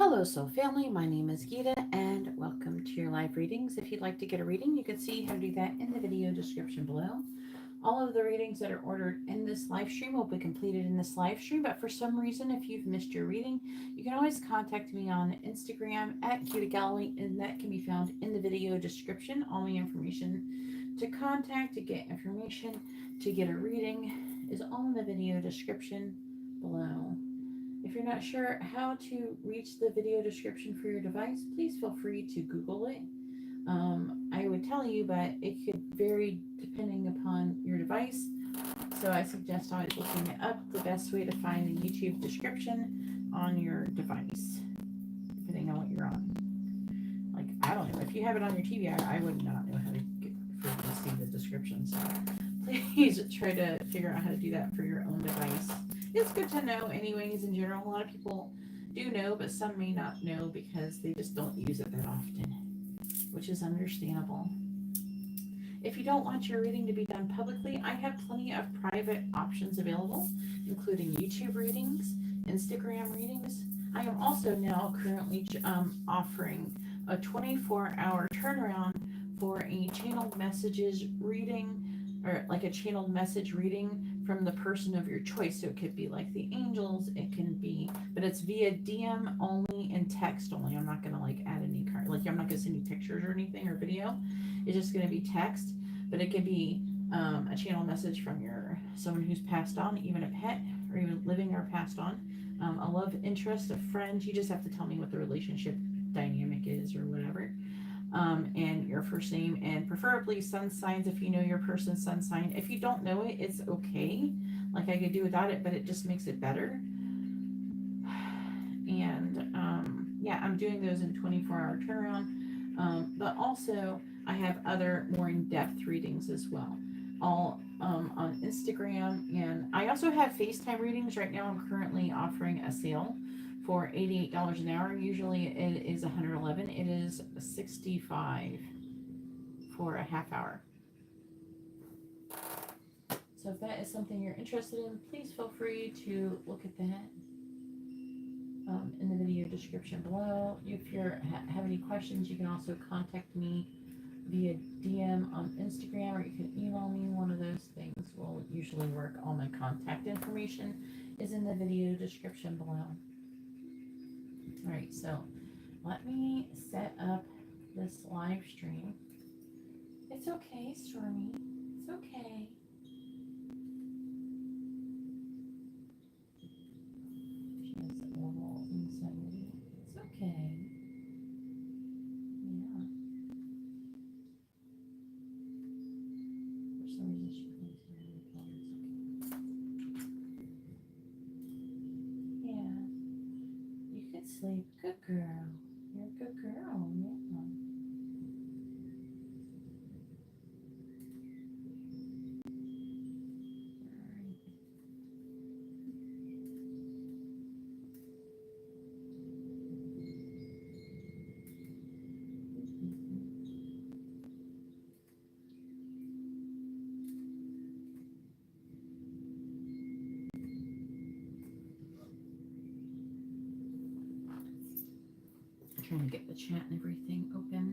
Hello, soul family. My name is Geeta, and welcome to your live readings. If you'd like to get a reading, you can see how to do that in the video description below. All of the readings that are ordered in this live stream will be completed in this live stream, but for some reason, if you've missed your reading, you can always contact me on Instagram at GeetaGalaway, and that can be found in the video description. All my information to contact, to get information, to get a reading is all in the video description below. If you're not sure how to reach the video description for your device, please feel free to Google it. I would tell you, but it could vary depending upon your device. So I suggest always looking it up, the best way to find the YouTube description on your device, depending on what you're on. Like, I don't know, if you have it on your TV, I would not know how to see the description. So please try to figure out how to do that for your own device. It's good to know anyways in general. A lot of people do know, but some may not know because they just don't use it that often, which is understandable. If you don't want your reading to be done publicly, I have plenty of private options available, including YouTube readings, Instagram readings. I am also now currently offering a 24-hour turnaround for a channeled messages reading, or like a channeled message reading from the person of your choice. So it could be like the angels, it can be, but it's via DM only and text only. I'm not gonna like add any card, like I'm not gonna send you pictures or anything or video. It's just gonna be text, but it could be a channel message from someone who's passed on, even a pet, or even living or passed on, a love interest, a friend. You just have to tell me what the relationship dynamic is or whatever. And your first name, and preferably sun signs if you know your person's sun sign. If you don't know it, it's okay. Like I could do without it, but it just makes it better. And yeah, I'm doing those in 24-hour turnaround. But also I have other more in-depth readings as well, all on Instagram. And I also have FaceTime readings. Right now I'm currently offering a sale for $88 an hour. Usually it is $111. It is $65 for a half hour. So if that is something you're interested in, please feel free to look at that in the video description below. If you have any questions, you can also contact me via DM on Instagram, or you can email me. One of those things will usually work. All my contact information is in the video description below. All right, so let me set up this live stream. It's okay, Stormy. It's okay. She has a little anxiety. It's okay. Yeah. For some reason, she thinks it's okay. Yeah. You could sleep. Good girl. You're a good girl. Yeah. Trying to get the chat and everything open.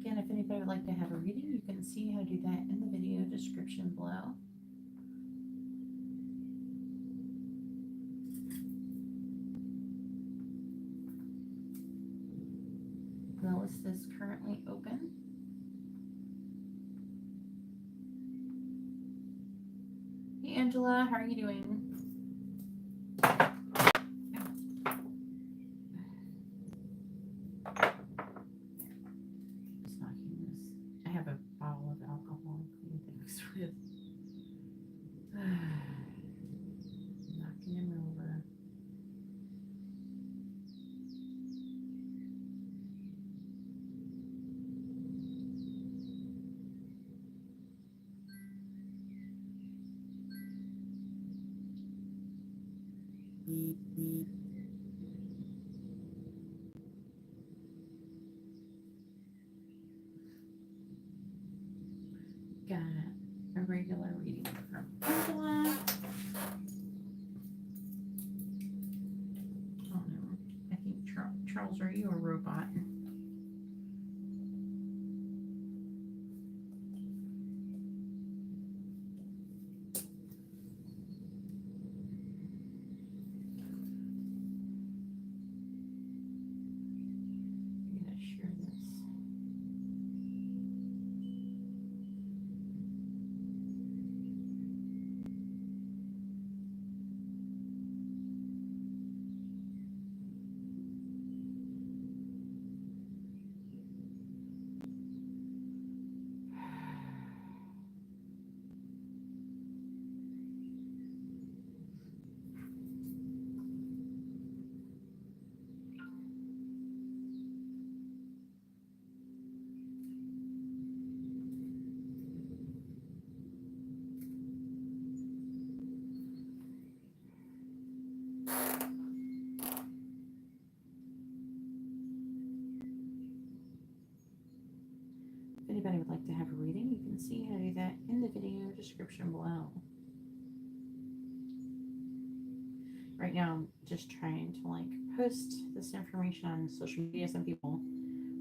Again, if anybody would like to have a reading, you can see how to do that in the video description below. The list is currently open. Hey Angela, how are you doing? Got a regular reading from Angela. Oh no, I think Charles, are you a robot? I'm gonna share this. If anybody would like to have a reading, you can see how to do that in the video description below. Right now, I'm just trying to like post this information on social media. Some people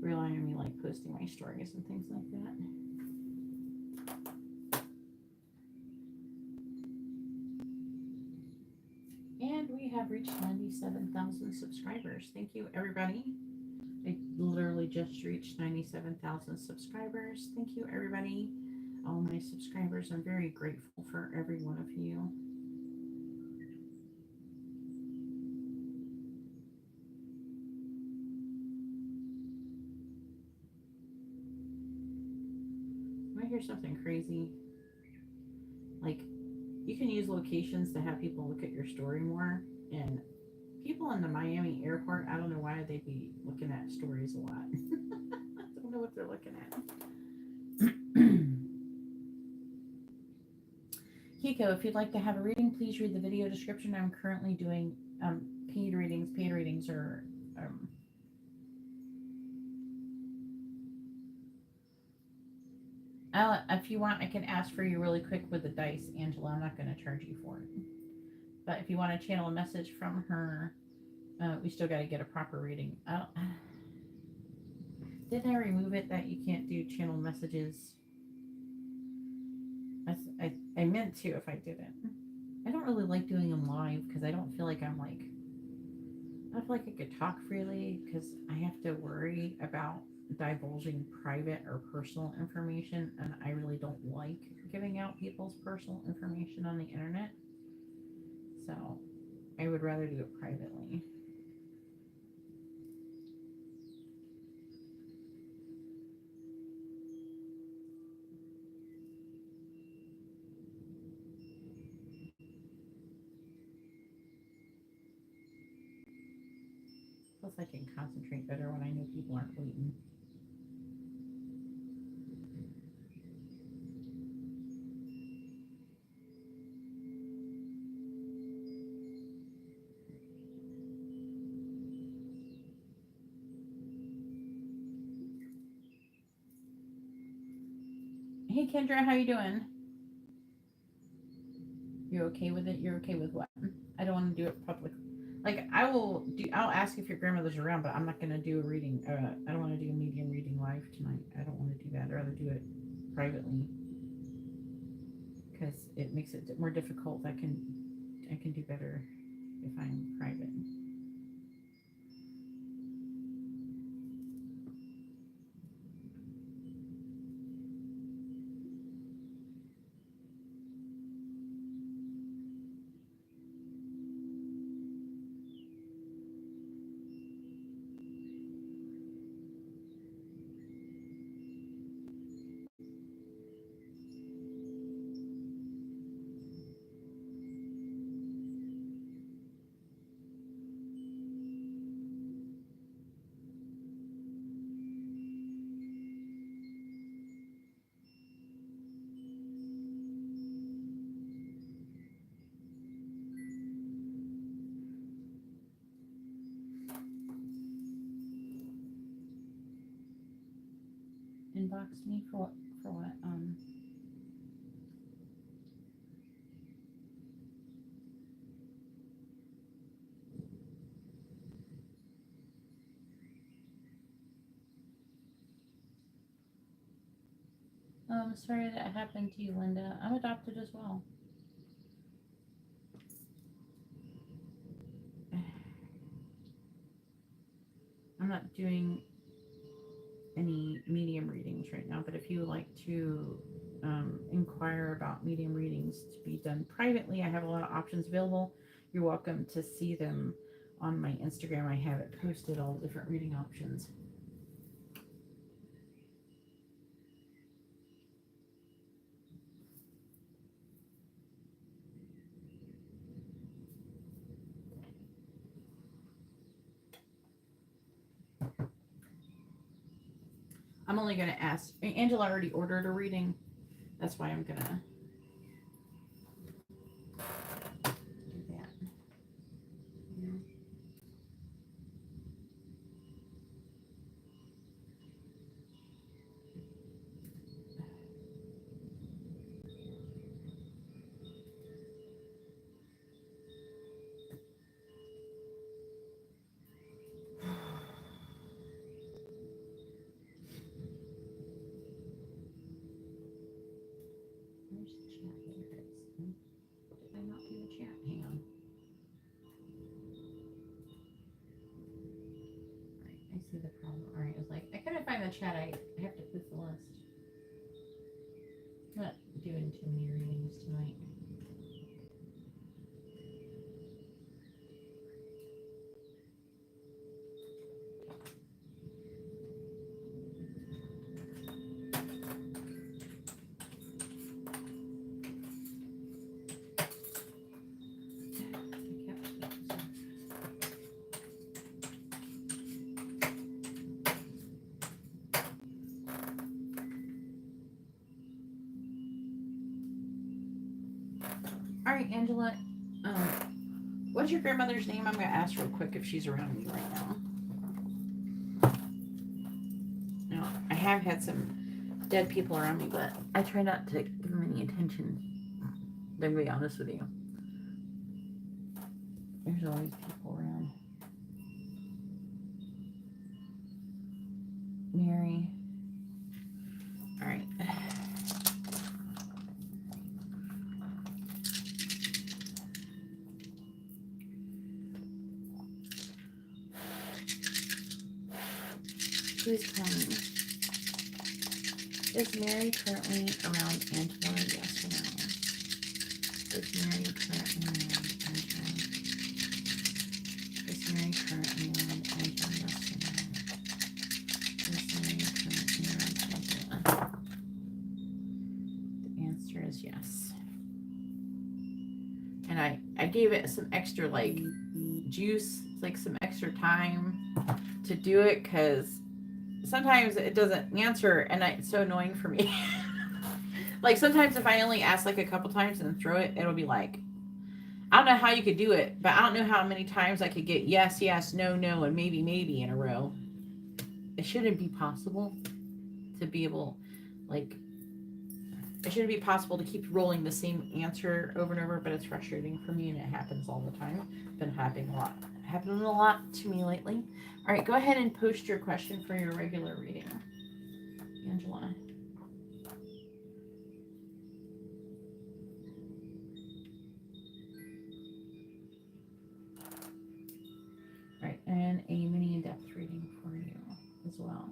rely on me like posting my stories and things like that. And we have reached 97,000 subscribers. Thank you, everybody. I literally just reached 97,000 subscribers. Thank you, everybody. All my subscribers. I'm very grateful for every one of you. I hear something crazy. Like, you can use locations to have people look at your story more. And people in the Miami airport, I don't know why they'd be looking at stories a lot. I don't know what they're looking at. Kiko, if you'd like to have a reading, please read the video description. I'm currently doing paid readings. Paid readings are if you want, I can ask for you really quick with the dice, Angela. I'm not going to charge you for it. But if you want to channel a message from her, we still got to get a proper reading. Did I remove it that you can't do channel messages? I meant to if I didn't. I don't really like doing them live because I don't feel like I feel like I could talk freely because I have to worry about divulging private or personal information, and I really don't like giving out people's personal information on the internet. So I would rather do it privately. Plus I can concentrate better when I know people aren't waiting. Hey Kendra, how you doing? You okay with it? You're okay with what? I don't want to do it public. Like I'll ask if your grandmother's around, but I'm not gonna do a reading. I don't want to do a medium reading live tonight. I don't want to do that. I'd rather do it privately because it makes it more difficult. I can do better if I'm private. inboxed me for what? For what? I'm sorry that happened to you, Linda. I'm adopted as well. I'm not doing any medium readings right now, but if you would like to inquire about medium readings to be done privately, I have a lot of options available. You're welcome to see them on my Instagram. I have it posted, all the different reading options. I'm only going to ask. Angela already ordered a reading. That's why I'm going to do that. Yeah. Where's the chat? There it is. Did I not do the chat? Hang on. Right, I see the problem. All right, I was like, I couldn't find the chat. I have to put the list. I'm not doing too many readings tonight. All right, Angela. What's your grandmother's name? I'm going to ask real quick if she's around me right now. Now, I have had some dead people around me, but I try not to give them any attention. I'm going to be honest with you. There's always people around. Mary. All right. Who's calling? Is Mary currently around Angela? Yes or no? Is Mary currently around Angela? Is Mary currently around Angela? Yes or no? Is Mary currently around Angela? The answer is yes. And I gave it some extra like juice, like some extra time to do it because sometimes it doesn't answer and it's so annoying for me. Like sometimes if I only ask like a couple times and throw it, it'll be like, I don't know how you could do it, but I don't know how many times I could get yes, yes, no, no, and maybe, maybe in a row. It shouldn't be possible to be able, like, it shouldn't be possible to keep rolling the same answer over and over, but it's frustrating for me and it happens all the time. It's been happening a lot to me lately. All right, go ahead and post your question for your regular reading, Angela. All right, and a mini in-depth reading for you as well.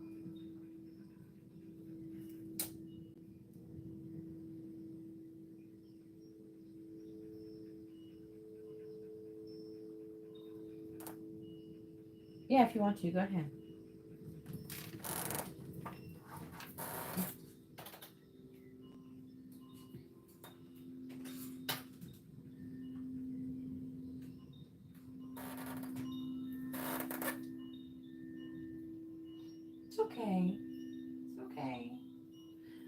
Yeah, if you want to, go ahead. It's okay. It's okay.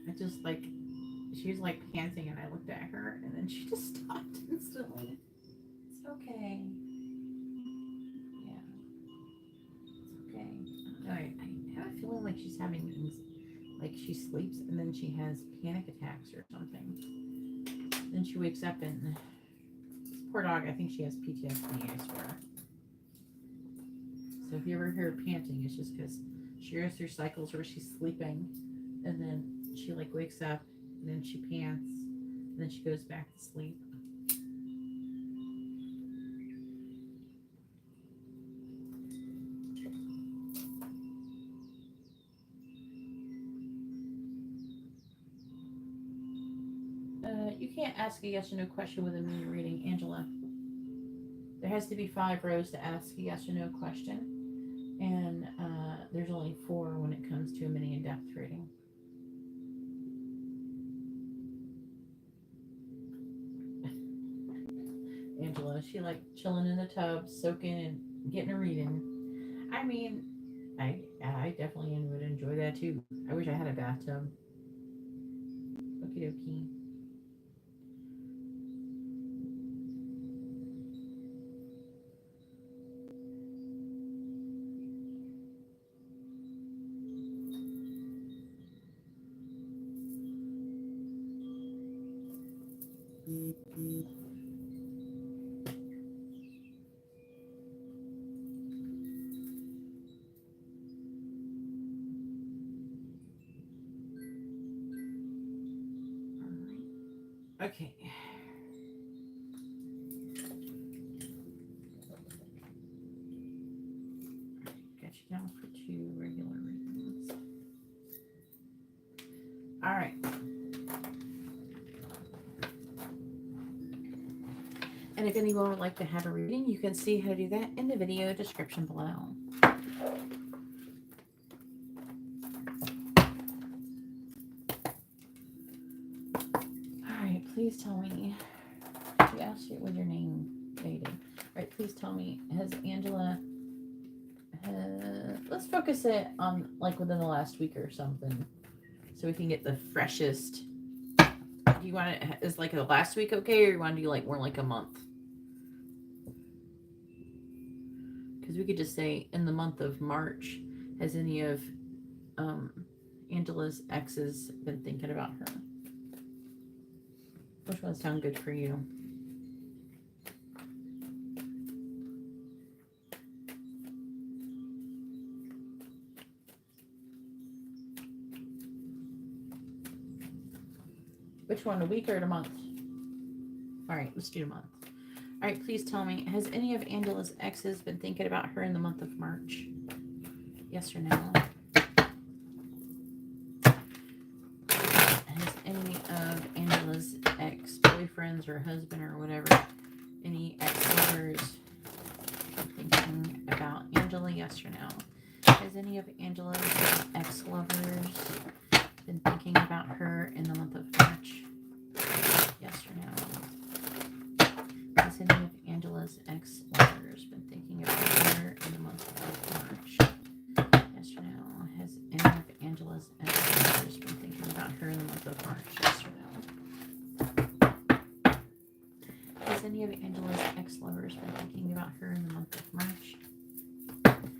I just like, she was like panting and I looked at her and then she just stopped instantly. It's okay. Yeah. It's okay. I have a feeling like she's having like she sleeps and then she has panic attacks or something. Then she wakes up and this poor dog, I think she has PTSD, I swear. So if you ever hear her panting, it's just because she goes through cycles where she's sleeping and then she like wakes up and then she pants and then she goes back to sleep. You can't ask a yes or no question with a mini reading, Angela. There has to be 5 rows to ask a yes or no question. And there's only 4 when it comes to a mini in-depth reading. Angela, she like chilling in the tub, soaking and getting a reading. I mean, I definitely would enjoy that too. I wish I had a bathtub. Okie dokie. Okay. Got you down for 2 regular readings. All right. And if anyone would like to have a reading, you can see how to do that in the video description below. All right, please tell me. She asked you with your name dated. All right, please tell me, has Angela, let's focus it on like within the last week or something so we can get the freshest. Do you want it, is like the last week okay, or you want to do like more like a month? Because we could just say in the month of March, has any of Angela's exes been thinking about her? Which one sound good for you? Which one, a week or a month? All right, let's do a month. All right, please tell me, has any of Angela's exes been thinking about her in the month of March? Yes or no? Has any of Angela's ex-boyfriends or husband or whatever, any ex-lovers been thinking about Angela? Yes or no? Has any of Angela's ex-lovers been thinking about her in the month of March? Yes or no? Has any of Angela's ex-lovers been thinking about her in the month of March? Yes or no? Has any of Angela's ex-lovers been thinking about her in the month of March? Yes or no? Has any of Angela's ex-lovers been thinking about her in the month of March?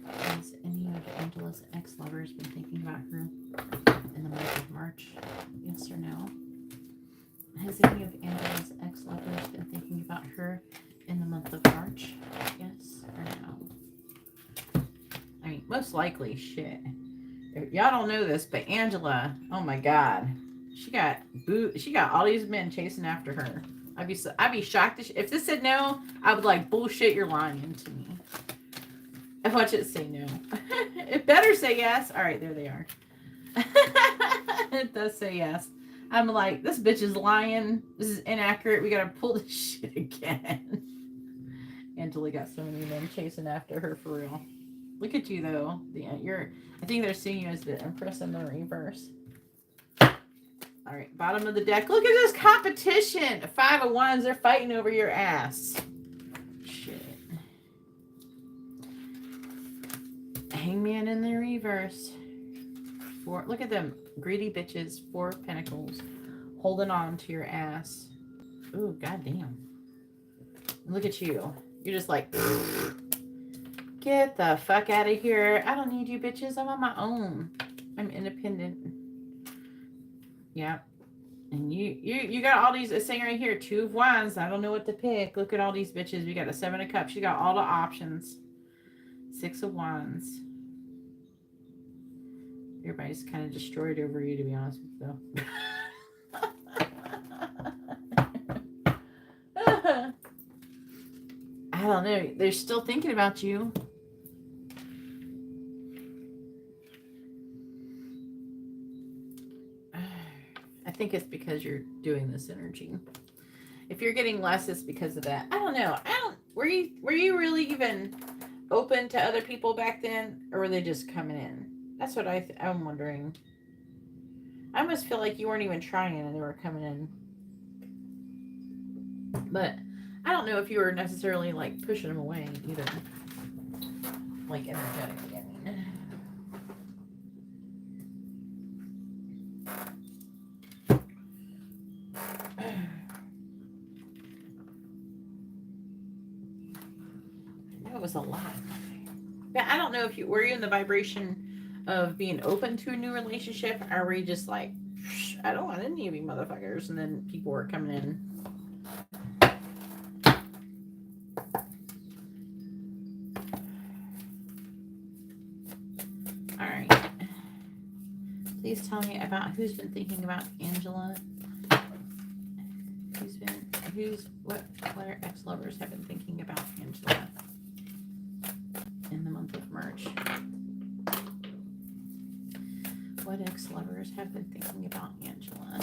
Has any of Angela's ex-lovers been thinking about her in the month of March? Yes or no? Has any of Angela's ex-lovers been thinking about her in the month of March? Yes or no? I mean, most likely, shit. Y'all don't know this, but Angela, oh my God, she got all these men chasing after her. I'd be shocked if this said no. I would like, bullshit, you're lying to me. Watch it say no. It better say yes. All right, there they are. It does say yes. I'm like, this bitch is lying. This is inaccurate. We gotta pull this shit again. Angela got so many men chasing after her for real. Look at you though. I think they're seeing you as the Empress in the reverse. All right, bottom of the deck. Look at this competition. 5 of Wands. They're fighting over your ass. Shit. Hangman in the reverse. 4. Look at them. Greedy bitches. 4 of Pentacles. Holding on to your ass. Ooh, goddamn. Look at you. You're just like, get the fuck out of here. I don't need you bitches. I'm on my own. I'm independent. Yeah. And you got all these, it's saying right here, 2 of Wands. I don't know what to pick. Look at all these bitches. We got a 7 of Cups. You got all the options. 6 of Wands. Everybody's kind of destroyed over you, to be honest with you, though. I don't know. They're still thinking about you. I think it's because you're doing this energy. If you're getting less, it's because of that. I don't know. Were you really even open to other people back then, or were they just coming in? That's what I'm wondering. I almost feel like you weren't even trying and they were coming in. But I don't know if you were necessarily like pushing them away either. Like energetically, I mean. That was a lot. But I don't know if were you in the vibration of being open to a new relationship, or were you just like, I don't want any of you motherfuckers, and then people were coming in. All right. Please tell me about who's been thinking about Angela. What ex-lovers have been thinking about Angela in the month of March? What ex-lovers have been thinking about Angela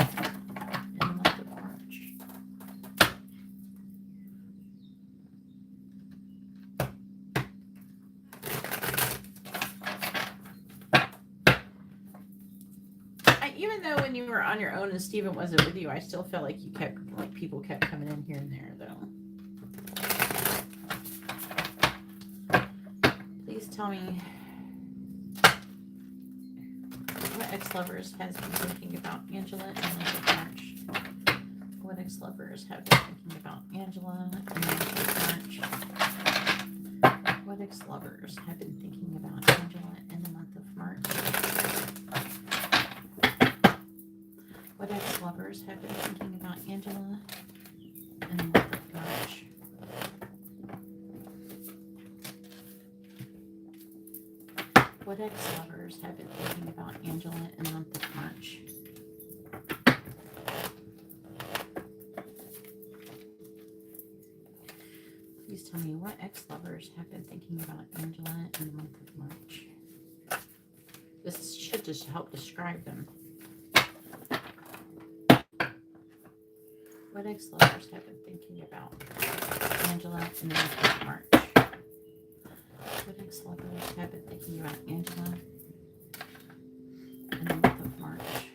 in the month of March? Even though when you were on your own and Steven wasn't with you, I still felt like people kept coming in here and there, though. Please tell me what ex-lovers has been thinking about Angela in the month of March. What ex-lovers have been thinking about Angela in the month of March? What ex-lovers have been thinking about Angela in the month of March? What ex-lovers have been thinking about Angela in the month of March? What ex-lovers have been thinking about Angela in the month of March? Please tell me what ex-lovers have been thinking about Angela in the month of March. This should just help describe them. What ex-lovers have been thinking about Angela in the month of March? What ex-lovers have been thinking about Angela in the month of March?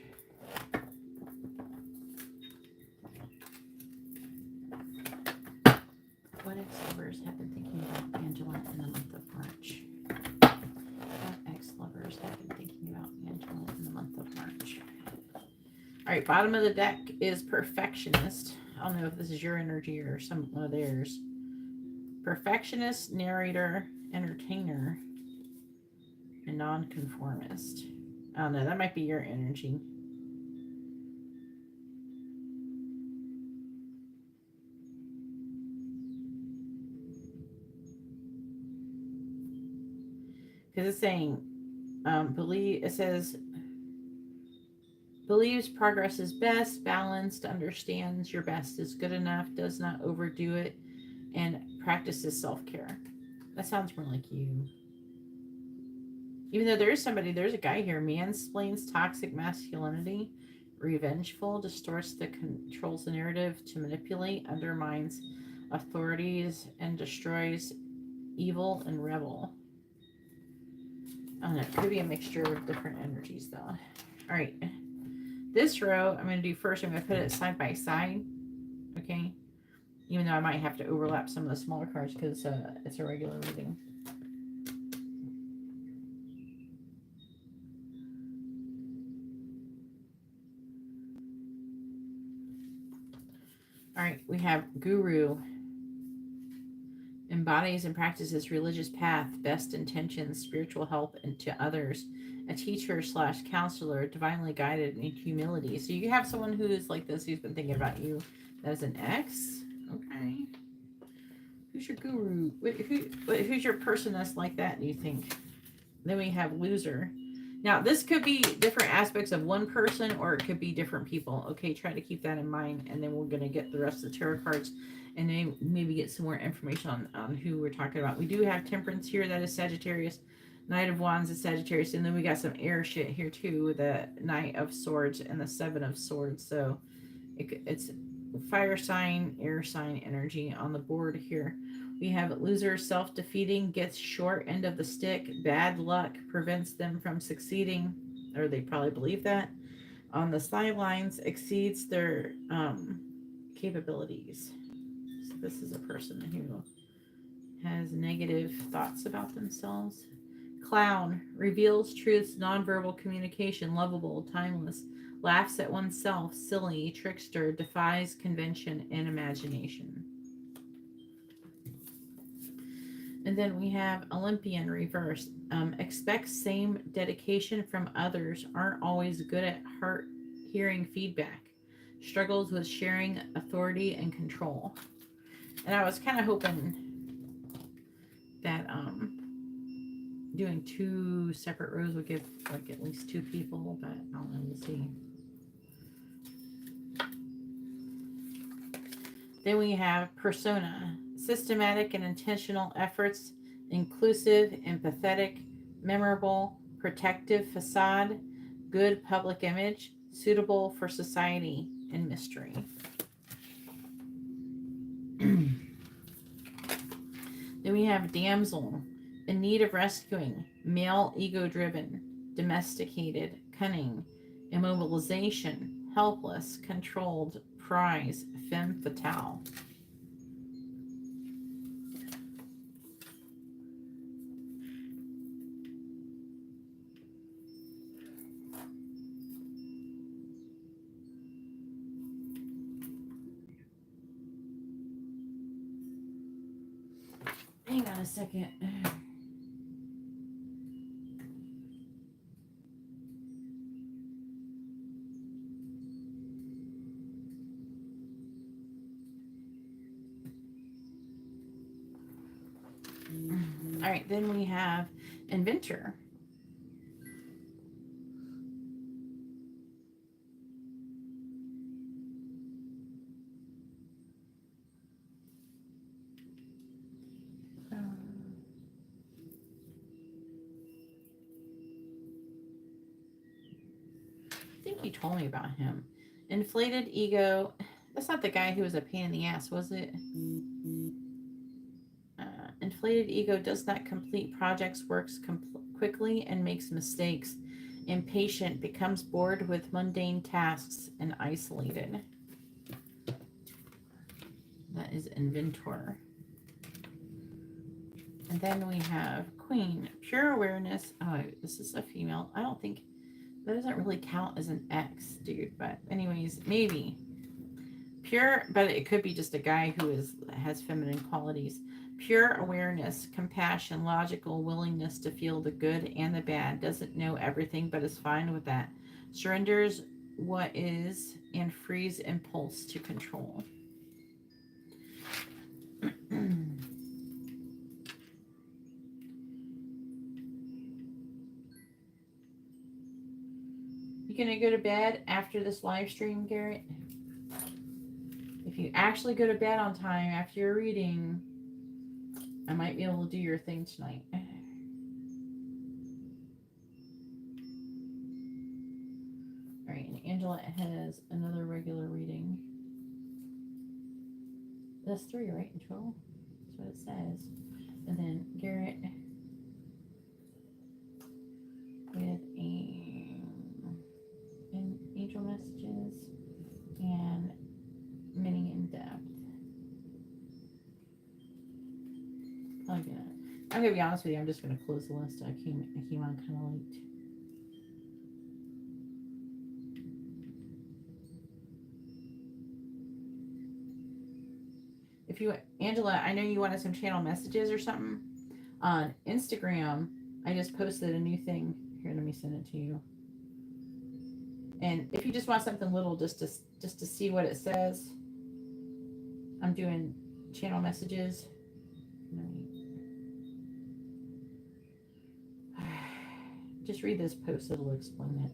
What ex-lovers have been thinking about Angela in the month of March? What ex-lovers have been thinking about Angela in the month of March? All right, bottom of the deck is perfectionist. I don't know if this is your energy or one of theirs. Perfectionist, narrator, entertainer, and nonconformist. I don't know, that might be your energy. Because it's saying, believes progress is best, balanced, understands your best is good enough, does not overdo it, and practices self-care. That sounds more like you. Even though there's a guy here, mansplains toxic masculinity, revengeful, distorts controls the narrative to manipulate, undermines authorities, and destroys evil and rebel. I don't know, it could be a mixture of different energies though. All right. This row, I'm going to do first, I'm going to put it side by side, okay? Even though I might have to overlap some of the smaller cards because it's a regular reading. All right, we have Guru, embodies and practices religious path, best intentions, spiritual help and to others, a teacher slash counselor, divinely guided in humility. So you have someone who is like this, who's been thinking about you. That is an ex. Okay. Who's your guru? Who's your person that's like that, do you think? Then we have loser. Now, this could be different aspects of one person, or it could be different people. Okay, try to keep that in mind, and then we're going to get the rest of the tarot cards, and then maybe get some more information on who we're talking about. We do have Temperance here, that is Sagittarius. Knight of Wands is Sagittarius, and then we got some air shit here too, with the Knight of Swords and the Seven of Swords. So it's fire sign, air sign energy on the board here. We have loser, self-defeating, gets short end of the stick, bad luck prevents them from succeeding, or they probably believe that. On the sidelines, exceeds their capabilities. So this is a person who has negative thoughts about themselves. Clown, reveals truths, nonverbal communication, lovable, timeless, laughs at oneself, silly, trickster, defies convention and imagination. And then we have Olympian reversed. Expects same dedication from others, aren't always good at heart hearing feedback. Struggles with sharing authority and control. And I was kind of hoping that doing 2 separate rows would give like at least 2 people, but I'll know, we'll see. Then we have persona, systematic and intentional efforts, inclusive, empathetic, memorable, protective facade, good public image, suitable for society, and mystery. Then we have damsel, in need of rescuing, male ego-driven, domesticated, cunning, immobilization, helpless, controlled, prize, femme fatale. Hang on a second. All right, then we have inventor. I think you told me about him. Inflated ego. That's not the guy who was a pain in the ass, was it? Inflated ego does not complete projects, works quickly, and makes mistakes. Impatient, becomes bored with mundane tasks, and isolated. That is inventor. And then we have queen, pure awareness. Oh, this is a female. I don't think that doesn't really count as an X, dude. But anyways, maybe pure. But it could be just a guy who has feminine qualities. Pure awareness, compassion, logical willingness to feel the good and the bad. Doesn't know everything, but is fine with that. Surrenders what is and frees impulse to control. You gonna go to bed after this live stream, Garrett? If you actually go to bed on time after your reading, I might be able to do your thing tonight. All right, and Angela has another regular reading. That's 3, right? And 12? That's what it says. And then Garrett with angel messages and mini in depth. I'm gonna be honest with you. I'm just gonna close the list. I came on kind of late. if you, Angela, I know you wanted some channel messages or something. On Instagram, I just posted a new thing. Here, let me send it to you. And if you just want something little just to see what it says, I'm doing channel messages. Just read this post, it'll explain it.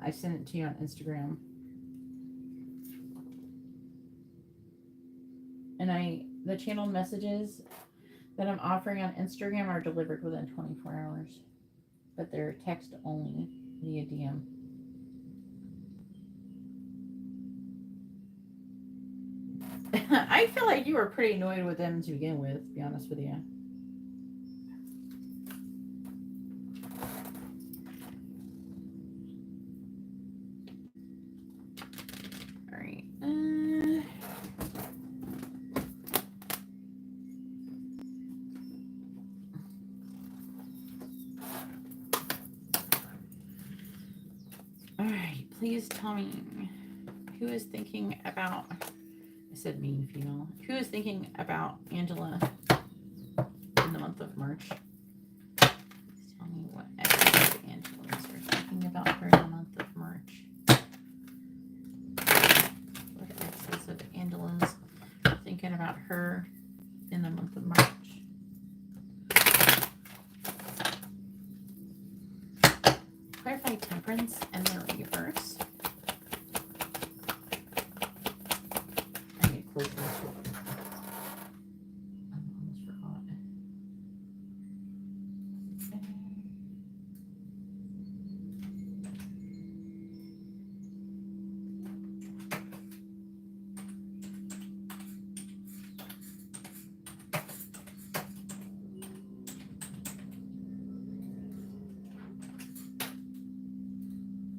I sent it to you on Instagram. And the channel messages that I'm offering on Instagram are delivered within 24 hours. But they're text only via DM. I feel like you were pretty annoyed with them to begin with, to be honest with you. All right. All right. Please tell me who is thinking about. I said mean female. Who is thinking about Angela in the month of March? Please tell me what Angela's are thinking about her in the month of March. What exes of Angela's are thinking about her in the month of March? Clarify Temperance and the reverse. I almost forgot.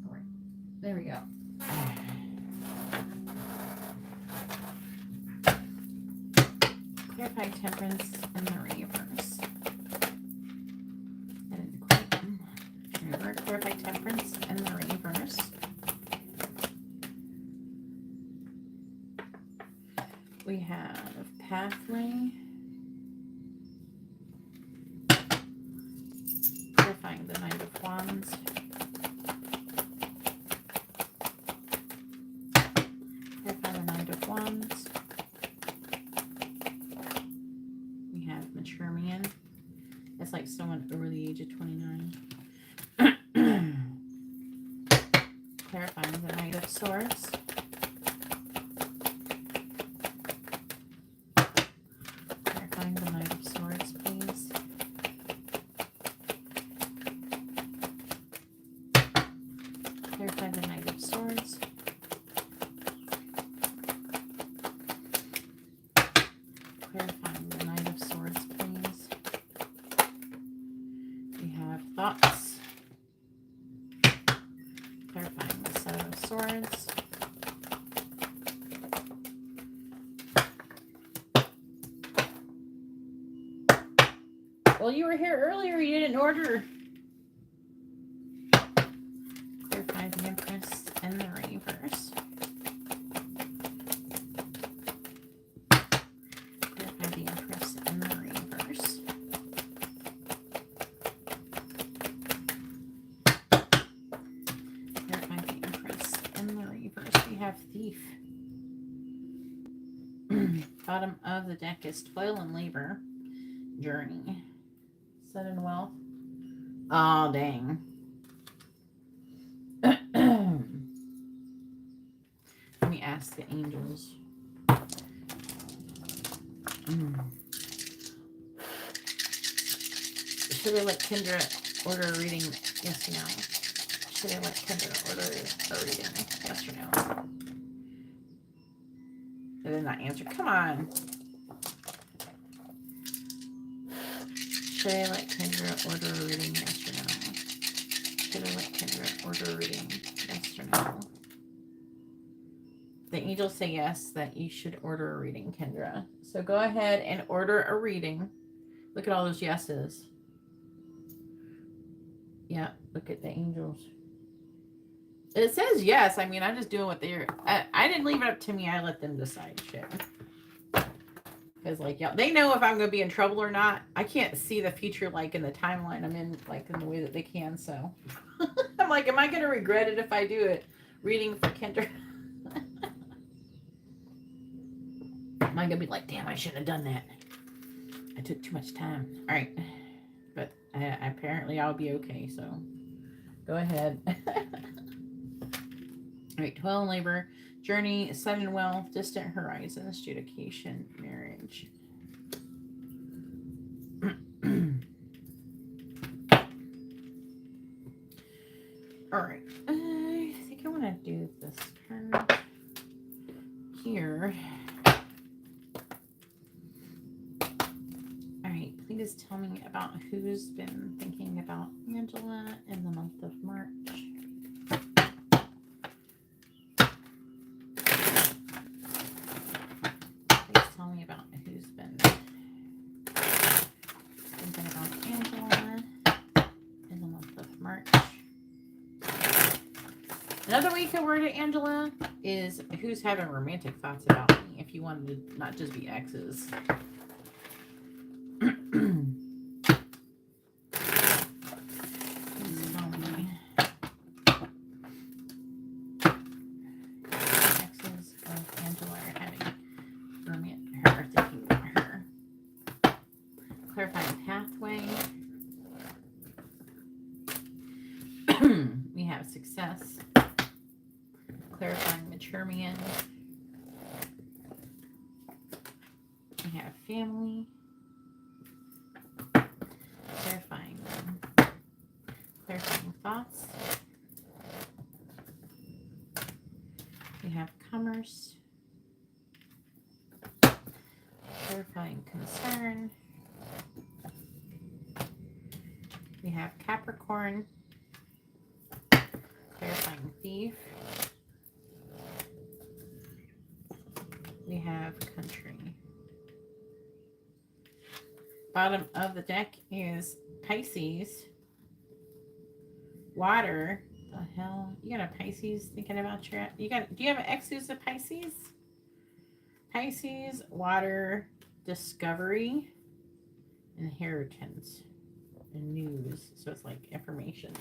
All right, there we go. Clarify Temperance and the reverse. I didn't quite remember. Clarify Temperance and the reverse. We have Pathway. Clarifying the Knight of Wands. Clarify the Knight of Wands. Mature man. That's like someone over the age of 29. Clarifying the Knight of Swords. Clarifying the Knight of Swords, please. Clarify the Knight of Swords. Clarifying the Knight of Swords, please. We have Thoughts. Clarifying the Seven of Swords. Well, you were here earlier, you didn't order. Clarify the Empress and the reverse. Clarify the Empress and the reverse. Clarify the Empress and the reverse. We have Thief. Bottom of the deck is Toil and Labor. Journey. Sudden Wealth. Oh, dang. Let me ask the angels. Should I let Kendra order a reading? Yes or no? Should I let Kendra order a reading? Yes or no? They did not answer. Come on. Should I let Kendra order a reading? Yes or no? Should I let Kendra order a reading? Yes or no? The angels say yes, that you should order a reading, Kendra. So go ahead and order a reading. Look at all those yeses. Yeah, look at the angels. It says yes. I mean, I'm just doing what they're... I didn't leave it up to me. I let them decide shit. Because, like, yeah, they know if I'm going to be in trouble or not. I can't see the future, like, in the timeline I'm in, like, in the way that they can, so. I'm like, am I going to regret it if I do it? Reading for Kendra. Am I going to be like, damn, I shouldn't have done that. I took too much time. All right. But apparently I'll be okay, so go ahead. All right, 12 labor, journey, sudden wealth, distant horizons, adjudication, marriage. All right, I think I want to do this card here. All right, please tell me about who's been thinking about Angela in the month of March. Tell me about who's been thinking about Angela in the month of March. Another way you could word it, Angela, is who's having romantic thoughts about me, if you wanted to not just be exes. Exes of Angela are having her thinking about her. Clarifying pathway. We have success. Clarifying mature man. We have family. Clarifying thoughts. We have commerce. Clarifying concern. We have Capricorn. Clarifying thief. We have country. Bottom of the deck is Pisces. Water. The hell? You got a Pisces thinking about your... do you have an ex who's a Pisces? Pisces, water, discovery, inheritance, and news. So it's like information.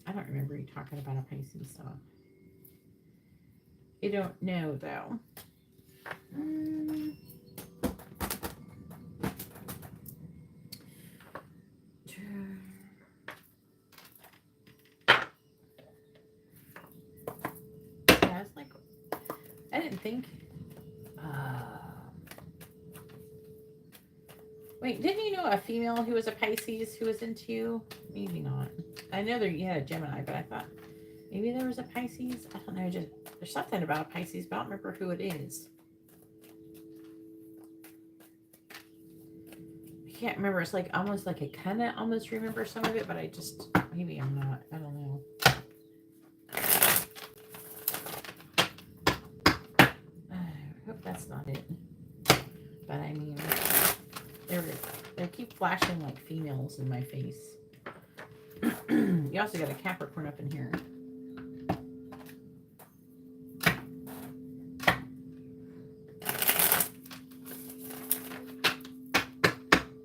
I don't remember you talking about a Pisces stuff. I don't know though. Yeah, it's like, I didn't think. Wait, didn't you know a female who was a Pisces who was into you? Maybe not. I know you had a Gemini, but I thought maybe there was a Pisces. I don't know. Just there's something about a Pisces, but I don't remember who it is. I can't remember. It's like almost like I kind of almost remember some of it, but I just maybe I'm not. I don't know. I hope that's not it. But I mean, they keep flashing like females in my face. You also got a Capricorn up in here.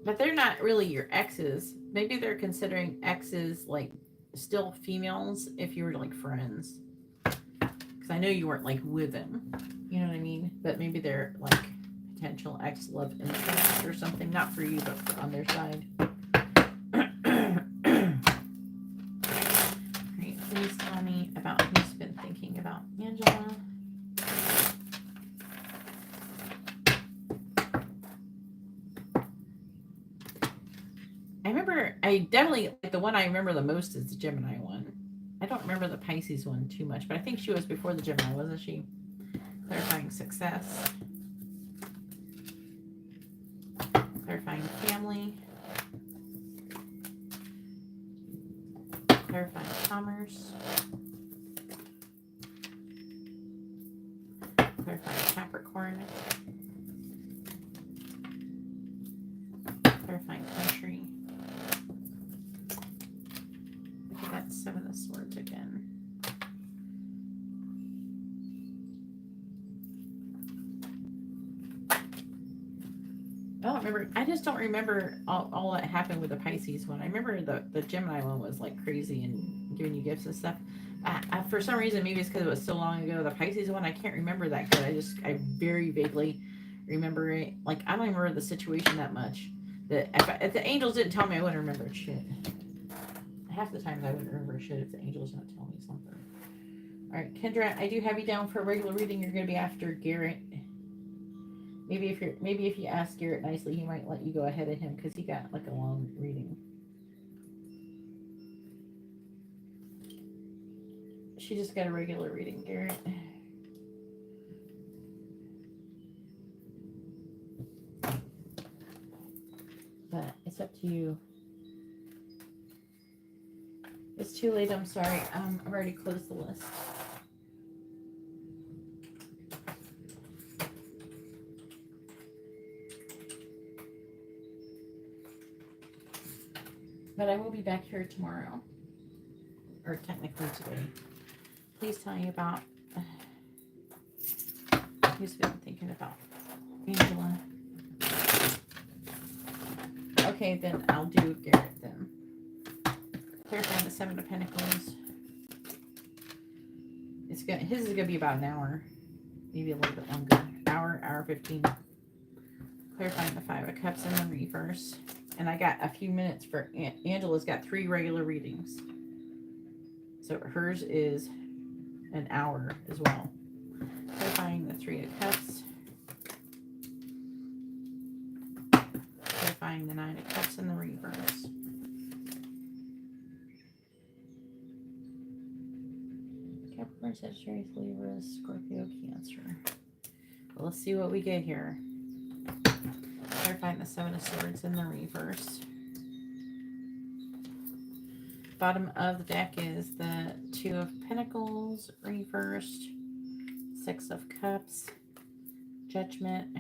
But they're not really your exes. Maybe they're considering exes like still females if you were like friends. Because I know you weren't like with them. You know what I mean? But maybe they're like potential ex-love interest or something. Not for you, but for on their side. Great. Please tell me about who's been thinking about Angela. I definitely, like, the one I remember the most is the Gemini one. I don't remember the Pisces one too much, but I think she was before the Gemini, wasn't she? Clarifying success. Clarifying family. Clarifying commerce. Clarifying Capricorn. Clarifying country. Seven of Swords again. I don't remember. I just don't remember all that happened with the Pisces one. I remember the Gemini one was like crazy and giving you gifts and stuff. For some reason, maybe it's because it was so long ago. The Pisces one, I can't remember that good. I very vaguely remember it. Like, I don't remember the situation that much. If the angels didn't tell me, I wouldn't remember shit. Half the time I wouldn't remember shit if the angels don't tell me something. All right, Kendra, I do have you down for a regular reading. You're going to be after Garrett. Maybe if you ask Garrett nicely, he might let you go ahead of him because he got like a long reading. She just got a regular reading, Garrett. But it's up to you. It's too late. I'm sorry. I've already closed the list. But I will be back here tomorrow. Or technically today. Please tell me about who's been thinking about Angela. Okay, then I'll do Garrett then. Clarifying the Seven of Pentacles. His is gonna be about an hour. Maybe a little bit longer. Hour 15. Clarifying the Five of Cups in the reverse. And I got a few minutes for Angela's got 3 regular readings. So hers is an hour as well. Clarifying the Three of Cups. Clarifying the Nine of Cups in the reverse. Capricorn, Sagittarius, Libra, Scorpio, Cancer. Well, let's see what we get here. Clarifying the Seven of Swords in the reverse. Bottom of the deck is the Two of Pentacles reversed, Six of Cups, Judgment,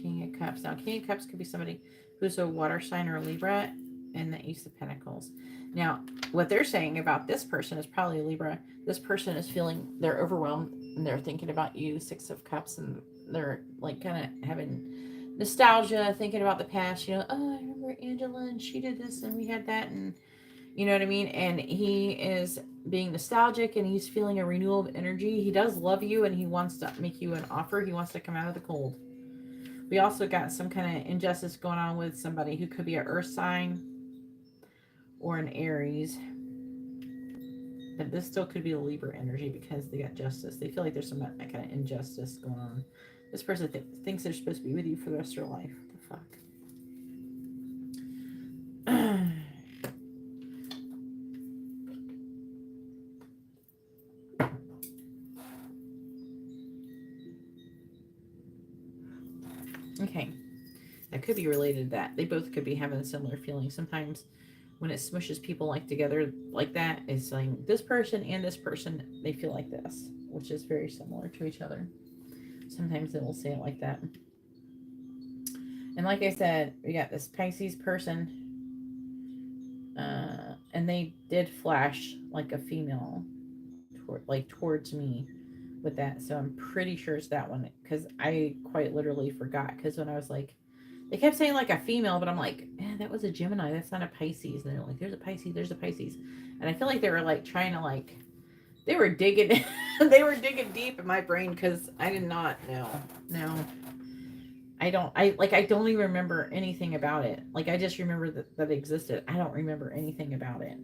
King of Cups. Now, King of Cups could be somebody who's a water sign or a Libra, and the Ace of Pentacles. Now, what they're saying about this person is probably a Libra. This person is feeling they're overwhelmed and they're thinking about you, Six of Cups, and they're like kind of having nostalgia, thinking about the past, you know, oh, I remember Angela and she did this and we had that, and you know what I mean? And he is being nostalgic and he's feeling a renewal of energy. He does love you and he wants to make you an offer. He wants to come out of the cold. We also got some kind of injustice going on with somebody who could be an earth sign or an Aries. But this still could be a Libra energy because they got justice. They feel like there's some kind of injustice going on. This person thinks they're supposed to be with you for the rest of their life. What the fuck? Okay. That could be related to that. They both could be having similar feelings. Sometimes when it smushes people like together like that, it's saying this person and this person, they feel like this, which is very similar to each other. Sometimes it will say it like that. And like I said, we got this Pisces person, and they did flash like a female towards me with that. So I'm pretty sure it's that one, because I quite literally forgot, because when I was like, they kept saying like a female, but I'm like, that was a Gemini, that's not a Pisces. And they're like, there's a Pisces, there's a Pisces. And I feel like they were like trying to like, they were digging they were digging deep in my brain, because I did not know. No, I don't even remember anything about it. Like, I just remember that it existed. I don't remember anything about it.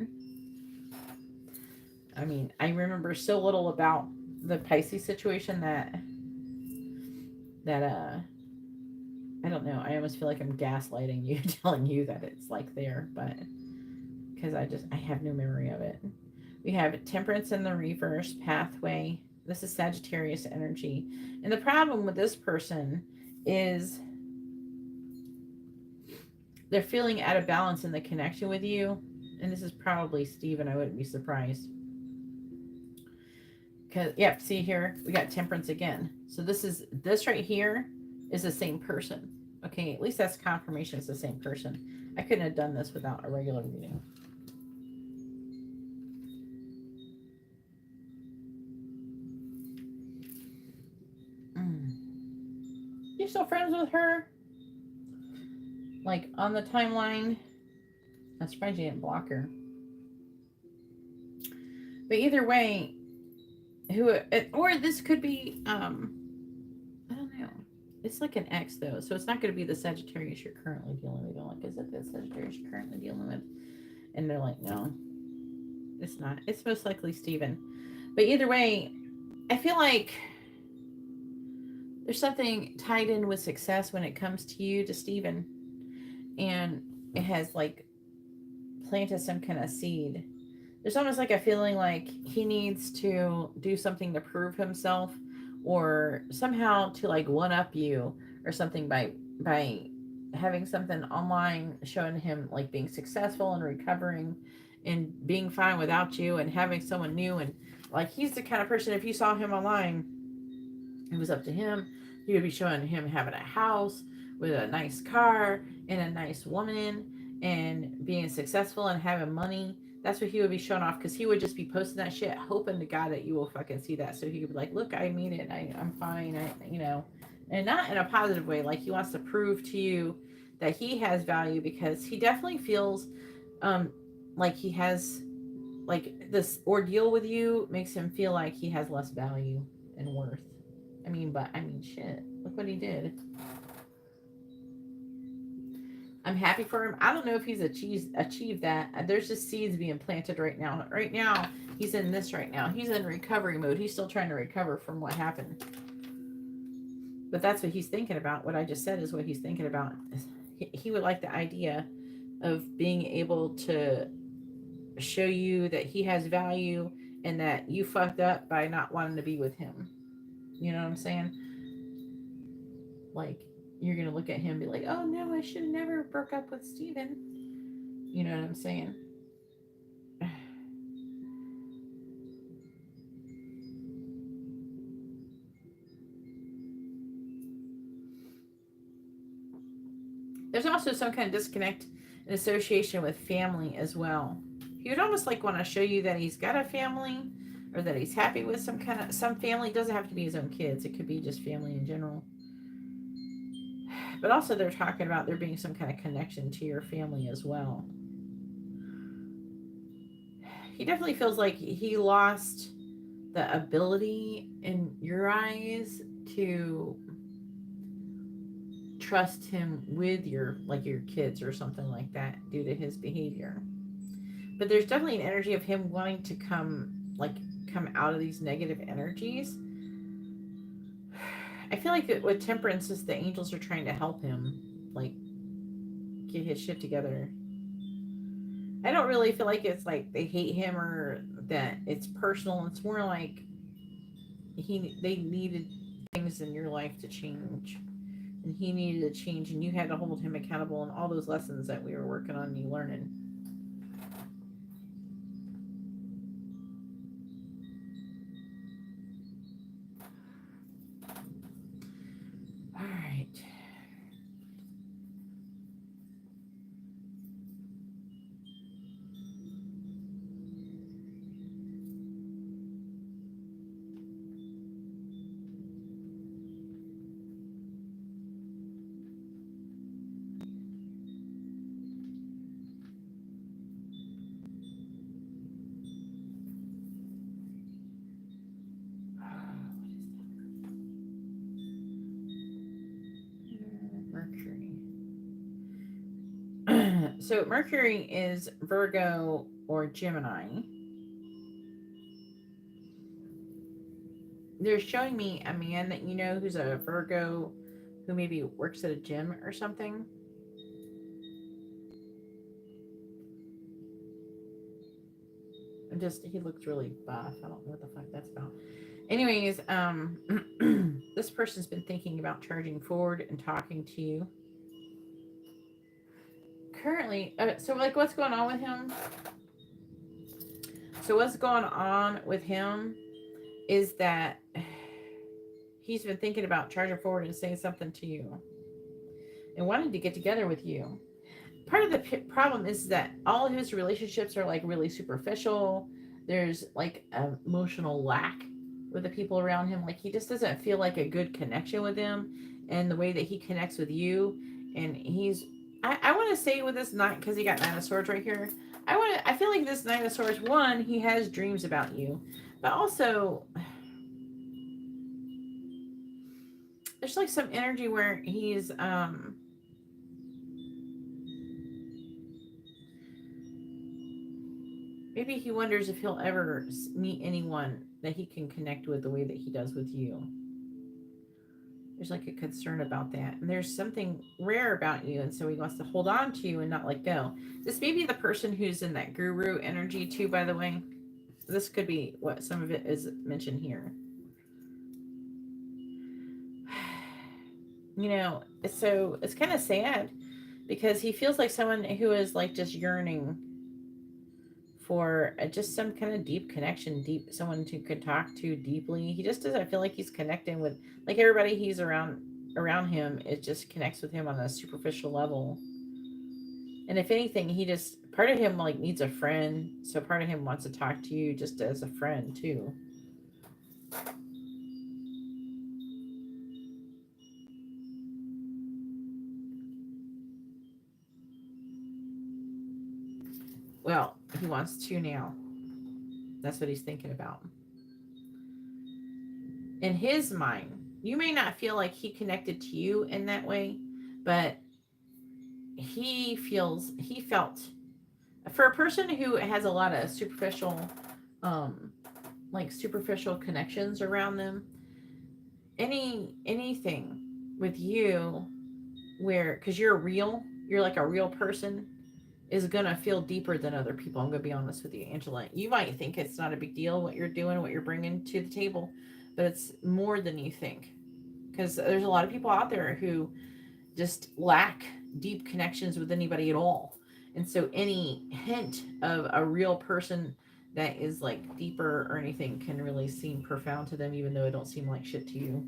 I mean, I remember so little about the Pisces situation that I don't know. I almost feel like I'm gaslighting you, telling you that it's like there, but because I have no memory of it. We have Temperance in the reverse, Pathway. This is Sagittarius energy. And the problem with this person is they're feeling out of balance in the connection with you. And this is probably Steven. I wouldn't be surprised. Because, yeah, see here, we got Temperance again. So this right here is the same person. Okay, at least that's confirmation it's the same person. I couldn't have done this without a regular reading. You still friends with her? Like on the timeline? I'm surprised you didn't block her. But either way, or this could be, I don't know. It's like an ex though, so it's not going to be the Sagittarius you're currently dealing with. You're like, is it the Sagittarius you're currently dealing with? And they're like, no, it's not. It's most likely Steven. But either way, I feel like there's something tied in with success when it comes to you, to Steven. And it has like planted some kind of seed. There's almost like a feeling like he needs to do something to prove himself, or somehow to like one up you or something by having something online showing him like being successful and recovering and being fine without you and having someone new. And like, he's the kind of person, if you saw him online, it was up to him. He would be showing him having a house with a nice car and a nice woman and being successful and having money. That's what he would be showing off, because he would just be posting that shit, hoping to God that you will fucking see that. So he could be like, look, I made it. I'm fine. And not in a positive way. Like, he wants to prove to you that he has value, because he definitely feels like he has, like, this ordeal with you makes him feel like he has less value and worth. Shit. Look what he did. I'm happy for him. I don't know if he's achieved that. There's just seeds being planted right now. Right now, he's in this right now. He's in recovery mode. He's still trying to recover from what happened. But that's what he's thinking about. What I just said is what he's thinking about. He would like the idea of being able to show you that he has value and that you fucked up by not wanting to be with him. You know what I'm saying? Like, you're going to look at him and be like, oh no, I should have never broke up with Steven. You know what I'm saying? There's also some kind of disconnect and association with family as well. He would almost like want to show you that he's got a family, or that he's happy with some family. It doesn't have to be his own kids. It could be just family in general. But also they're talking about there being some kind of connection to your family as well. He definitely feels like he lost the ability in your eyes to trust him with your kids or something like that due to his behavior. But there's definitely an energy of him wanting to come out of these negative energies. I feel like with Temperance, is the angels are trying to help him, like, get his shit together. I don't really feel like it's like they hate him or that it's personal. It's more like they needed things in your life to change, and he needed to change, and you had to hold him accountable, and all those lessons that we were working on you learning. All right. So Mercury is Virgo or Gemini. They're showing me a man that you know who's a Virgo, who maybe works at a gym or something. He looks really buff. I don't know what the fuck that's about. Anyways, this person's been thinking about charging forward and talking to you. Currently, so like, what's going on with him? So what's going on with him is that he's been thinking about charging forward and saying something to you and wanting to get together with you. part of the problem is that all of his relationships are like really superficial. There's like emotional lack with the people around him. Like he just doesn't feel like a good connection with them, and the way that he connects with you. And I want to say with this Knight, because he got Nine of Swords right here. I feel like this Nine of Swords, one, he has dreams about you, but also there's like some energy where he's maybe he wonders if he'll ever meet anyone that he can connect with the way that he does with you. There's like a concern about that. And there's something rare about you, and so he wants to hold on to you and not let go. This may be the person who's in that guru energy too, by the way. This could be what some of it is mentioned here. You know, so it's kind of sad because he feels like someone who is like just yearning for just some kind of deep connection, someone who could talk to deeply. He just doesn't feel like he's connecting with, like, everybody he's around him. It just connects with him on a superficial level. And if anything, he just, part of him like needs a friend, so part of him wants to talk to you just as a friend too. Well, he wants to now. That's what he's thinking about. In his mind, you may not feel like he connected to you in that way, but he felt, for a person who has a lot of superficial, like superficial connections around them, anything with you where, because you're like a real person, is gonna feel deeper than other people. I'm gonna be honest with you, Angela. You might think it's not a big deal what you're doing, what you're bringing to the table, but it's more than you think. Because there's a lot of people out there who just lack deep connections with anybody at all. And so any hint of a real person that is like deeper or anything can really seem profound to them, even though it don't seem like shit to you.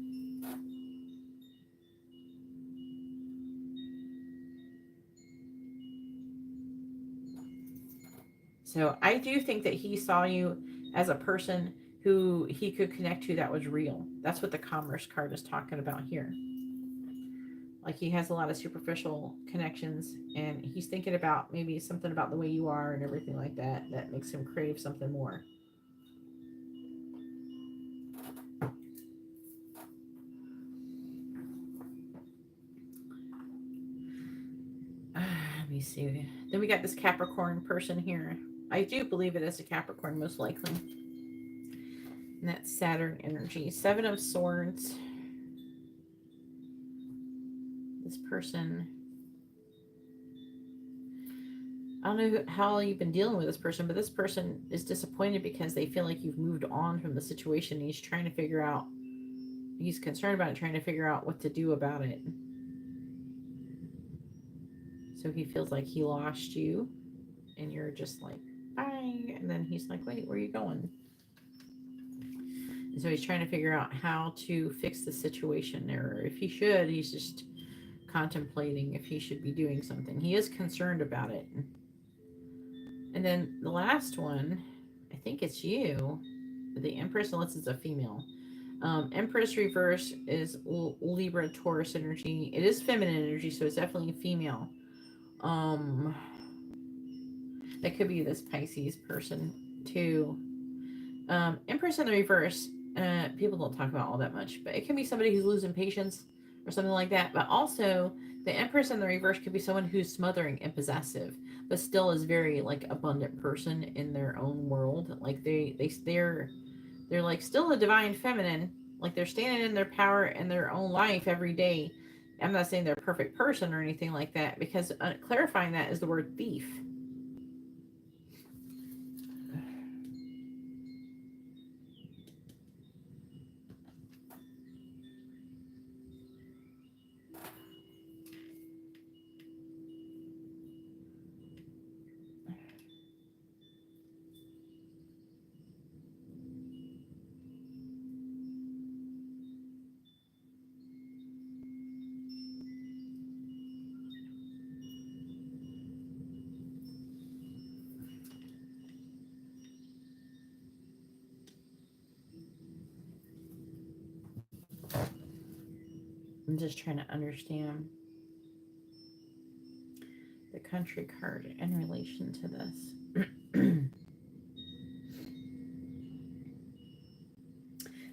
So I do think that he saw you as a person who he could connect to that was real. That's what the Commerce card is talking about here. Like he has a lot of superficial connections, and he's thinking about maybe something about the way you are and everything like that that makes him crave something more. Let me see. Then we got this Capricorn person here. I do believe it is a Capricorn, most likely. And that's Saturn energy. 7 of Swords. This person, I don't know how you've been dealing with this person, but this person is disappointed because they feel like you've moved on from the situation. He's trying to figure out, he's concerned about it, trying to figure out what to do about it. So he feels like he lost you, and you're just like, bye. And then he's like, wait, where are you going? And so he's trying to figure out how to fix the situation, or if he should, he's just contemplating if he should be doing something. He is concerned about it. And then the last one, I think it's you, the Empress, unless it's a female. Empress reverse is Libra Taurus energy. It is feminine energy, so it's definitely female. That could be this Pisces person too. Empress in the reverse, people don't talk about all that much, but it can be somebody who's losing patience or something like that. But also, the Empress in the reverse could be someone who's smothering and possessive, but still is very like abundant person in their own world. Like they're like still a divine feminine. Like they're standing in their power in their own life every day. I'm not saying they're a perfect person or anything like that, because clarifying that is the word thief. I'm just trying to understand the country card in relation to this.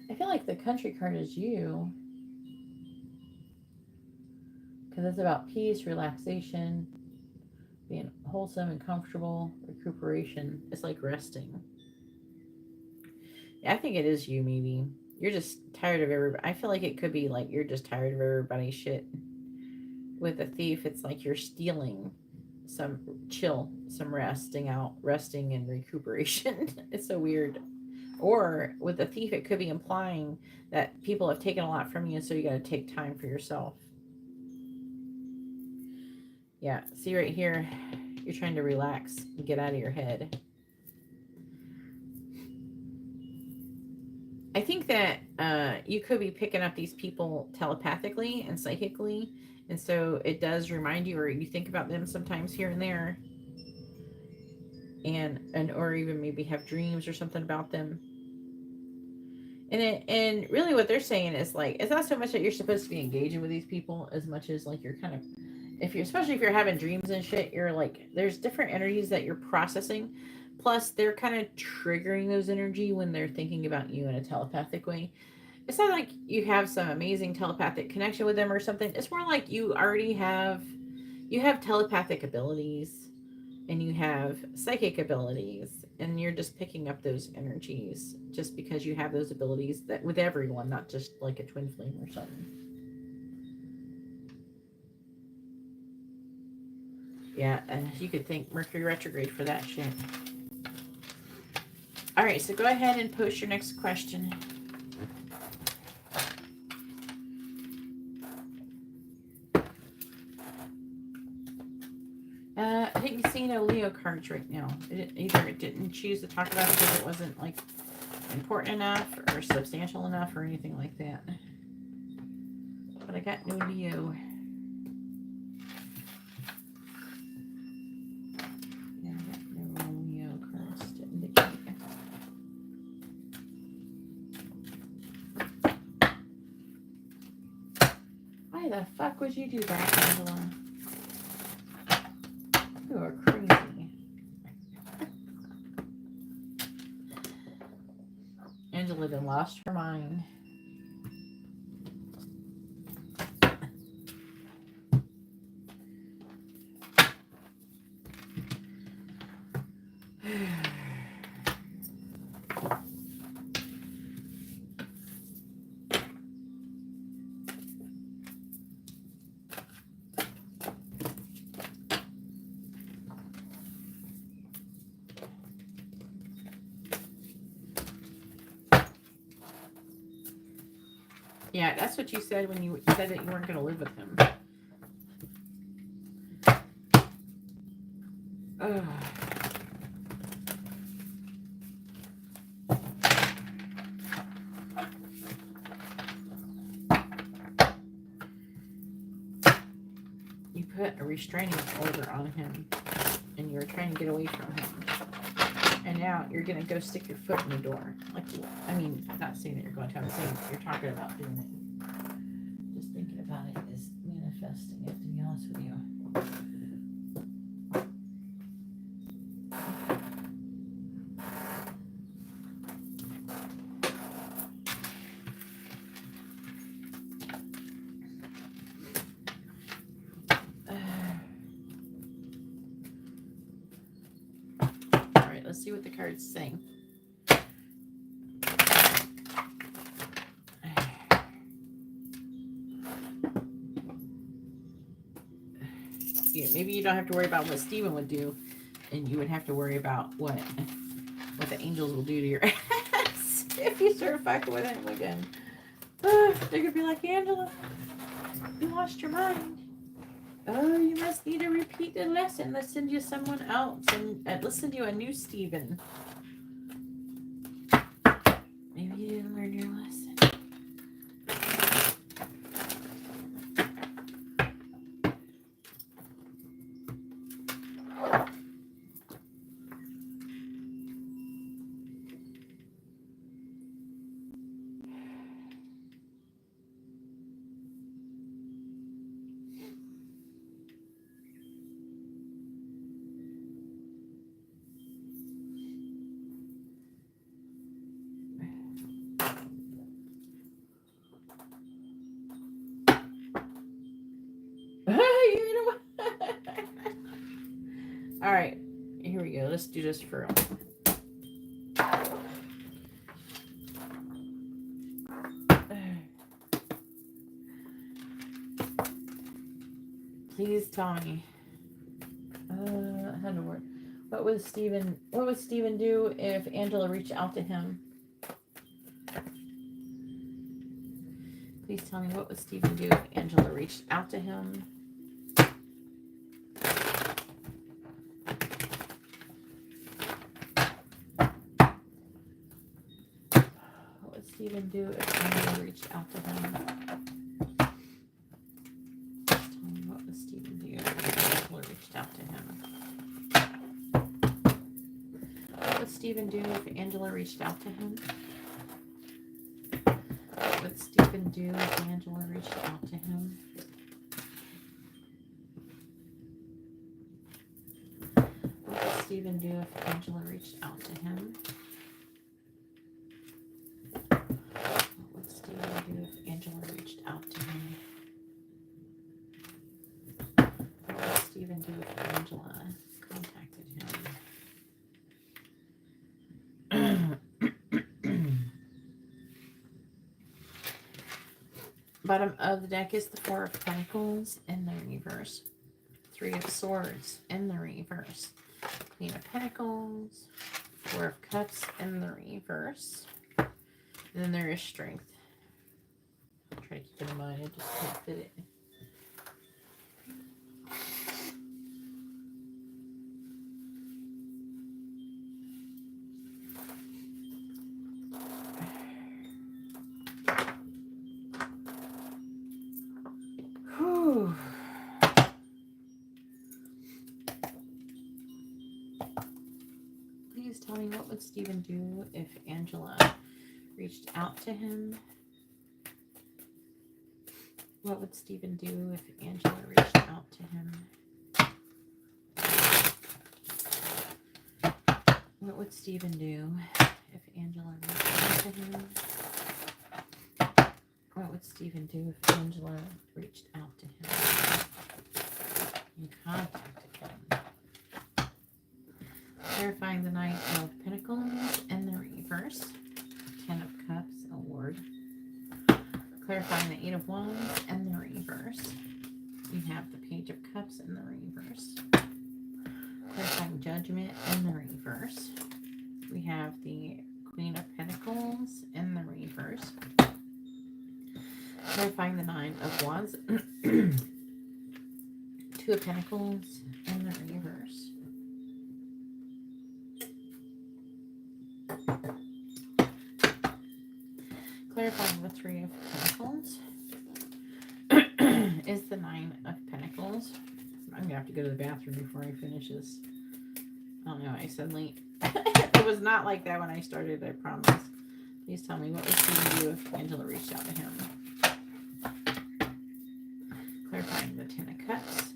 I feel like the country card is you, because it's about peace, relaxation, being wholesome and comfortable, recuperation. It's like resting. Yeah, I think it is you, maybe. You're just tired of everybody. I feel like it could be like you're just tired of everybody's shit. With a thief, it's like you're stealing some chill, some resting and recuperation. It's so weird. Or with a thief, it could be implying that people have taken a lot from you, so you got to take time for yourself. Yeah, see right here, you're trying to relax and get out of your head. I think that you could be picking up these people telepathically and psychically, and so it does remind you, or you think about them sometimes here and there, and or even maybe have dreams or something about them. And really what they're saying is like, it's not so much that you're supposed to be engaging with these people as much as like you're kind of, especially if you're having dreams and shit, you're like, there's different energies that you're processing. Plus they're kind of triggering those energy when they're thinking about you in a telepathic way. It's not like you have some amazing telepathic connection with them or something. It's more like you have telepathic abilities and you have psychic abilities, and you're just picking up those energies just because you have those abilities, that with everyone, not just like a twin flame or something. Yeah, you could thank Mercury retrograde for that shit. All right, so go ahead and post your next question. I didn't see no Leo cards right now. Either it didn't choose to talk about it because it wasn't like important enough or substantial enough or anything like that. But I got no Leo. Yeah, I got no Leo cards to indicate. Why the fuck would you do that, Angela? You are crazy. Angela then lost her mind. Yeah, that's what you said when you said that you weren't going to live with him. Ugh. You put a restraining order on him, and you were trying to get away from him. And now you're going to go stick your foot in the door. Like, I mean, not saying that you're going to, I'm saying you're talking about doing it. Just thinking about it is manifesting it, to be honest with you. All right, let's see what the cards say. Maybe you don't have to worry about what Steven would do, and you would have to worry about what the angels will do to your ass if you start fucking with him again. They're gonna be like, Angela, you lost your mind. Oh, you must need to repeat the lesson. Let's send you someone else, and let's send you a new Steven. Maybe you didn't learn your lesson. All right, here we go. Let's do this for real. Please tell me. How to work. What would Steven do if Angela reached out to him? Please tell me, what would Steven do if Angela reached out to him? What would Steven do if Angela reached out to him? Tell me, what would Steven do if Angela reached out to him? What would Steven do if Angela reached out to him? What would Steven do if Angela reached out to him? What would Steven do if Angela reached out to him? What would Steven do if Angela reached out to him? What would Steven do if Angela contacted him? Bottom of the deck is the Four of Pentacles in the reverse. Three of Swords in the reverse. Queen of Pentacles. Four of Cups in the reverse. And then there is Strength. I'll try to keep it in mind. I just can't fit it. Whew. Please tell me, what would Steven do if Angela reached out to him? What would Steven do if Angela reached out to him? What would Steven do if Angela reached out to him? What would Steven do if Angela reached out to him and contacted him? Clarifying the Knight of Pentacles in the reverse. Ten of Cups, a ward. Clarifying the Eight of Wands in the reverse. We have the Page of Cups in the reverse. Clarifying Judgment in the reverse. We have the Queen of Pentacles in the reverse. Clarifying the Nine of Wands. Two of Pentacles in the reverse. Clarifying the Three of Pentacles is the Nine of Pentacles. I'm going to have to go to the bathroom before I finish this. I don't know. I suddenly... It was not like that when I started, I promise. Please tell me, what would Steven do if Angela reached out to him? Clarifying the Ten of Cups.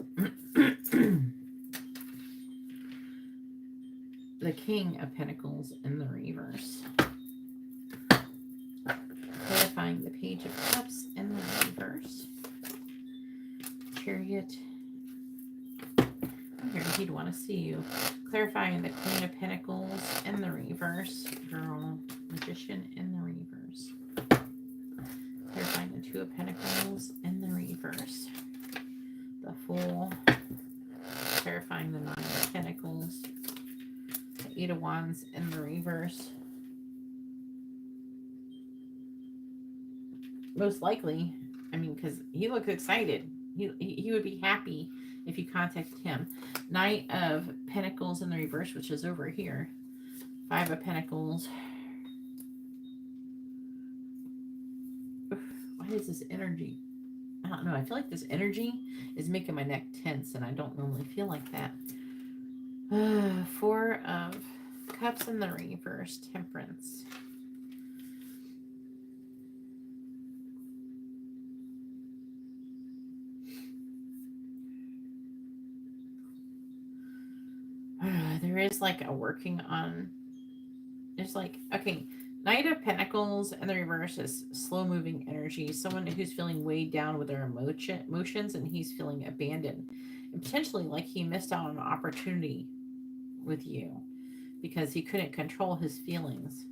The King of Pentacles in the reverse. Clarifying the Page of Cups in the reverse. Chariot. Here, he'd want to see you. Clarifying the Queen of Pentacles in the reverse. Girl. Magician in the reverse. Clarifying the Two of Pentacles in the reverse. The Fool. Clarifying the Nine of Pentacles. The Eight of Wands in the reverse. Most likely, I mean, because he looks excited. He would be happy if you contacted him. Knight of Pentacles in the reverse, which is over here. Five of Pentacles. Why is this energy? I don't know. I feel like this energy is making my neck tense, and I don't normally feel like that. Four of Cups in the reverse. Temperance. There is like a working on, there's like, okay, Knight of Pentacles in the reverse is slow moving energy. Someone who's feeling weighed down with their emotions, and he's feeling abandoned. And potentially like he missed out on an opportunity with you because he couldn't control his feelings.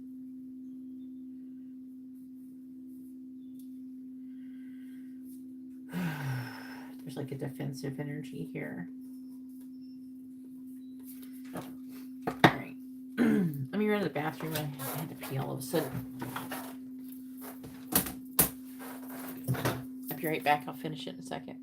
There's like a defensive energy here. All right. Let me run to the bathroom. I had to pee all of a sudden. I'll be right back. I'll finish it in a second.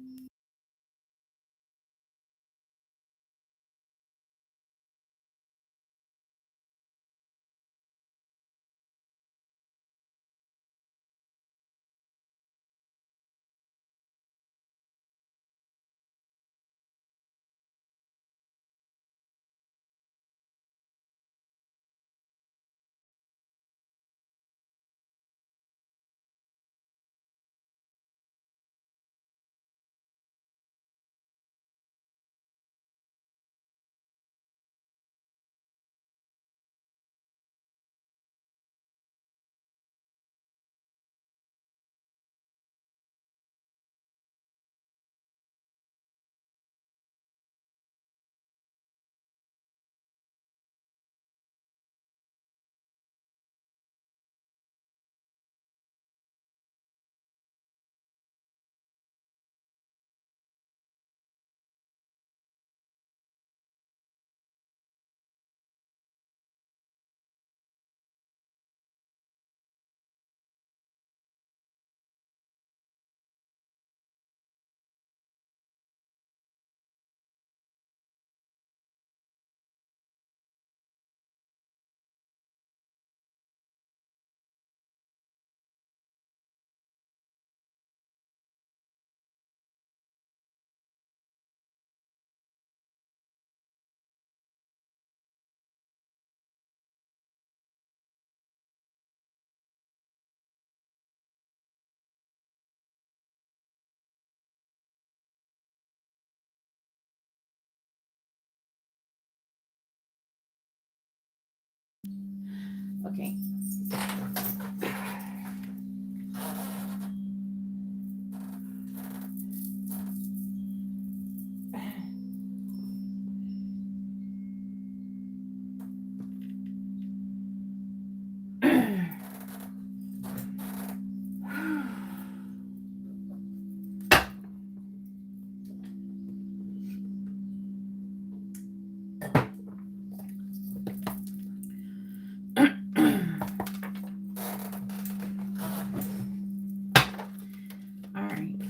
Okay.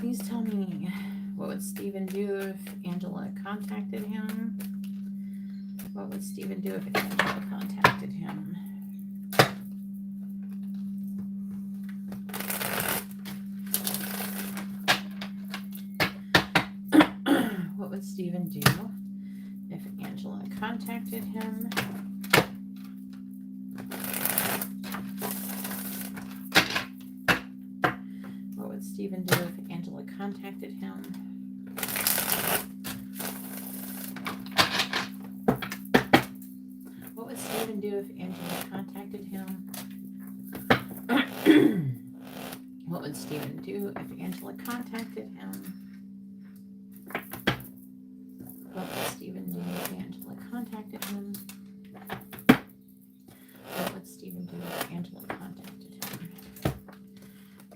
Please tell me, what would Steven do if Angela contacted him? What would Steven do if Angela contacted him? What would Steven do if Angela contacted him? What would Steven do if Angela contacted him? What would Steven do if Angela contacted him? What would Steven do if Angela contacted him? What would Steven do if Angela contacted him? What would Steven do if Angela contacted him?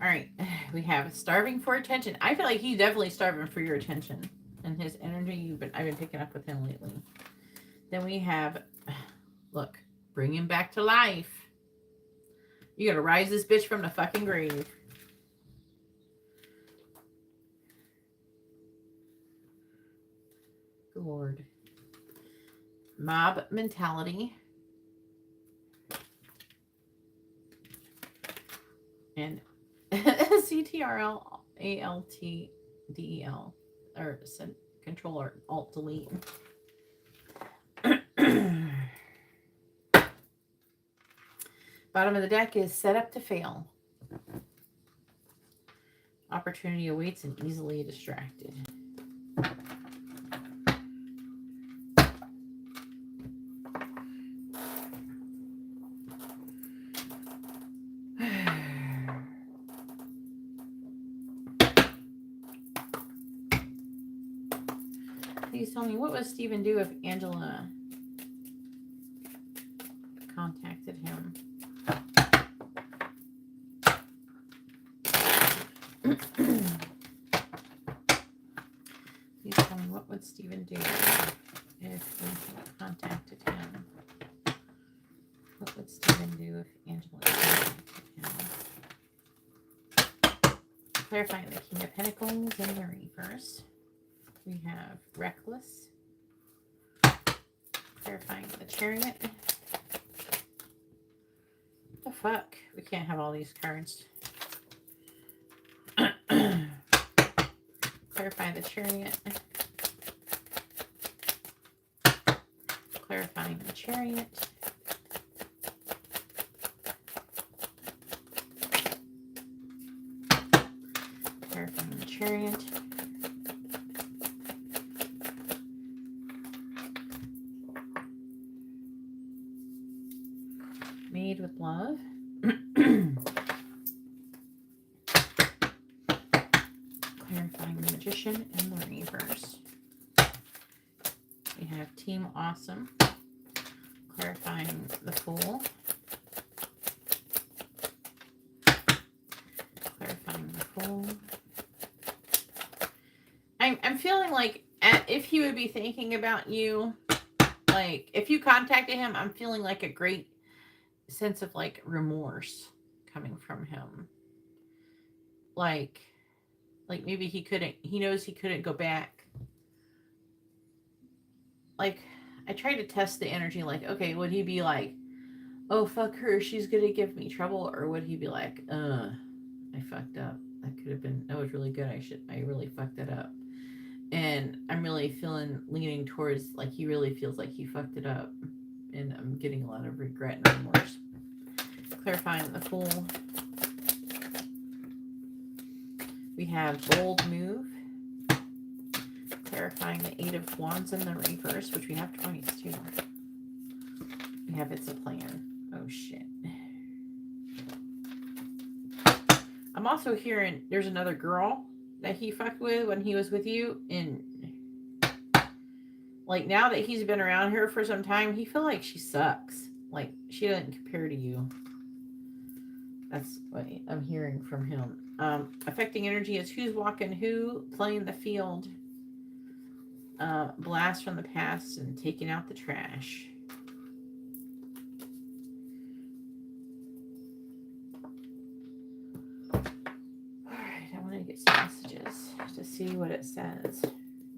All right, we have starving for attention. I feel like he's definitely starving for your attention and his energy. I've been picking up with him lately. Then we have, look, bring him back to life. You gotta rise this bitch from the fucking grave. Good Lord. Mob mentality. And CTRLALTDEL, or Control Alt Delete. Bottom of the deck is set up to fail. Opportunity awaits and easily distracted. Please tell me, what would Steven do if Angela contacted him. Please tell me, what would Stephen do if Angela contacted him? What would Stephen do if Angela contacted him? Clarifying the King of Pentacles in the reverse. We have Reckless. Clarifying the Chariot. What the fuck? We can't have all these cards. Clarify the Chariot. Clarifying the Chariot. Clarifying the Chariot. Made with Love. Clarifying the Magician in the reverse. We have Team Awesome. Clarifying the Fool. Clarifying the Fool. I'm feeling like if he would be thinking about you, like if you contacted him, I'm feeling like a great sense of like remorse coming from him. Like maybe he knows he couldn't go back. Like I tried to test the energy, like, okay, would he be like, oh fuck her, she's gonna give me trouble, or would he be like, I fucked up, that was really good, I really fucked it up. And I'm really leaning towards like he really feels like he fucked it up, and I'm getting a lot of regret and remorse. Clarifying the Fool. We have Bold Move. Clarifying the Eight of Wands in the reverse, which we have twice too. We have It's a Plan. Oh shit. I'm also hearing there's another girl that he fucked with when he was with you, and like now that he's been around her for some time, he feel like she sucks. Like she doesn't compare to you. That's what I'm hearing from him. Affecting energy is Who's Walking Who, Playing the Field, Blast from the Past, and Taking Out the Trash. Alright, I want to get some messages to see what it says.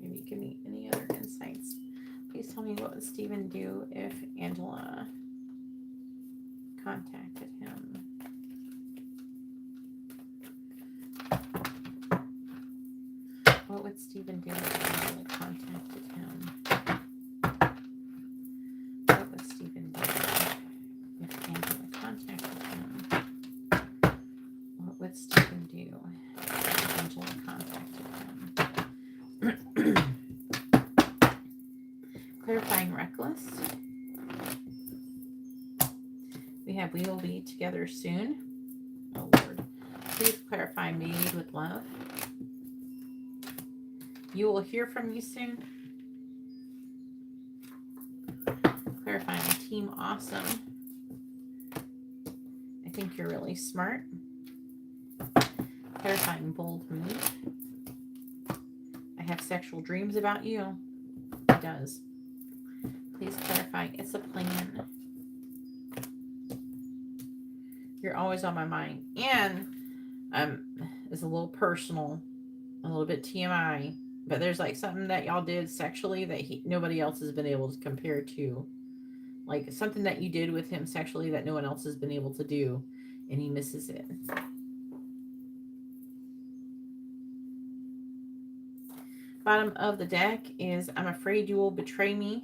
Maybe give me any other insights. Please tell me, what would Stephen do if Angela contacted him? What would Stephen do if Angela contacted him? What would Stephen do if Angela contacted him? What would Stephen do if Angela contacted him? Clarifying Reckless. We have We Will Be Together Soon. Oh Lord. Please clarify Made with Love. You will hear from me soon. Clarifying Team Awesome. I think you're really smart. Clarifying Bold Move. I have sexual dreams about you. It does. Please clarify It's a Plan. You're always on my mind. And it's a little personal, a little bit TMI. But there's like something that y'all did sexually that nobody else has been able to compare to. Like something that you did with him sexually that no one else has been able to do. And he misses it. Bottom of the deck is I'm afraid you will betray me.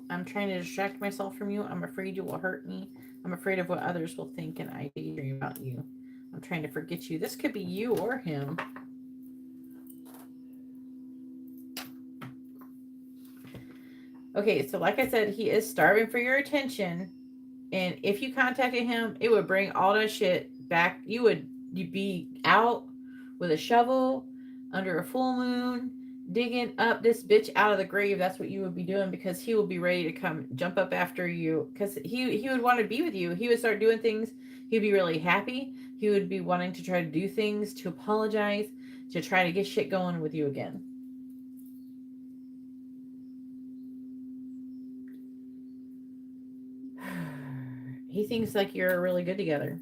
I'm trying to distract myself from you. I'm afraid you will hurt me. I'm afraid of what others will think and I daydream about you. I'm trying to forget you. This could be you or him. Okay, so like I said, he is starving for your attention. And if you contacted him, it would bring all that shit back. You'd be out with a shovel under a full moon, digging up this bitch out of the grave. That's what you would be doing, because he will be ready to come jump up after you, because he would want to be with you. He would start doing things. He'd be really happy. He would be wanting to try to do things, to apologize, to try to get shit going with you again. He thinks like you're really good together.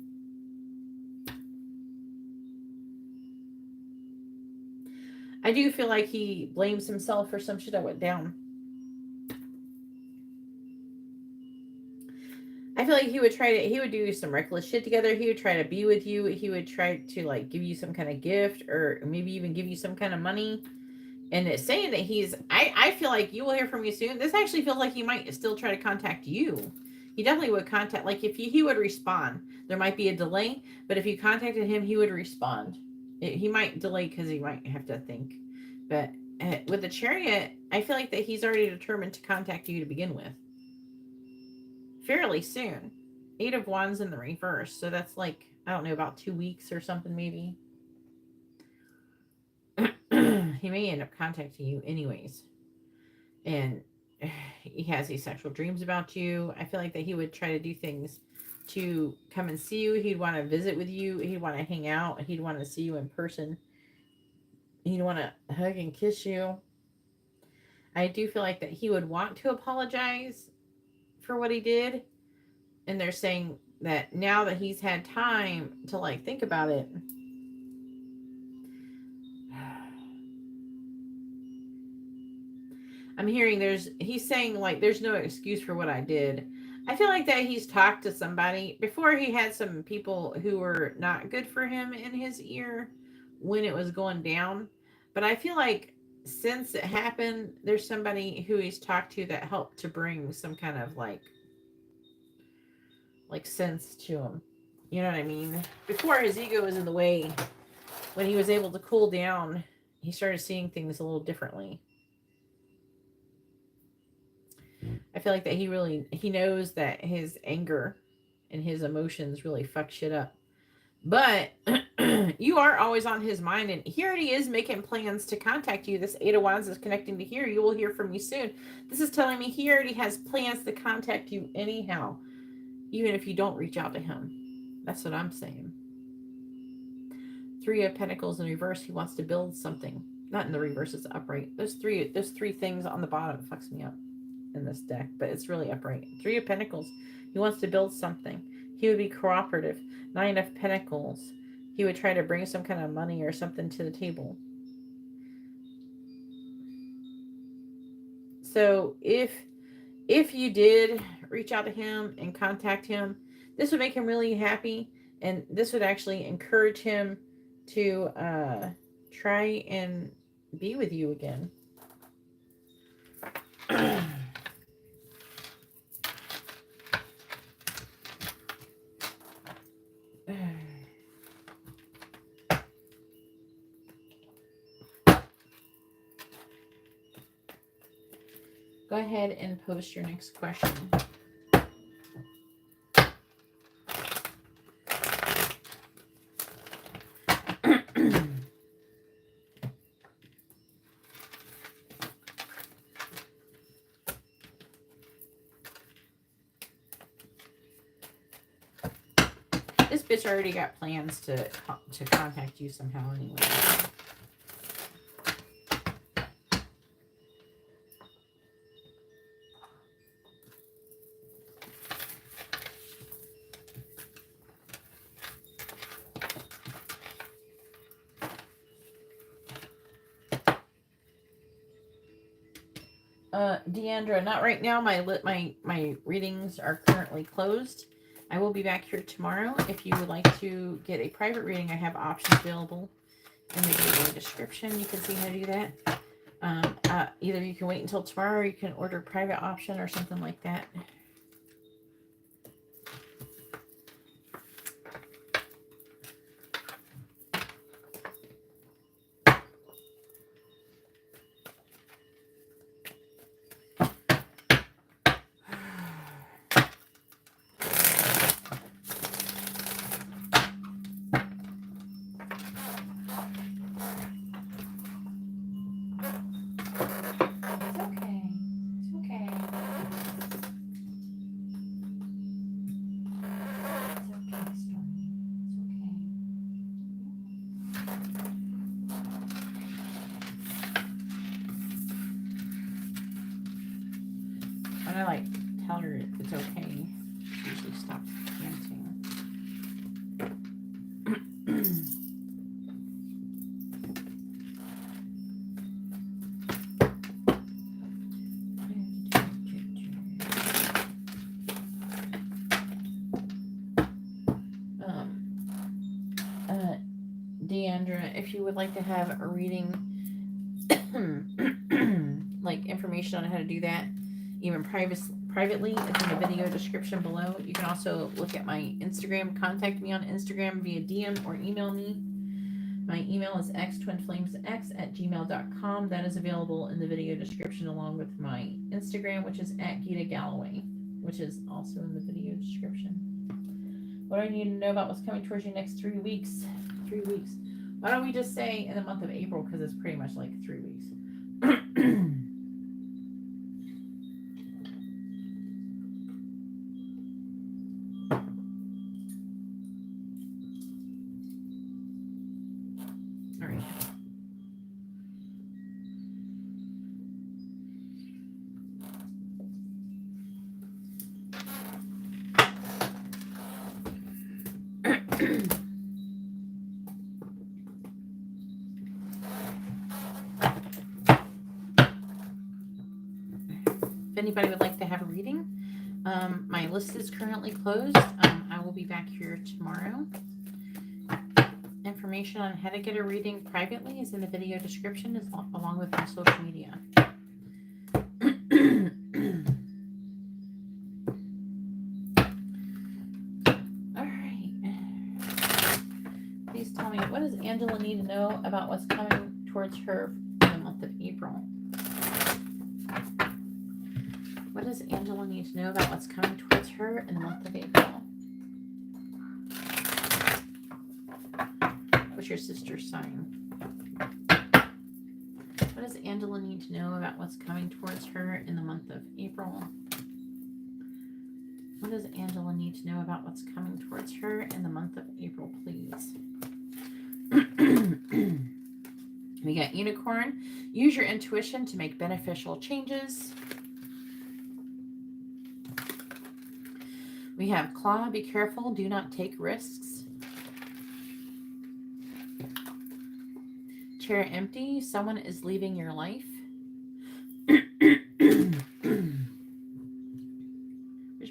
I do feel like he blames himself for some shit that went down. I feel like he would do some reckless shit together. He would try to be with you. He would try to like give you some kind of gift, or maybe even give you some kind of money. And it's saying that I feel like you will hear from you soon. This actually feels like he might still try to contact you. He definitely would contact, like if he would respond. There might be a delay, but if you contacted him, he would respond. He might delay because he might have to think. But with the Chariot, I feel like that he's already determined to contact you to begin with. Fairly soon. 8 of Wands in the reverse. So that's like, I don't know, about 2 weeks or something maybe. He may end up contacting you anyways. And he has these sexual dreams about you. I feel like that he would try to do things to come and see you. He'd want to visit with you. He'd want to hang out. He'd want to see you in person. He'd want to hug and kiss you. I do feel like that he would want to apologize for what he did. And they're saying that now that he's had time to like think about it, I'm hearing he's saying like there's no excuse for what I did. I feel like that he's talked to somebody before. He had some people who were not good for him in his ear when it was going down. But I feel like since it happened, there's somebody who he's talked to that helped to bring some kind of like sense to him. You know what I mean? Before, his ego was in the way. When he was able to cool down, he started seeing things a little differently. I feel like that he knows that his anger and his emotions really fuck shit up. But you are always on his mind, and he already is making plans to contact you. This 8 of Wands is connecting to here. You will hear from me soon. This is telling me he already has plans to contact you anyhow, even if you don't reach out to him. That's what I'm saying. 3 of Pentacles in reverse. He wants to build something. Not in the reverse, it's upright. Those three things on the bottom fucks me up in this deck, but it's really upright. 3 of Pentacles. He wants to build something. He would be cooperative. 9 of Pentacles. He would try to bring some kind of money or something to the table. So if you did reach out to him and contact him, this would make him really happy, and this would actually encourage him to try and be with you again. Go ahead and post your next question. This bitch already got plans to contact you somehow anyway. Deandra, not right now. My readings are currently closed. I will be back here tomorrow. If you would like to get a private reading, I have options available in the video description. You can see how to do that. Either you can wait until tomorrow, or you can order a private option or something like that. when I like tell her it's okay, she usually stops panting. Deandra, if you would like to have a reading, like information on how to do that, even privately, it's in the video description below. You can also look at my Instagram, contact me on Instagram via DM or email me. My email is xtwinflamesx@gmail.com. That is available in the video description along with my Instagram, which is @GeetaGalaway, which is also in the video description. What do I need to know about what's coming towards you next 3 weeks? 3 weeks. Why don't we just say in the month of April, because it's pretty much like 3 weeks. All right. If anybody would like to have a reading, my list is currently closed. I will be back here tomorrow. Information on how to get a reading privately is in the video description, along with my social media. All right. Please tell me, what does Angela need to know about what's coming towards her in the month of April? What does Angela need to know about what's coming towards her in the month of April? What's your sister's sign? What does Angela need to know about what's coming towards her in the month of April? What does Angela need to know about what's coming towards her in the month of April, please? We got Unicorn. Use your intuition to make beneficial changes. We have Claw. Be careful. Do not take risks. Chair empty. Someone is leaving your life. Wish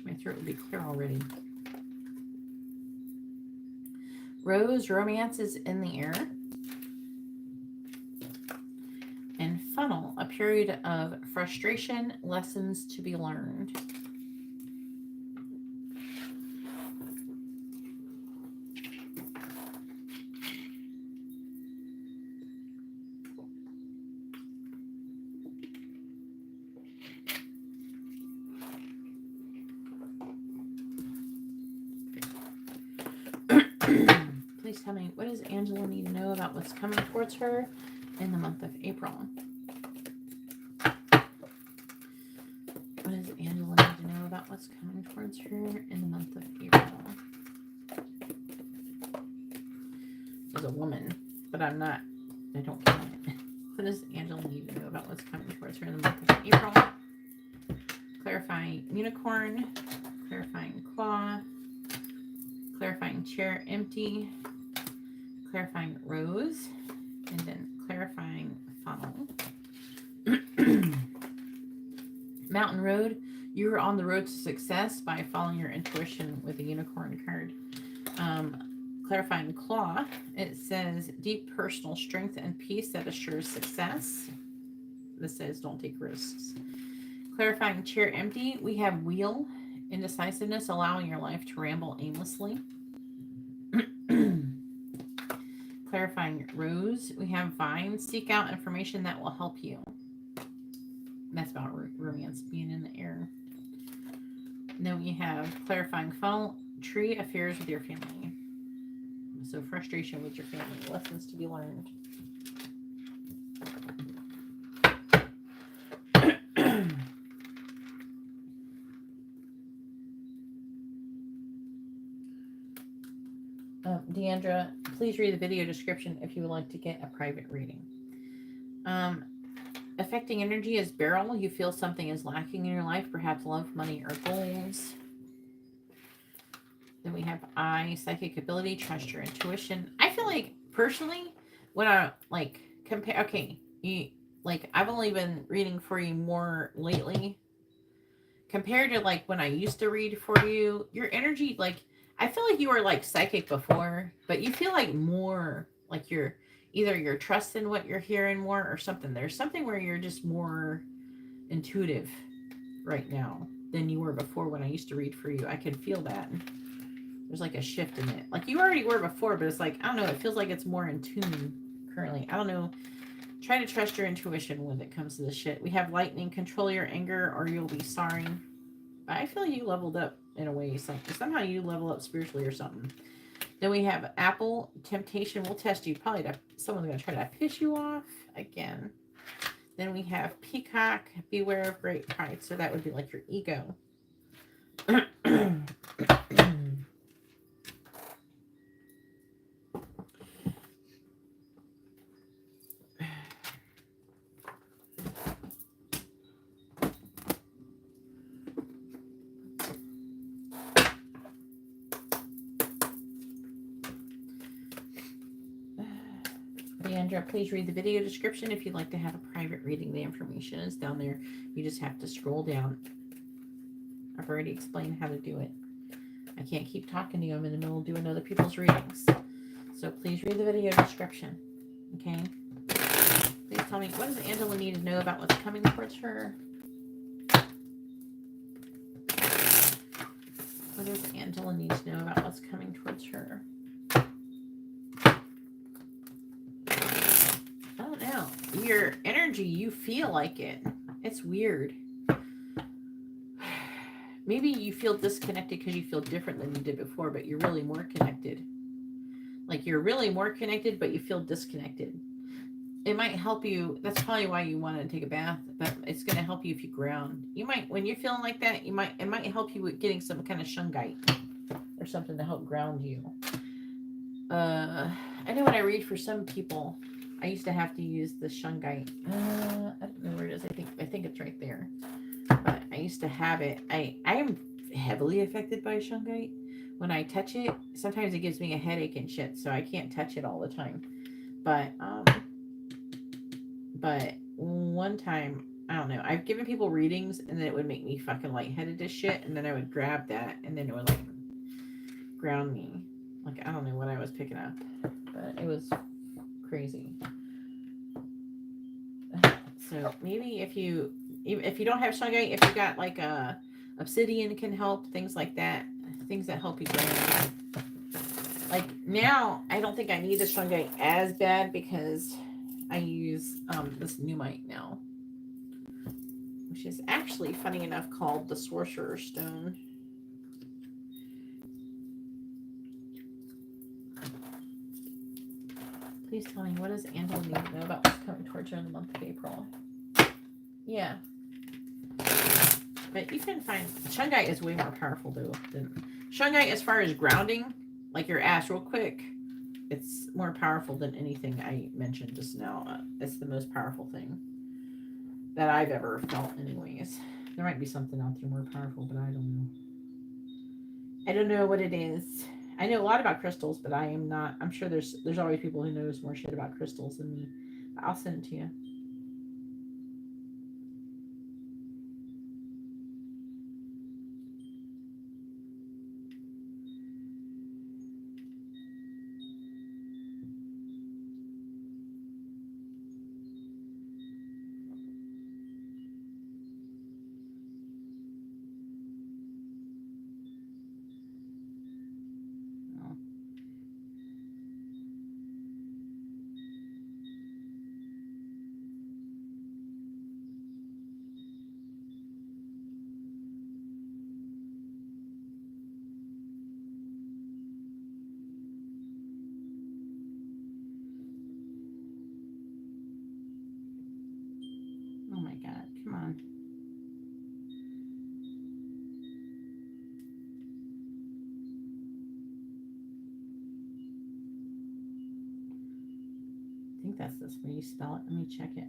my throat would be clear already. Rose. Romance is in the air. And Funnel. A period of frustration. Lessons to be learned. Please tell me, what does Angela need to know about what's coming towards her in the month of April? What does Angela need to know about what's coming towards her in the month of April? There's a woman, but I don't count it. What does Angela need to know about what's coming towards her in the month of April? Clarifying Unicorn, clarifying Claw, clarifying Chair empty, clarifying Rose, and then clarifying Funnel. Mountain Road. You're on the road to success by following your intuition with the Unicorn card. Clarifying Claw. It says deep personal strength and peace that assures success. This says don't take risks. Clarifying Chair empty. We have Wheel. Indecisiveness, allowing your life to ramble aimlessly. Clarifying Rose. We have Vine. Seek out information that will help you. That's about romance being in the air. And then we have Clarifying Funnel. Tree. Affairs with your family. So frustration with your family. Lessons to be learned. Deandra, please read the video description if you would like to get a private reading. affecting energy is Beryl. You feel something is lacking in your life, perhaps love, money, or goals. Then we have I, psychic ability, trust your intuition. I feel like, personally, when I, like, compare, okay, like, I've only been reading for you more lately. Compared to, like, when I used to read for you, your energy, like, I feel like you were, like, psychic before, but you feel like more, like, you're trusting what you're hearing more or something. There's something where you're just more intuitive right now than you were before when I used to read for you. I can feel that. There's like a shift in it. Like you already were before, but it's like, I don't know, it feels like it's more in tune currently. I don't know. Try to trust your intuition when it comes to this shit. We have lightning, control your anger or you'll be sorry. I feel you leveled up in a way. Somehow you level up spiritually or something. Then we have apple, temptation will test you. Probably someone's going to try to piss you off again. Then we have peacock, beware of great pride. So that would be like your ego. Kendra, please read the video description if you'd like to have a private reading. The information is down there. You just have to scroll down. I've already explained how to do it. I can't keep talking to you. I'm in the middle of doing other people's readings. So please read the video description. Okay? Please tell me, what does Angela need to know about what's coming towards her? What does Angela need to know about what's coming towards her? I don't know. Your energy, you feel like it. It's weird. Maybe you feel disconnected because you feel different than you did before, but you're really more connected. Like you're really more connected, but you feel disconnected. It might help you. That's probably why you want to take a bath, but it's going to help you if you ground. You might, when you're feeling like that, it might help you with getting some kind of shungite or something to help ground you. I know when I read for some people, I used to have to use the shungite. I don't know where it is. I think it's right there. But I used to have it. I am heavily affected by shungite. When I touch it, sometimes it gives me a headache and shit, so I can't touch it all the time. But one time, I don't know, I've given people readings and then it would make me fucking lightheaded as shit, and then I would grab that and then it would like ground me. Like I don't know what I was picking up, but it was crazy. So maybe if you don't have shungite, if you got like a obsidian can help, things like that, things that help you ground. Like now, I don't think I need the shungite as bad because I use this Numite now, which is actually, funny enough, called the Sorcerer's Stone. Please tell me, what does Angela need to know about what's coming towards her in the month of April? Yeah. But you can find, shungite is way more powerful though than shungite as far as grounding, like your ass real quick. It's more powerful than anything I mentioned just now. It's the most powerful thing that I've ever felt anyways. There might be something out there more powerful, but I don't know. I don't know what it is. I know a lot about crystals, but I am not. I'm sure there's always people who knows more shit about crystals than me. I'll send it to you. Oh my God, come on. I think that's this way you spell it. Let me check it.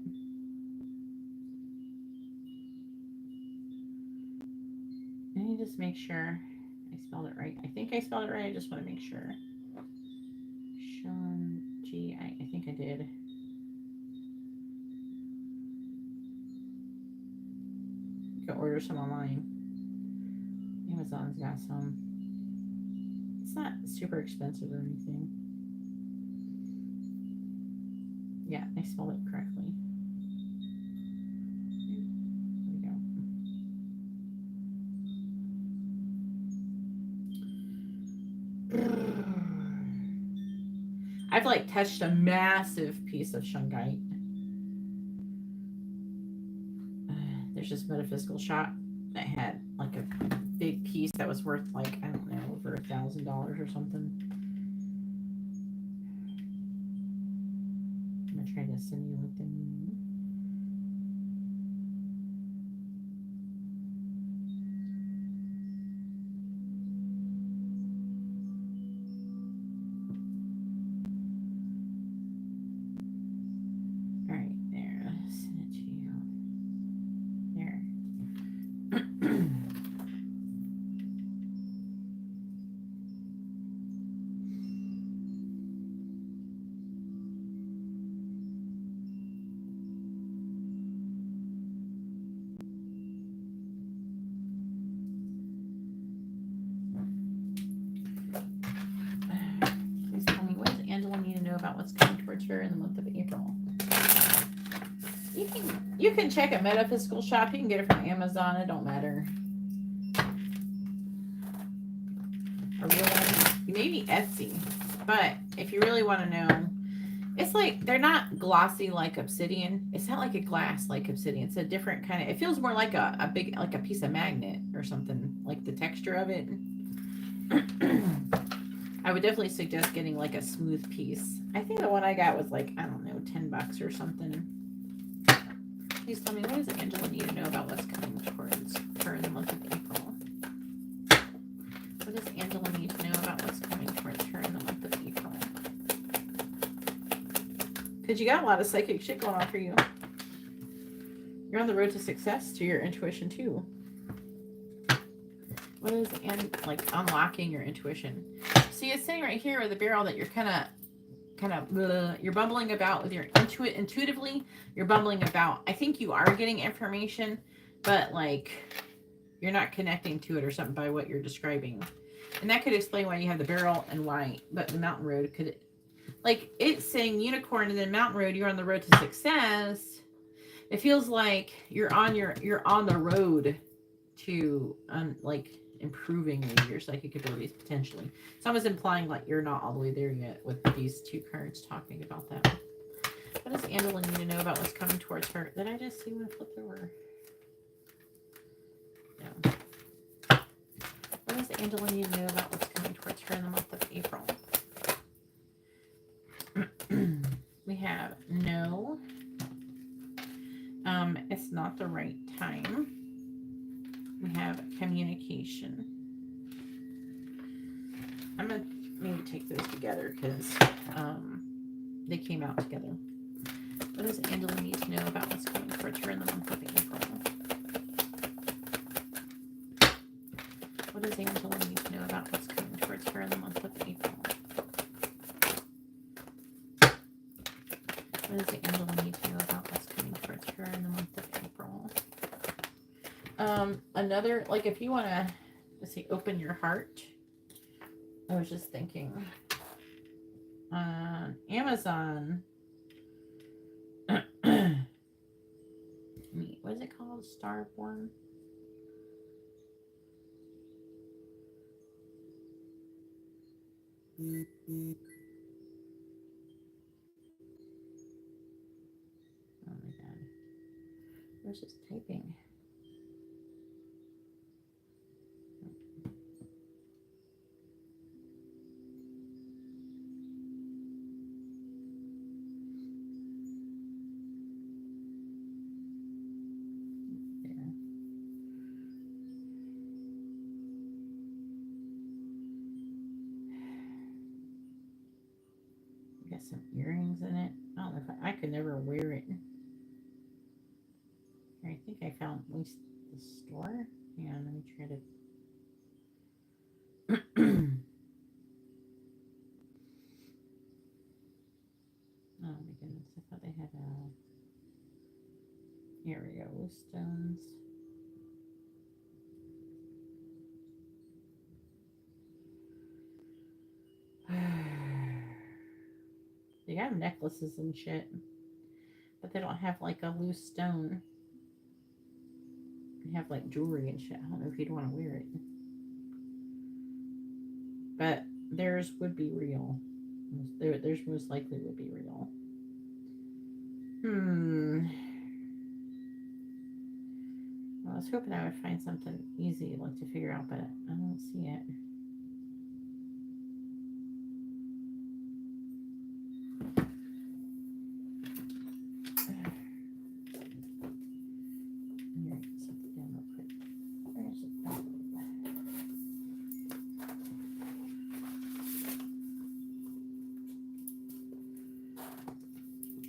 Let me just make sure I spelled it right. I think I spelled it right. I just want to make sure. Sean G. I think I did. You can order some online. Amazon's got some. It's not super expensive or anything. Yeah, I spelled it correctly. There we go. I've like touched a massive piece of shungite. There's this metaphysical shop that had like a big piece that was worth like, I don't know, over $1,000 or something. I'm gonna try to send you a link. About what's coming towards her in the month of April. You can check a metaphysical shop. You can get it from Amazon. It don't matter. A real one, maybe Etsy. But if you really want to know, it's like they're not glossy like obsidian. It's not like a glass like obsidian. It's a different kind of. It feels more like a big like a piece of magnet or something. Like the texture of it. I would definitely suggest getting like a smooth piece. I think the one I got was like, I don't know, $10 or something. Please tell me, what does Angela need to know about what's coming towards her in the month of April? What does Angela need to know about what's coming towards her in the month of April? Because you got a lot of psychic shit going on for you. You're on the road to success, to your intuition too. What is like unlocking your intuition? See, it's saying right here with the barrel that you're kind of you're bumbling about with your intuitively. You're bumbling about. I think you are getting information, but like you're not connecting to it or something by what you're describing, and that could explain why you have the barrel and why. But the mountain road could, like it's saying unicorn and then mountain road. You're on the road to success. It feels like you're on the road to like improving maybe your psychic abilities potentially. It's almost implying like you're not all the way there yet with these two cards talking about that. What does Angela need to know about what's coming towards her? Did I just see one flip over? No. What does Angela need to know about what's coming towards her in the month of April? We have no. It's not the right time. We have communication. I'm going to maybe take those together because they came out together. What does Angela need to know about what's coming towards her in the month of April? What does Angela need to know about what's coming towards her in the month of April? What does Angela need to know about what's coming towards her in the month of April? Another, like if you want to, let's see, open your heart. I was just thinking, Amazon, what is it called? Starborn? Oh my God. Where's this typing? Got some earrings in it. I don't know if I could never wear it. I think I found at least the store. Yeah, let me try to I thought they had here we go, stones. They have necklaces and shit, but they don't have like a loose stone. They have like jewelry and shit. I don't know if you'd want to wear it, but theirs would be real. Theirs most likely would be real. Well, I was hoping I would find something easy like to figure out, but I don't see it.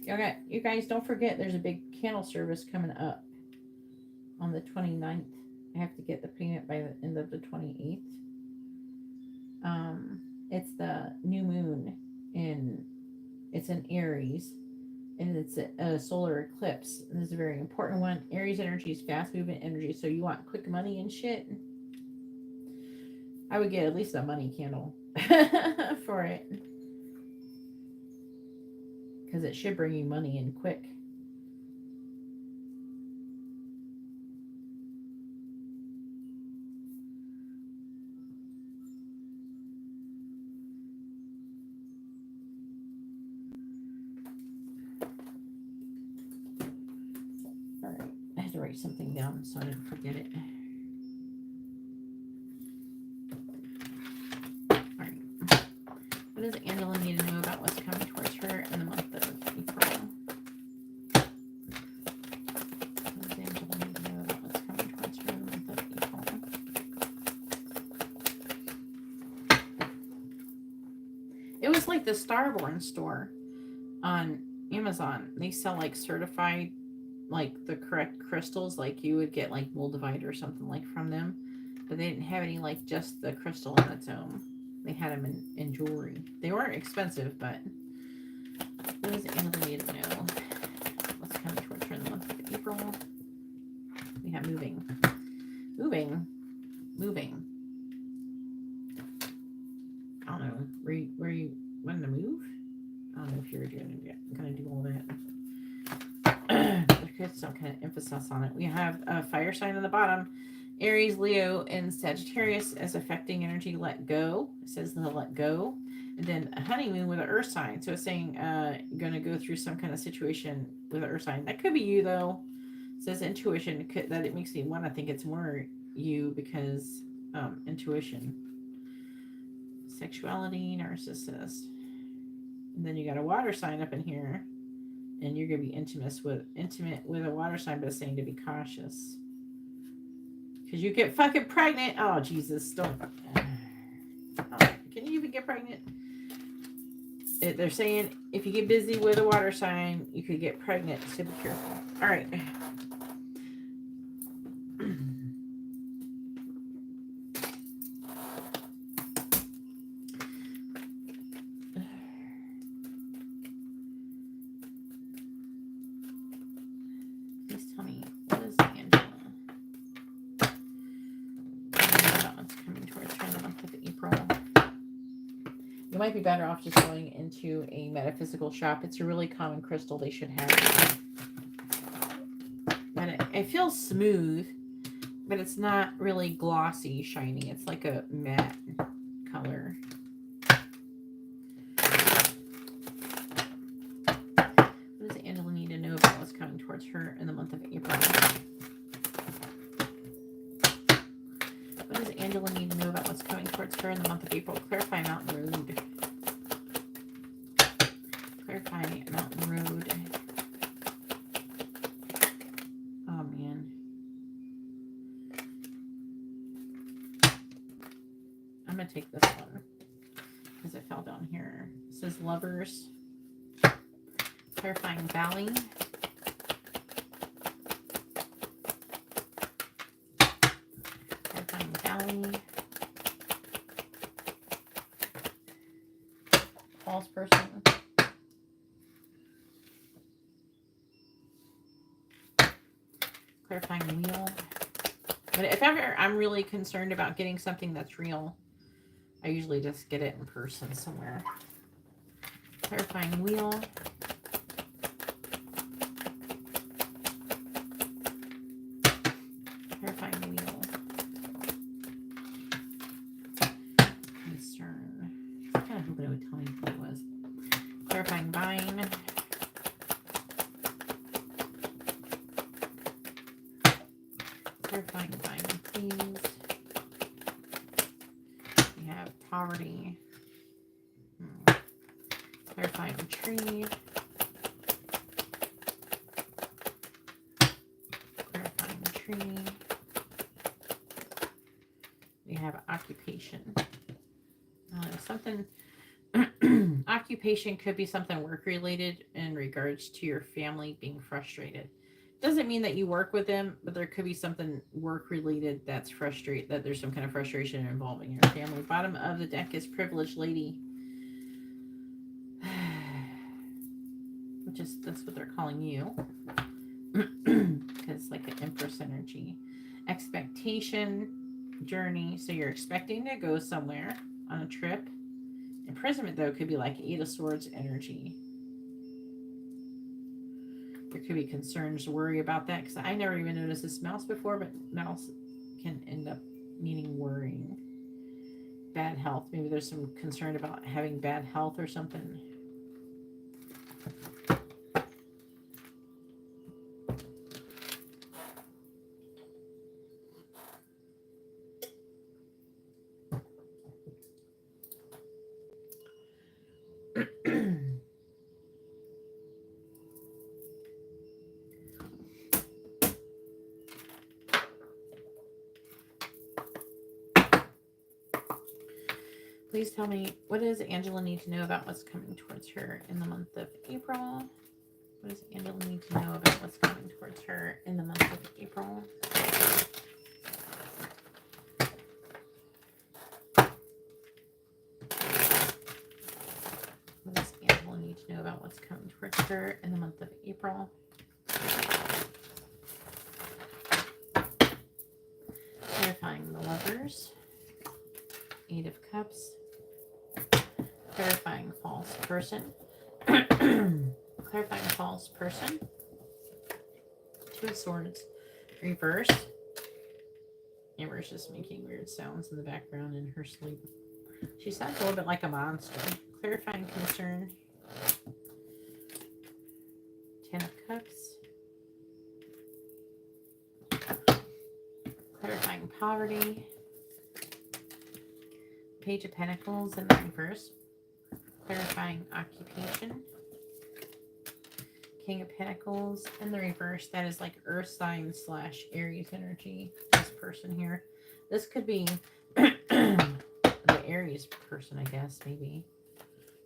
Okay, you guys don't forget there's a big candle service coming up on the 29th. I have to get the payment by the end of the 28th. It's the new moon it's in Aries, and it's a solar eclipse. And this is a very important one. Aries energy is fast moving energy, so you want quick money and shit. I would get at least a money candle for it, because it should bring you money in quick. All right, I had to write something down so I didn't forget it. All right, what does Angela need to know about what's coming towards her in the month of April? What does Angela need to know about what's coming towards her in the month of April? It was like the Starborn store on Amazon. They sell like certified, like the correct crystals, like you would get like Moldavite or something like from them, but they didn't have any like just the crystal on its own. They had them in jewelry. They weren't expensive, but what does Angela need to know? What's coming towards her in the month of April? We have moving. I don't know. Where you wanting to move? I don't know if you're gonna do all that. There's some kind of emphasis on it. We have a fire sign on the bottom. Aries, Leo, and Sagittarius as affecting energy. Let go. It says to let go. And then a honeymoon with an earth sign. So it's saying you're going to go through some kind of situation with an earth sign. That could be you, though. It says intuition. That it makes me want to think it's more you, because intuition. Sexuality, narcissist. And then you got a water sign up in here. And you're going to be intimate with a water sign, but it's saying to be cautious. Because you get fucking pregnant. Oh, Jesus. Don't. Oh, can you even get pregnant? They're saying if you get busy with a water sign, you could get pregnant. So be careful. All right. Please tell me, what is Angela? What's coming towards her in the month of April? You might be better off just going into a metaphysical shop. It's a really common crystal they should have. But it feels smooth, but it's not really glossy, shiny. It's like a matte color. What does Angela need to know about what's coming towards her in the month of April? What does Angela need to know about what's coming towards her in the month of April? Clarify Mountain Road. Clarify Mountain Road. Oh, man. I'm going to take this one because it fell down here. It says Lovers. Clarifying Valley. Clarifying Valley. False person. Clarifying wheel. But if ever I'm really concerned about getting something that's real, I usually just get it in person somewhere. Clarifying wheel. Clarifying wheel. Concern. I kind of hoping it would tell me what it was. Clarifying vine. Clarifying vine, please. We have poverty. Clarifying tree. Clarifying tree. We have occupation. Something occupation could be something work related in regards to your family being frustrated. Doesn't mean that you work with them, but there could be something work related that's that there's some kind of frustration involving your family. Bottom of the deck is privileged lady. Which is, that's what they're calling you. Because like an empress energy. Expectation, journey. So you're expecting to go somewhere on a trip. Imprisonment, though, could be like 8 of Swords energy. There could be concerns, worry about that. Because I never even noticed this mouse before, but mouse can end up meaning worrying. Bad health. Maybe there's some concern about having bad health or something. Please tell me, what does Angela need to know about what's coming towards her in the month of April? What does Angela need to know about what's coming towards her in the month of April? What does Angela need to know about what's coming towards her in the month of April? Clarifying the Lovers. 8 of Cups. Clarifying false person. Clarifying false person. 2 of Swords. Reverse. Amber's just making weird sounds in the background in her sleep. She sounds a little bit like a monster. Clarifying concern. 10 of Cups. Clarifying poverty. Page of Pentacles in the reverse. Clarifying occupation. King of Pentacles in the reverse. That is like Earth sign / Aries energy. This person here. This could be the Aries person, I guess, maybe.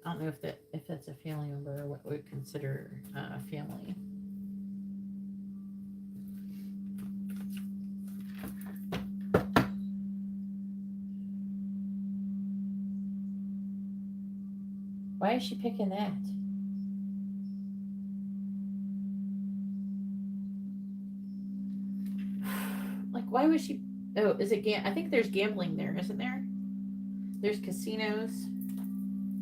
I don't know if that's a family member or what we would consider family. Why is she picking that? Like, why was she... Oh, is it... I think there's gambling there, isn't there? There's casinos.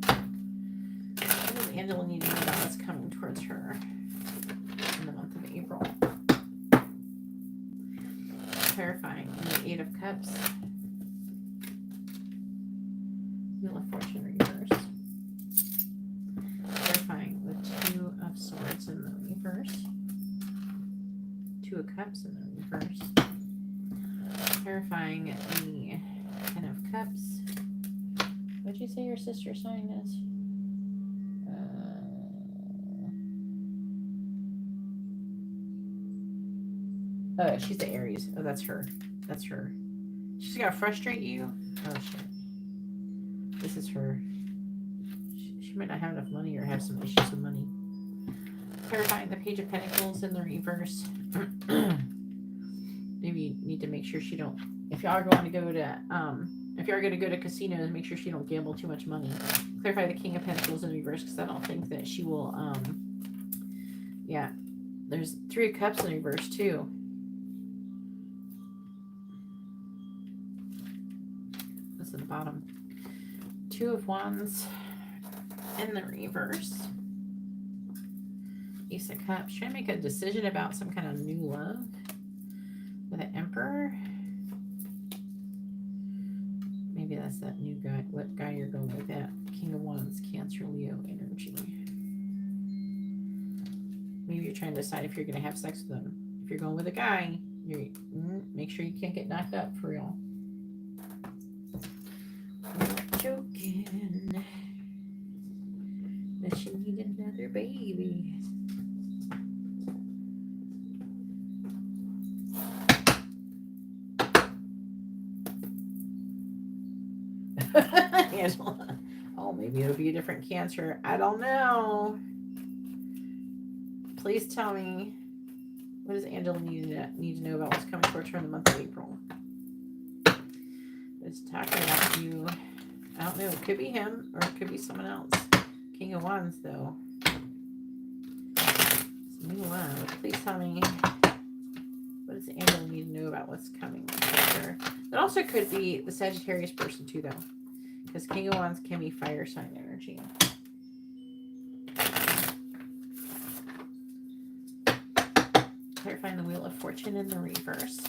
What does Angela need to know about what's coming towards her in the month of April? Clarifying the 8 of Cups. Wheel of Fortune reverse. Clarifying the 2 of Swords in the reverse. 2 of Cups in the reverse. Clarifying the 10 of Cups. What did you say your sister sign is? Oh, she's the Aries. Oh, that's her. That's her. She's got to frustrate you? Oh, shit. This is her. She might not have enough money or have some issues with money. Clarifying the Page of Pentacles in the reverse. Maybe you need to make sure she don't... If you are going to go to... if you are going to go to casinos, make sure she don't gamble too much money. Clarify the King of Pentacles in reverse, because I don't think that she will... yeah. There's 3 of Cups in reverse, too. Wands at the bottom. Two of Wands in the reverse. Ace of Cups. Trying to make a decision about some kind of new love with an Emperor. Maybe that's that new guy. What guy you're going with? That King of Wands, Cancer, Leo energy. Maybe you're trying to decide if you're going to have sex with them. If you're going with a guy, you make sure you can't get knocked up for real. I'm joking. That you need another baby. Angela. Oh, maybe it'll be a different Cancer. I don't know. Please tell me. What does Angela need to know about what's coming towards her in the month of April? It's talking about you. I don't know. It could be him or it could be someone else. King of Wands, though. It's new love. Please tell me. What does Angela need to know about what's coming towards her? It also could be the Sagittarius person, too, though. Because King of Wands can be fire sign energy. Clarifying the Wheel of Fortune in the reverse.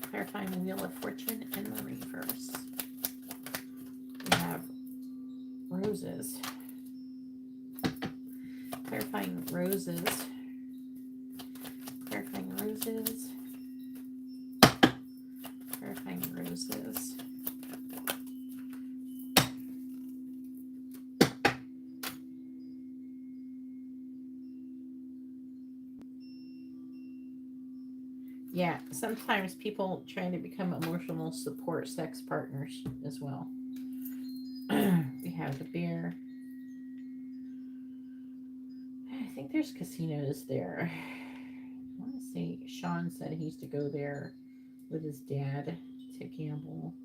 Clarifying the Wheel of Fortune in the reverse. We have Roses. Clarifying Roses. Clarifying Roses. Clarifying Roses. Yeah, sometimes people trying to become emotional support sex partners as well. We have the Bear. I think there's casinos there. I want to say Sean said he used to go there with his dad to gamble.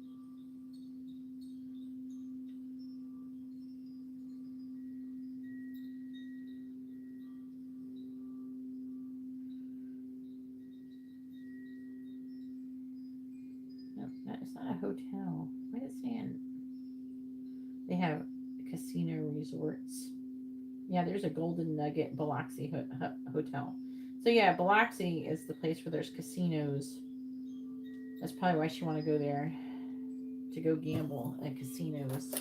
No, it's not a hotel. What is it saying? They have casino resorts. Yeah, there's a Golden Nugget Biloxi hotel. So yeah, Biloxi is the place where there's casinos. That's probably why she want to go there, to go gamble at casinos.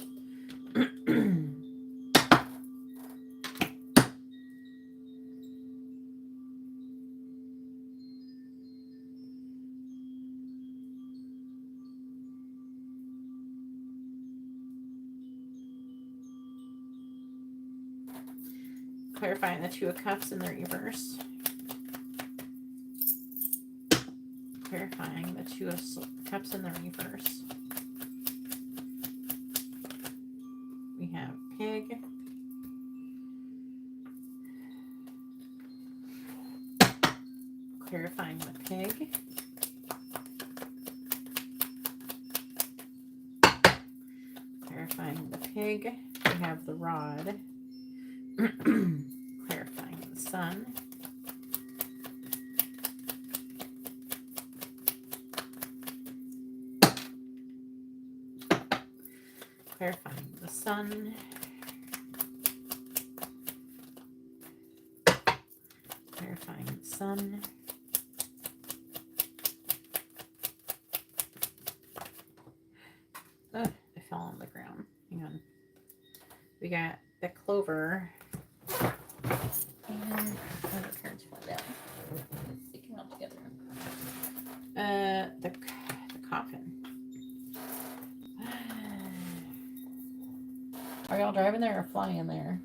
Clarifying the Two of Cups in the reverse. Clarifying the Two of Cups in the reverse. We have Pig. Clarifying the Pig. Clarifying the Pig. We have the Rod. Clarifying the Sun. Clarifying the Sun. Clarifying the Sun. Oh, I fell on the ground. Hang on. We got the Clover. And the cards fell down. They came all together. The Coffin. Are y'all driving there or flying there?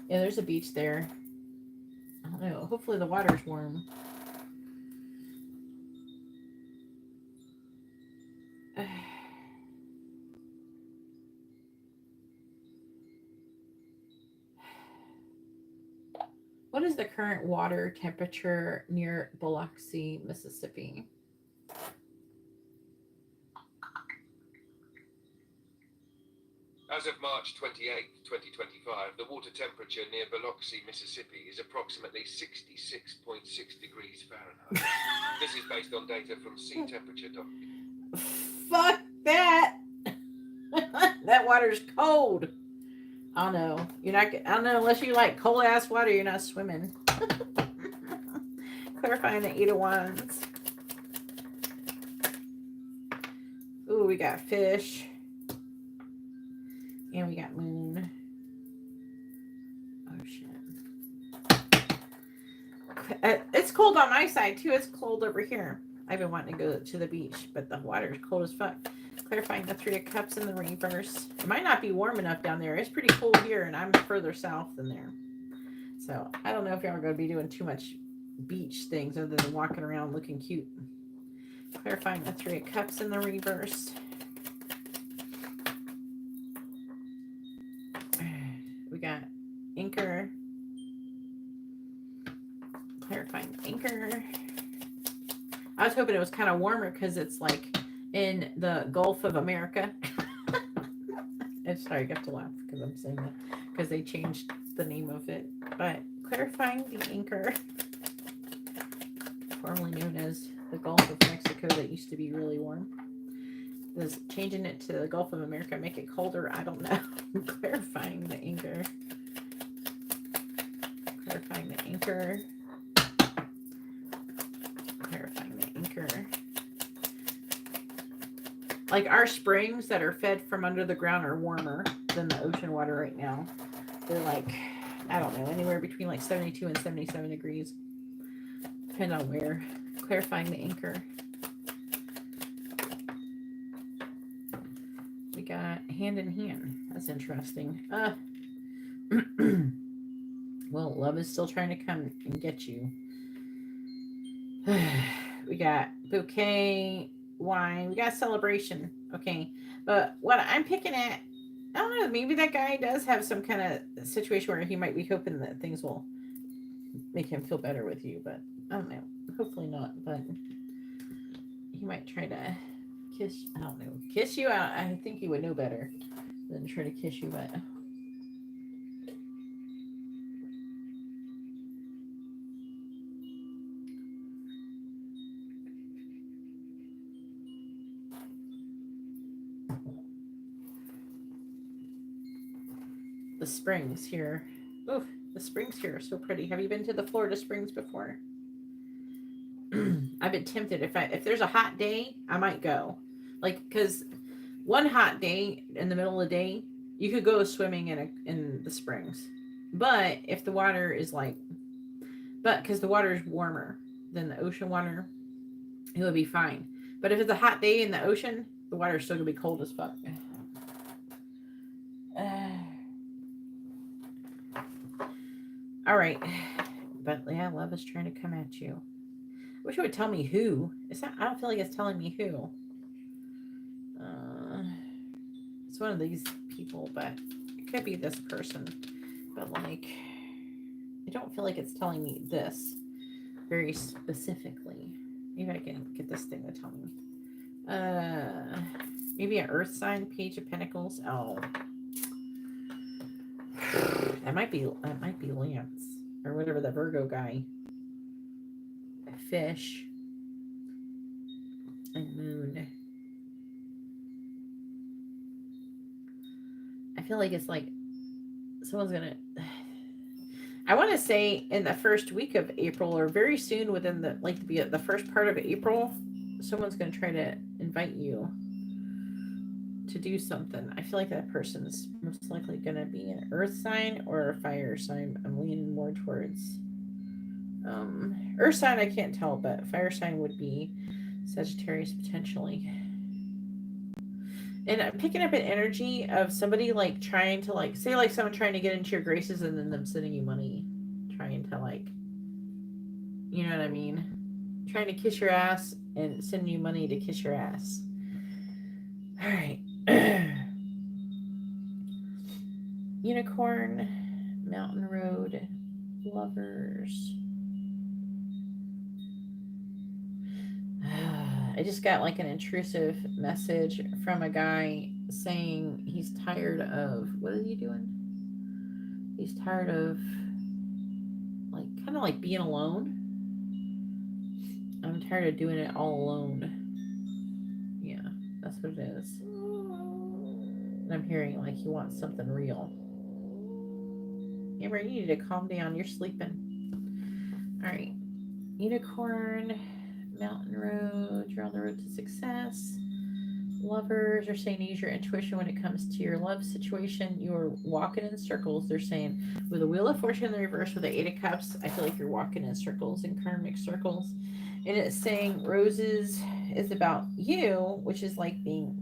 Yeah, there's a beach there. I don't know. Hopefully the water's warm. What is the current water temperature near Biloxi, Mississippi? As of March March 28th, 2025, the water temperature near Biloxi, Mississippi is approximately 66.6 degrees Fahrenheit. This is based on data from seatemperature.com. Fuck that. That water's cold. I don't know. You're not. I don't know, unless you like cold ass water, you're not swimming. Clarifying the 8 of Wands. Ooh, we got fish. And we got moon. Oh, shit. It's cold on my side, too. It's cold over here. I've been wanting to go to the beach, but the water is cold as fuck. Clarifying the 3 of Cups in the reverse. It might not be warm enough down there. It's pretty cool here, and I'm further south than there. So, I don't know if y'all are going to be doing too much beach things other than walking around looking cute. Clarifying the 3 of Cups in the reverse. We got anchor. Clarifying anchor. I was hoping it was kind of warmer because it's like in the Gulf of America. I'm sorry, I have to laugh because I'm saying that because they changed the name of it. But clarifying the anchor, formerly known as the Gulf of Mexico, that used to be really warm. Does changing it to the Gulf of America make it colder? I don't know. Clarifying the anchor. Clarifying the anchor. Clarifying the anchor. Like our springs that are fed from under the ground are warmer than the ocean water right now. They're like, I don't know, anywhere between like 72 and 77 degrees. Depending on where. Clarifying the anchor. We got hand in hand. That's interesting. Well, love is still trying to come and get you. We got bouquet, wine. We got celebration. Okay. But what I'm picking at, I don't know, maybe that guy does have some kind of situation where he might be hoping that things will make him feel better with you. But I don't know. Hopefully not. But he might try to kiss, I don't know, kiss you. I think he would know better than try to kiss you. But the springs here. Ooh, the springs here are so pretty. Have you been to the Florida Springs before? I've been tempted. If there's a hot day, I might go. Like, because one hot day in the middle of the day, you could go swimming in the springs. But if the water is like, because the water is warmer than the ocean water, it would be fine. But if it's a hot day in the ocean, the water is still gonna be cold as fuck. All right, but yeah, love is trying to come at you. I wish it would tell me who. It's not. I don't feel like it's telling me who. It's one of these people, but it could be this person. But like, I don't feel like it's telling me this very specifically. Maybe I can get this thing to tell me. Maybe an Earth sign, Page of Pentacles. Oh, that might be Lance or whatever, the Virgo guy. Fish and moon. I feel like it's like someone's gonna, I want to say in the first week of April or very soon within the first part of April, someone's gonna try to invite you to do something. I feel like that person's most likely gonna be an earth sign or a fire sign. I'm leaning more towards earth sign. I can't tell, but fire sign would be Sagittarius potentially. And I'm picking up an energy of somebody like trying to like, say like someone trying to get into your graces and then them sending you money, trying to like, you know what I mean? Trying to kiss your ass and send you money to kiss your ass. All right. Unicorn, Mountain Road, Lovers. I just got like an intrusive message from a guy saying he's tired of, what is he doing? He's tired of, like, kind of like being alone. I'm tired of doing it all alone. Yeah, that's what it is. And I'm hearing like he wants something real. Amber, you need to calm down. You're sleeping. All right. Unicorn, Mountain Road. You're on the road to success. Lovers are saying use your intuition when it comes to your love situation. You're walking in circles. They're saying with the Wheel of Fortune in the reverse with the Eight of Cups, I feel like you're walking in circles, in karmic circles. And it's saying roses is about you, which is like being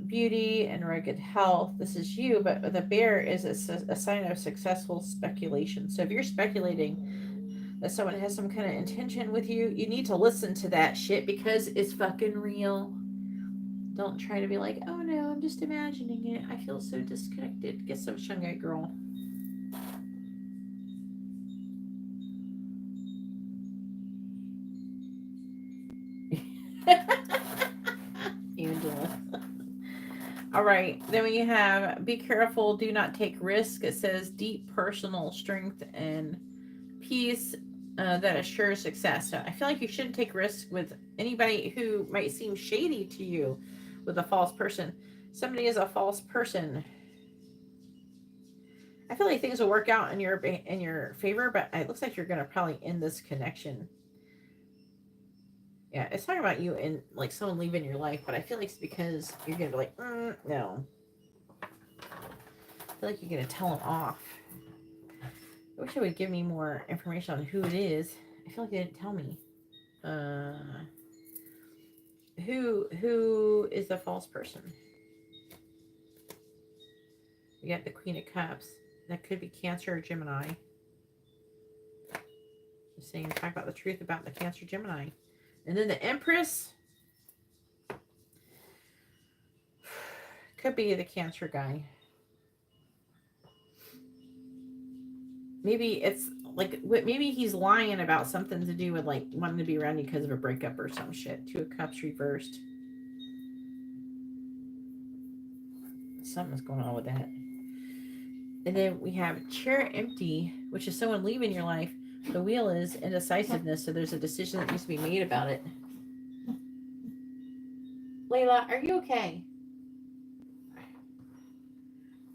beauty and rugged health. This is you, but the bear is a sign of successful speculation. So if you're speculating that someone has some kind of intention with you, you need to listen to that shit because it's fucking real. Don't try to be like, oh no, I'm just imagining it. I feel so disconnected. Get some shungite, girl. Angela. All right. Then we have be careful, do not take risk. It says deep personal strength and peace that assures success. So I feel like you shouldn't take risks with anybody who might seem shady to you with a false person. Somebody is a false person. I feel like things will work out in your favor, but it looks like you're going to probably end this connection. Yeah, it's talking about you and like someone leaving your life, but I feel like it's because you're going to be like, no. I feel like you're going to tell them off. I wish it would give me more information on who it is. I feel like they didn't tell me. Who is the false person? We got the Queen of Cups. That could be Cancer or Gemini. Just saying, talk about the truth about the Cancer Gemini. And then the Empress. Could be the Cancer guy. Maybe it's like, maybe he's lying about something to do with like wanting to be around you because of a breakup or some shit. Two of Cups reversed. Something's going on with that. And then we have Chair Empty, which is someone leaving your life. The Wheel is indecisiveness, so there's a decision that needs to be made about it. Layla, are you okay?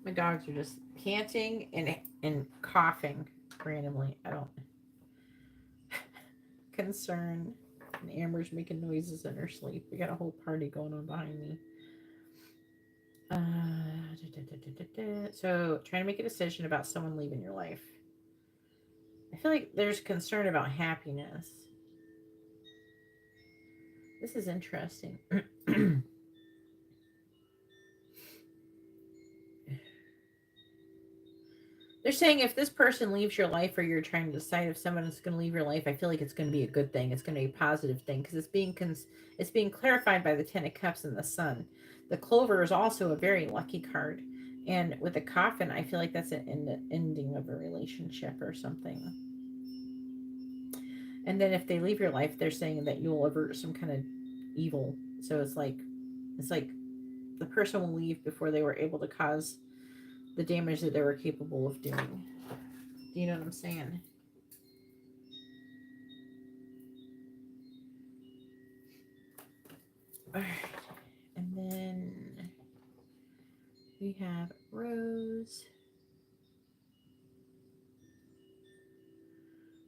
My dogs are just panting and coughing randomly. I don't. Concern. And Amber's making noises in her sleep. We got a whole party going on behind me. So, trying to make a decision about someone leaving your life. I feel like there's concern about happiness. This is interesting. They're saying if this person leaves your life or you're trying to decide if someone is going to leave your life, I feel like it's going to be a good thing. It's going to be a positive thing because it's being clarified by the Ten of Cups and the Sun. The Clover is also a very lucky card. And with the Coffin, I feel like that's an ending of a relationship or something. And then if they leave your life, they're saying that you'll avert some kind of evil. So it's like the person will leave before they were able to cause the damage that they were capable of doing. Do you know what I'm saying? All right. And then we have Rose.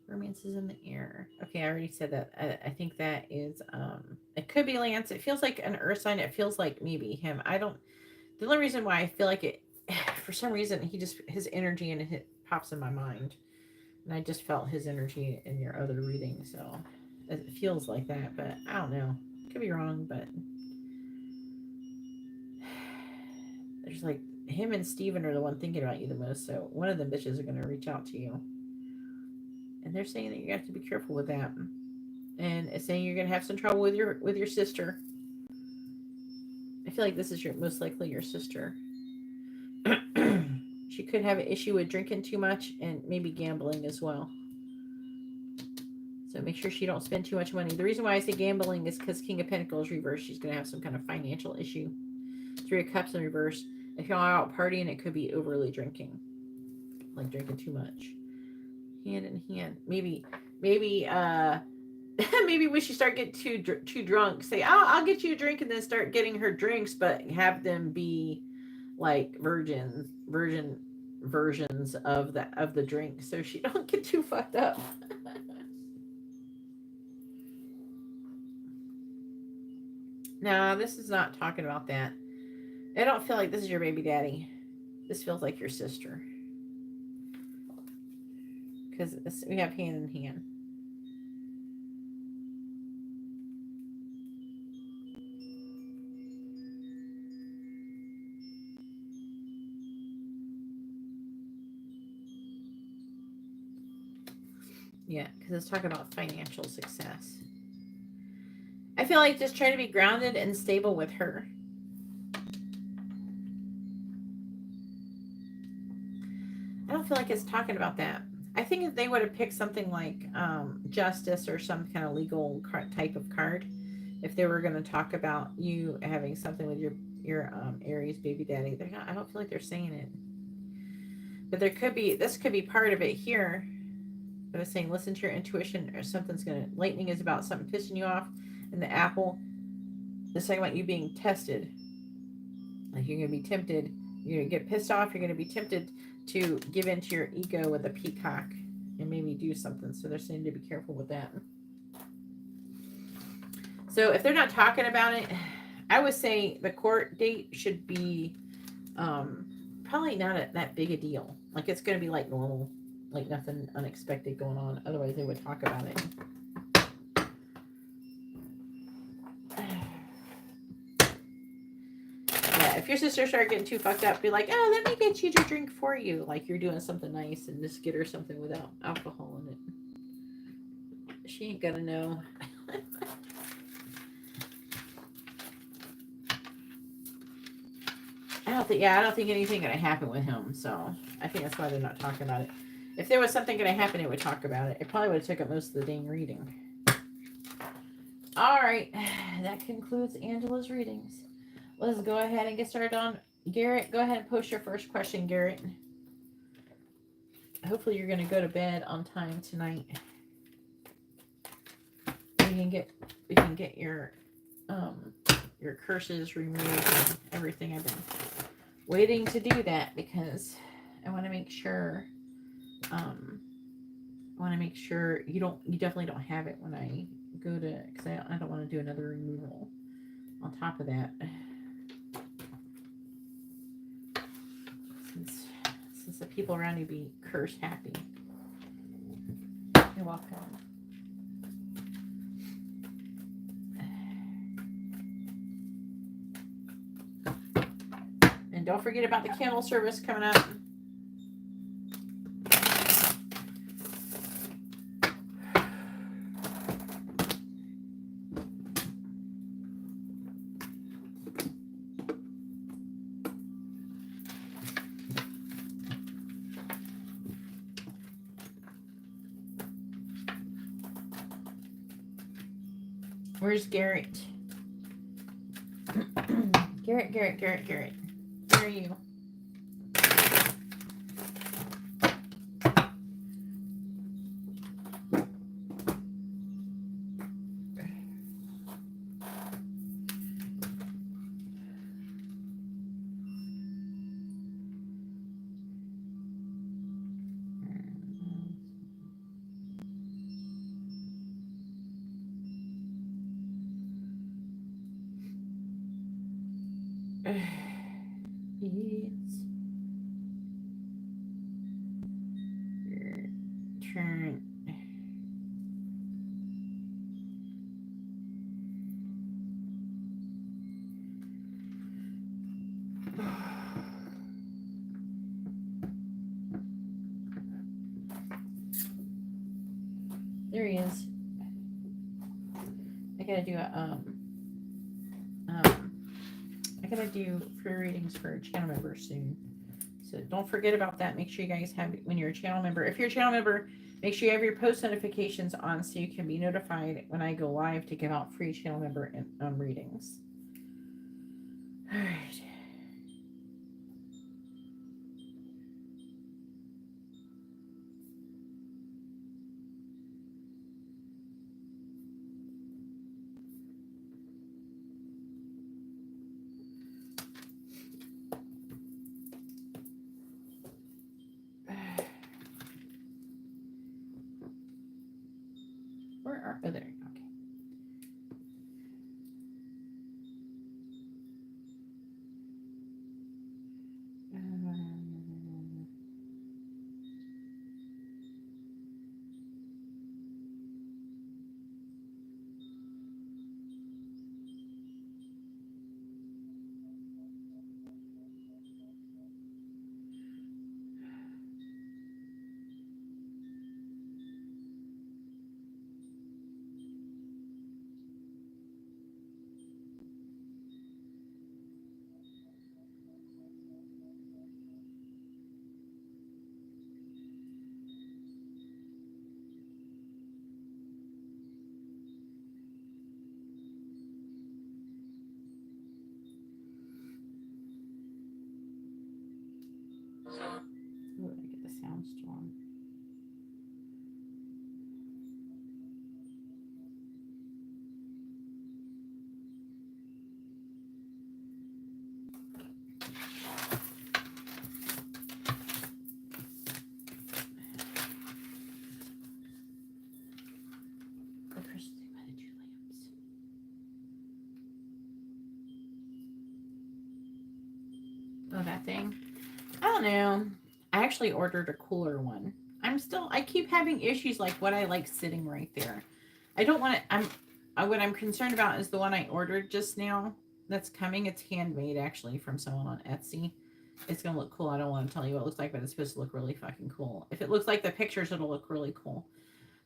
Romance is in the air. Okay, I already said that. I think that is, it could be Lance. It feels like an earth sign. It feels like maybe him. The only reason why I feel like it, for some reason, his energy and it pops in my mind. And I just felt his energy in your other reading. So it feels like that, but I don't know. Could be wrong, but there's like him and Steven are the one thinking about you the most. So one of them bitches are going to reach out to you. And they're saying that you have to be careful with that. And it's saying you're going to have some trouble with your sister. I feel like this is most likely your sister. She could have an issue with drinking too much and maybe gambling as well. So make sure she don't spend too much money. The reason why I say gambling is because King of Pentacles reversed. She's going to have some kind of financial issue. Three of Cups in reverse. If y'all are out partying, it could be overly drinking. Like drinking too much. Hand in hand. Maybe, maybe when she start getting too drunk, say, I'll get you a drink, and then start getting her drinks, but have them be like virgin versions of the drink, so she don't get too fucked up. No, this is not talking about that. I don't feel like this is your baby daddy. This feels like your sister. Because we have hand in hand. Yeah, because it's talking about financial success. I feel like just try to be grounded and stable with her. I don't feel like it's talking about that. I think if they would have picked something like justice or some kind of legal type of card, if they were going to talk about you having something with your Aries baby daddy, they're not. I don't feel like they're saying it. But there could be, this could be part of it here. But it's saying listen to your intuition, or something's going to, lightning is about something pissing you off, and the apple is talking about you being tested. Like you're going to be tempted, you're going to get pissed off, you're going to be tempted to give into your ego with a peacock and maybe do something. So they're saying to be careful with that. So if they're not talking about it, I would say the court date should be probably not that big a deal. Like it's going to be like normal, like nothing unexpected going on. Otherwise they would talk about it. If your sister started getting too fucked up, be like, oh, let me get you to drink for you. Like you're doing something nice, and just get her something without alcohol in it. She ain't gonna know. I don't think anything gonna happen with him. So I think that's why they're not talking about it. If there was something gonna happen, it would talk about it. It probably would have took up most of the dang reading. All right, that concludes Angela's readings. Let's go ahead and get started on Garrett. Go ahead and post your first question, Garrett. Hopefully you're going to go to bed on time tonight. We can get your curses removed and everything. I've been waiting to do that because I want to make sure you definitely don't have it when I go to, because I don't want to do another removal on top of that. Since the people around you be curse happy. You're welcome. And don't forget about the candle service coming up. Where's Garrett? Garrett. Where are you? It's your turn. There he is. I gotta do I gotta do free readings for channel members soon. So don't forget about that. Make sure you guys have it when you're a channel member. If you're a channel member, make sure you have your post notifications on so you can be notified when I go live to give out free channel member readings. All right. Where are, oh, there, okay. Ooh, I get the sound still on. The first thing by the 2 lamps. Oh, that thing. I don't know. I actually ordered a cooler one. I keep having issues like what I like sitting right there. I don't want it. What I'm concerned about is the one I ordered just now that's coming. It's handmade actually from someone on Etsy. It's going to look cool. I don't want to tell you what it looks like, but it's supposed to look really fucking cool. If it looks like the pictures, it'll look really cool.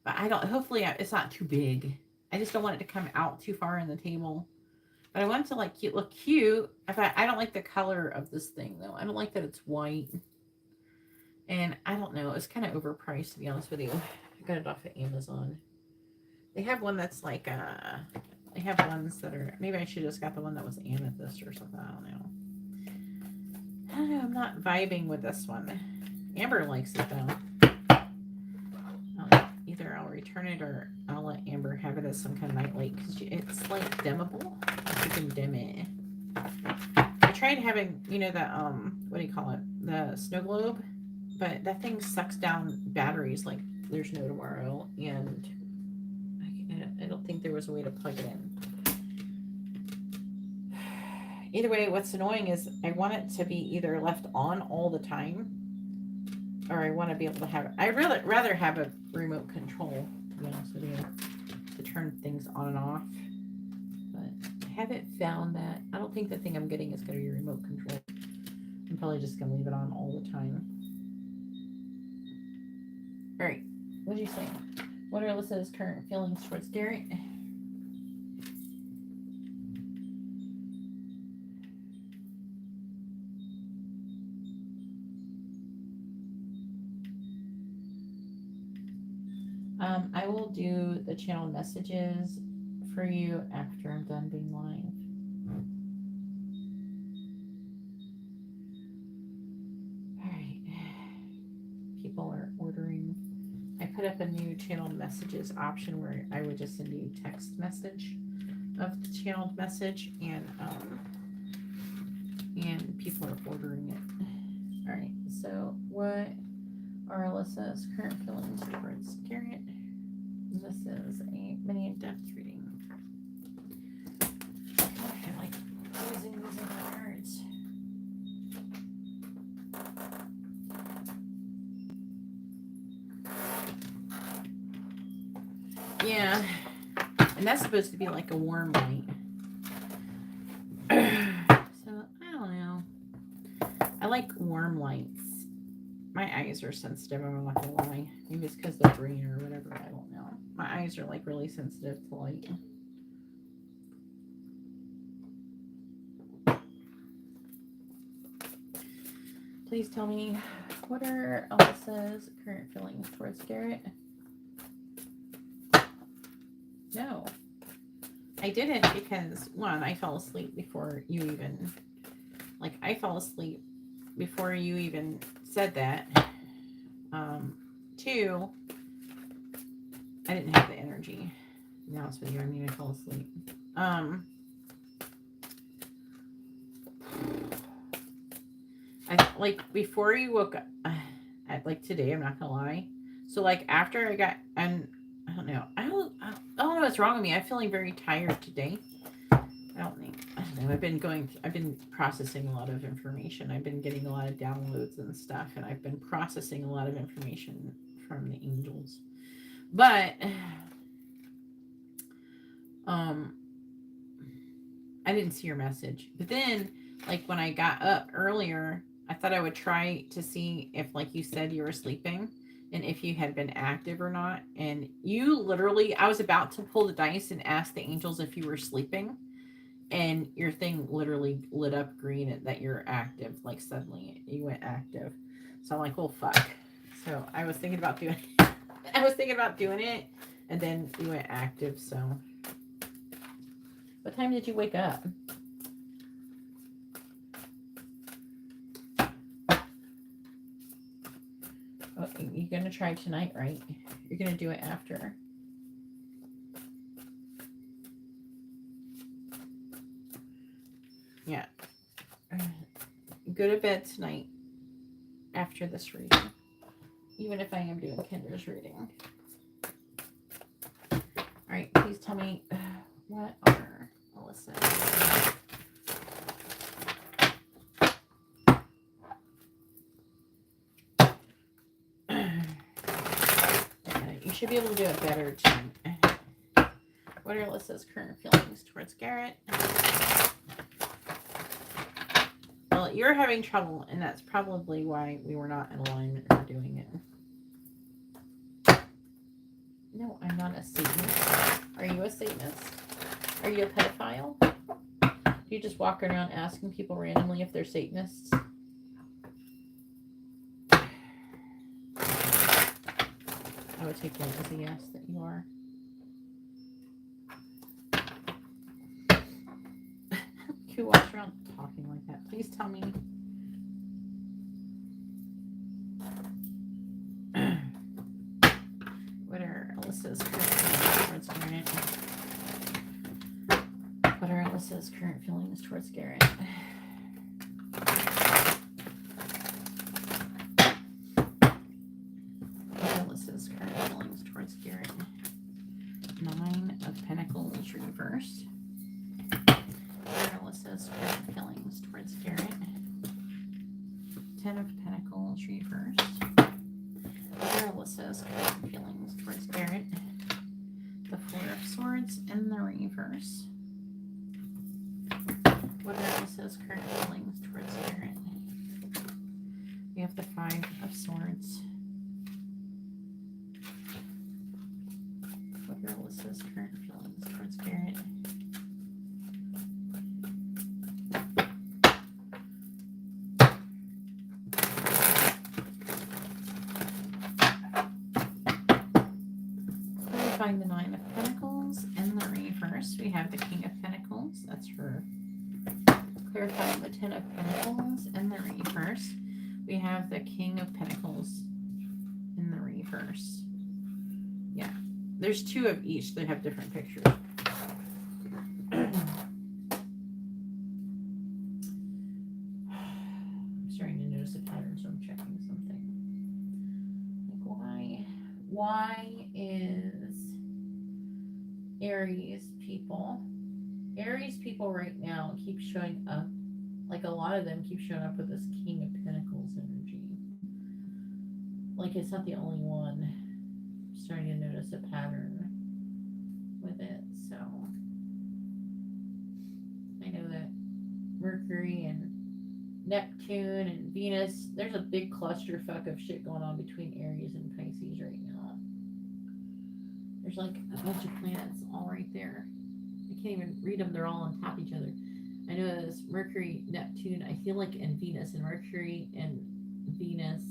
But hopefully it's not too big. I just don't want it to come out too far in the table. But I want it to like look cute. I don't like the color of this thing though. I don't like that it's white. And I don't know. It's kind of overpriced to be honest with you. I got it off of Amazon. They have one that's like they have ones that are, maybe I should have just got the one that was amethyst or something. I don't know. I'm not vibing with this one. Amber likes it though. Either I'll return it or I'll let Amber have it as some kind of nightlight because it's like dimmable. You can dim it. I tried having, you know, that what do you call it? The snow globe, but that thing sucks down batteries like there's no tomorrow, and I don't think there was a way to plug it in. Either way, what's annoying is I want it to be either left on all the time, or I want to be able to have it. I'd rather have a remote control, to be honest with you, to turn things on and off. But I haven't found that. I don't think the thing I'm getting is going to be remote control. I'm probably just going to leave it on all the time. All right. What did you say? What are Alyssa's current feelings towards Garrett? I will do the channel messages for you after I'm done being live. All right. People are ordering. I put up a new channeled messages option where I would just send you a text message of the channeled message, and people are ordering it. All right. So what are Alyssa's current feelings towards Garrett? This is a mini in-depth reading. I like using these other cards. Yeah, and that's supposed to be like a warm light. So I don't know. I like warm lights. My eyes are sensitive, I'm not gonna lie. Maybe it's because they're green or whatever, I don't know. My eyes are like really sensitive to light. Please tell me, what are Alyssa's current feelings towards Garrett? No. I didn't because, one, I fell asleep before you even, like, I fell asleep before you even said that. Two, I didn't have the energy. To be honest with you, I mean, I fell asleep. I like before you woke up, like today, I'm not gonna lie. So like after I got, and I don't know, what's wrong with me. I'm feeling very tired today. I don't know. I've been processing a lot of information. I've been getting a lot of downloads and stuff, and I've been processing a lot of information from the angels. But I didn't see your message. But then, like, when I got up earlier, I thought I would try to see if, like you said, you were sleeping and if you had been active or not. And you literally, I was about to pull the dice and ask the angels if you were sleeping, and your thing literally lit up green that you're active. Like, suddenly you went active. So I'm like, well, fuck. So I was thinking about doing it, and then you went active. So what time did you wake up? Oh, you're going to try tonight, right? You're going to do it after. Yeah. Go to bed tonight after this reading. Even if I am doing Kendra's reading. Alright, please tell me what are Alyssa. You should be able to do it better too. What are Alyssa's current feelings towards Garrett? Well, you're having trouble, and that's probably why we were not in alignment for doing it. No, I'm not a Satanist. Are you a Satanist? Are you a pedophile? Do you just walk around asking people randomly if they're Satanists? I would take that as a yes that you are. Who walks around talking like that? Please tell me. What are Alyssa's current feelings towards Garrett? What are Alyssa's current feelings towards Garrett? Alyssa's current feelings towards Garrett. 9 of Pentacles reversed. What are Alyssa's current feelings towards Garrett? 10 of Pentacles reversed. What are Alyssa's current feelings towards Garrett? The 4 of Swords in the reverse. What are Alyssa's current feelings towards Garrett? We have the 5 of Swords. What are Alyssa's current feelings towards Garrett? Clarifying the 9 of Pentacles in the reverse. We have the King of Pentacles. That's her. Clarifying the 10 of Pentacles in the reverse. We have the King of Pentacles in the reverse. Yeah. There's 2 of each that have different pictures. I'm starting to notice a pattern, so I'm checking something. Like, why is Aries people right now keep showing up, like a lot of them keep showing up with this King of Pentacles energy. Like, it's not the only one. I'm starting to notice a pattern with it. So I know that Mercury and Neptune and Venus, there's a big clusterfuck of shit going on between Aries and Pisces right now. There's like a bunch of planets all right there. I can't even read them. They're all on top of each other. I know there's Mercury, Neptune, I feel like, and Venus. And Mercury and Venus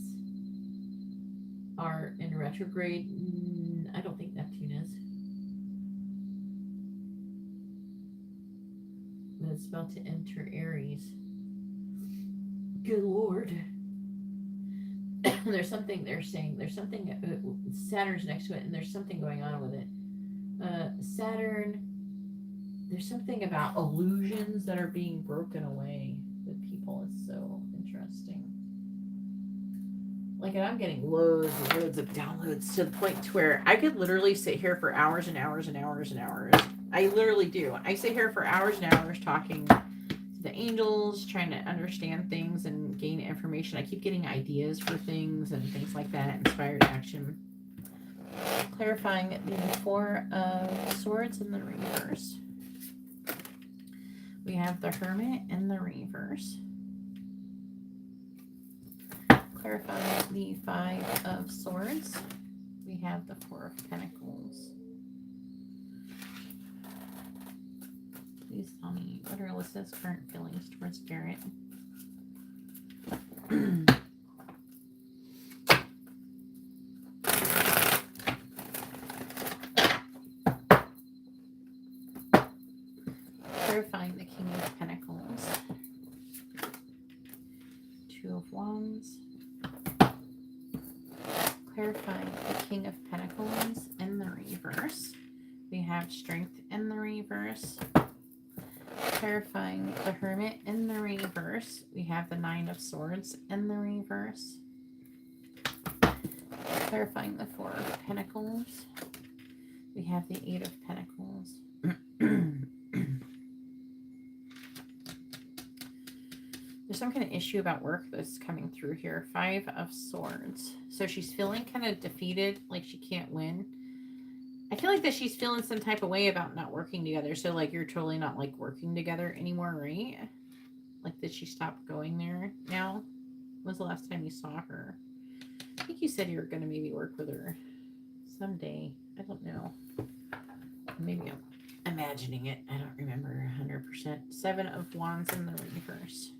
are in retrograde. I don't think Neptune is. But it's about to enter Aries. Good Lord. There's something they're saying. There's something, Saturn's next to it, and there's something going on with it. Saturn, there's something about illusions that are being broken away with people. It's so interesting. Like, I'm getting loads and loads of downloads to the point to where I could literally sit here for hours and hours and hours and hours. I literally do. I sit here for hours and hours talking to the angels, trying to understand things and gain information. I keep getting ideas for things and things like that. Inspired action. Clarifying the Four of Swords in the reverse. We have the Hermit in the reverse. Clarifying the Five of Swords. We have the Four of Pentacles. Please tell me, what are Alyssa's current feelings towards Garrett? Clarifying the King of Pentacles. Two of Wands. Clarifying the King of Pentacles in the reverse. We have Strength in the reverse. Clarifying the Hermit in the reverse. We have the Nine of Swords in the reverse. Clarifying the Four of Pentacles. We have the Eight of Pentacles. There's some kind of issue about work that's coming through here. Five of Swords. So she's feeling kind of defeated, like she can't win. I feel like that she's feeling some type of way about not working together. So like you're totally not like working together anymore, right? Like did she stop going there now? When was the last time you saw her? I think you said you were going to maybe work with her someday. I don't know. Maybe I'm imagining it. I don't remember 100%. Seven of Wands in the reverse.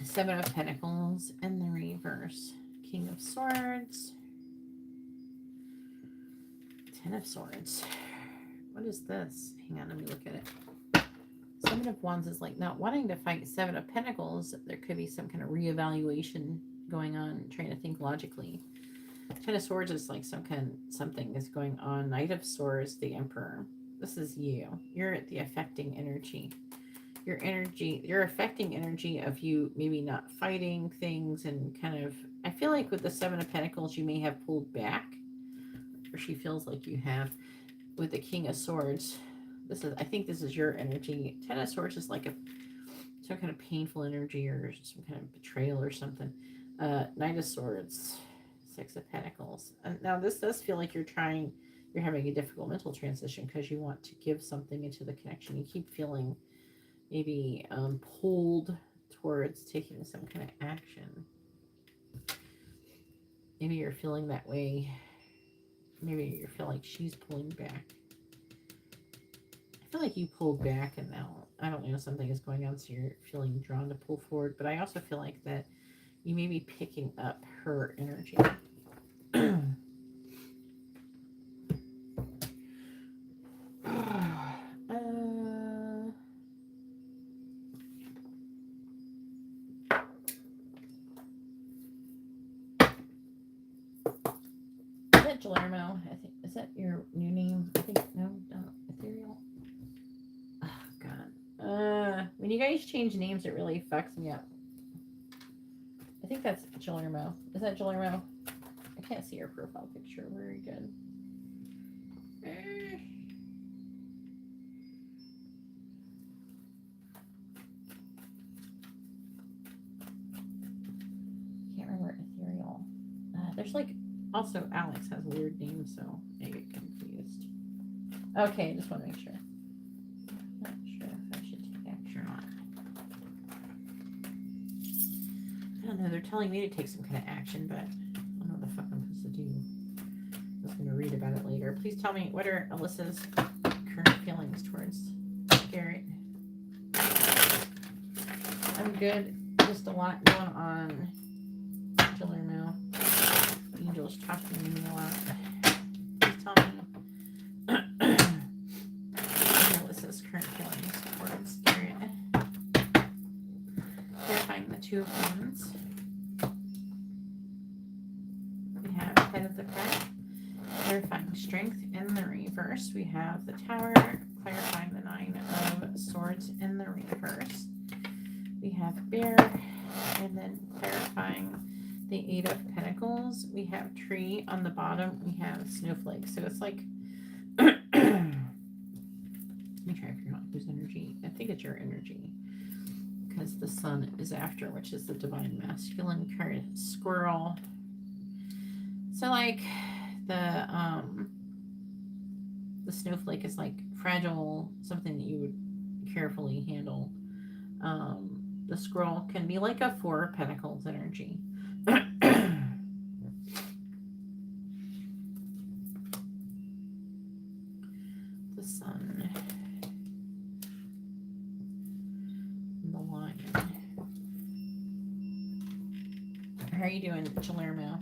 Seven of Pentacles in the reverse. King of Swords. Ten of Swords. What is this? Hang on, let me look at it. Seven of Wands is like not wanting to fight. Seven of Pentacles, there could be some kind of reevaluation going on, trying to think logically. Ten of Swords is like something is going on. Knight of Swords, the Emperor. This is you. You're at the affecting energy. Your affecting energy of you maybe not fighting things and kind of, I feel like with the Seven of Pentacles, you may have pulled back, or she feels like you have. With the King of Swords, I think this is your energy. Ten of Swords is like some kind of painful energy or some kind of betrayal or something. Knight of Swords, Six of Pentacles. And now this does feel like you're having a difficult mental transition because you want to give something into the connection. You keep feeling maybe pulled towards taking some kind of action. Maybe you're feeling that way. Maybe you feel like she's pulling back. I feel like you pulled back and now, I don't know, something is going on, so you're feeling drawn to pull forward. But I also feel like that you may be picking up her energy. Gelarmo, I think, is that your new name? I think, no, Ethereal. Oh, God. When you guys change names, it really fucks me up. I think that's Gelarmo. Is that Gelarmo? I can't see your profile picture very good. Can't remember Ethereal. There's like, also, Alex has a weird name, so I get confused. Okay, just want to make sure. Not sure if I should take action or not. I don't know. They're telling me to take some kind of action, but I don't know what the fuck I'm supposed to do. I'm just going to read about it later. Please tell me, what are Alyssa's current feelings towards Garrett? I'm good. Just a lot going on. Gelarmo. Angels talking to me a lot. Please tell me Alyssa's current feelings towards Garrett. Clarifying the Two of Wands. We have Head of the Pack. Clarifying Strength in the reverse. We have the Tower. Clarifying the Nine of Swords in the reverse. We have Bear. And then clarifying the Eight of Pentacles. We have tree on the bottom. We have snowflake. So it's like, let me try to figure out whose energy. I think it's your energy. Because the sun is after, which is the divine masculine card. Squirrel. So like the snowflake is like fragile, something that you would carefully handle. The squirrel can be like a Four of Pentacles energy. The sun. The lion. How are you doing, Palermo?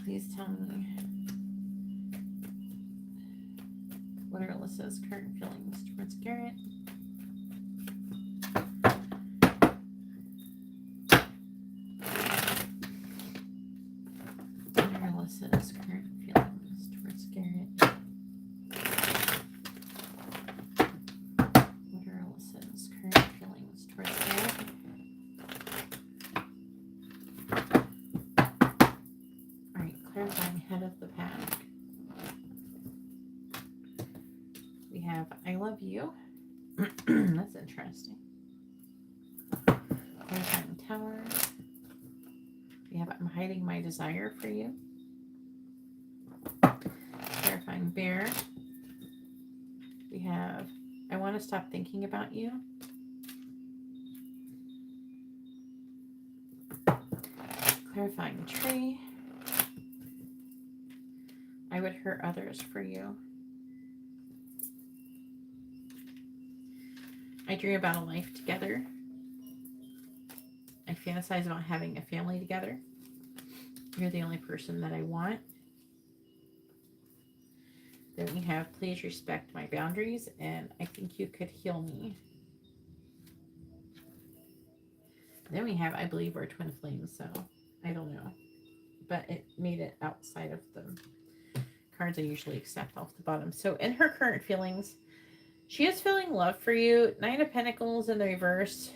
Please tell me, what are Alyssa's current feelings towards Garrett? What are Alyssa's current feelings towards Garrett? What are Alyssa's current feelings towards Garrett? Alright, clarifying head of the pack. We have I love you. That's interesting. Clarifying tower. We have I'm hiding my desire for you. Clarifying bear. We have I want to stop thinking about you. Clarifying tree. I would hurt others for you. I dream about a life together. I fantasize about having a family together. You're the only person that I want. Then we have please respect my boundaries, and I think you could heal me. Then we have I believe we're twin flames, so I don't know. But it made it outside of the cards I usually accept off the bottom. So in her current feelings, she is feeling love for you. Nine of Pentacles in the reverse.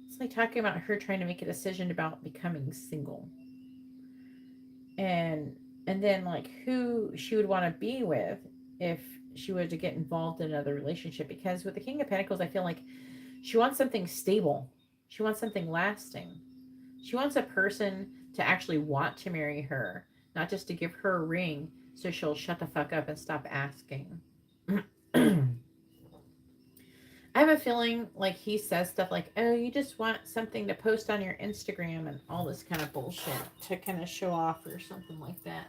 It's like talking about her trying to make a decision about becoming single. And then like who she would want to be with if she were to get involved in another relationship. Because with the King of Pentacles, I feel like she wants something stable. She wants something lasting. She wants a person to actually want to marry her. Not just to give her a ring so she'll shut the fuck up and stop asking. I have a feeling like he says stuff like, oh, you just want something to post on your Instagram and all this kind of bullshit to kind of show off or something like that.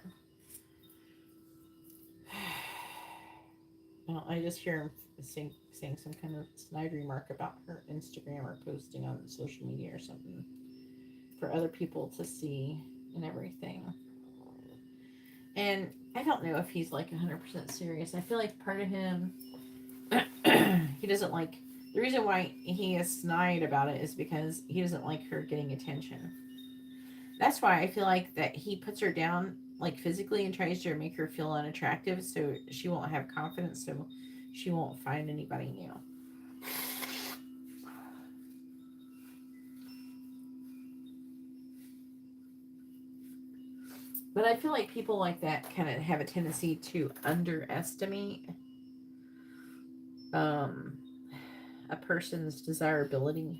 Well, I just hear him saying some kind of snide remark about her Instagram or posting on social media or something for other people to see and everything. And I don't know if he's like 100% serious. I feel like part of him, he doesn't like, the reason why he is snide about it is because he doesn't like her getting attention. That's why I feel like that he puts her down like physically and tries to make her feel unattractive so she won't have confidence, so she won't find anybody new. But I feel like people like that kind of have a tendency to underestimate a person's desirability.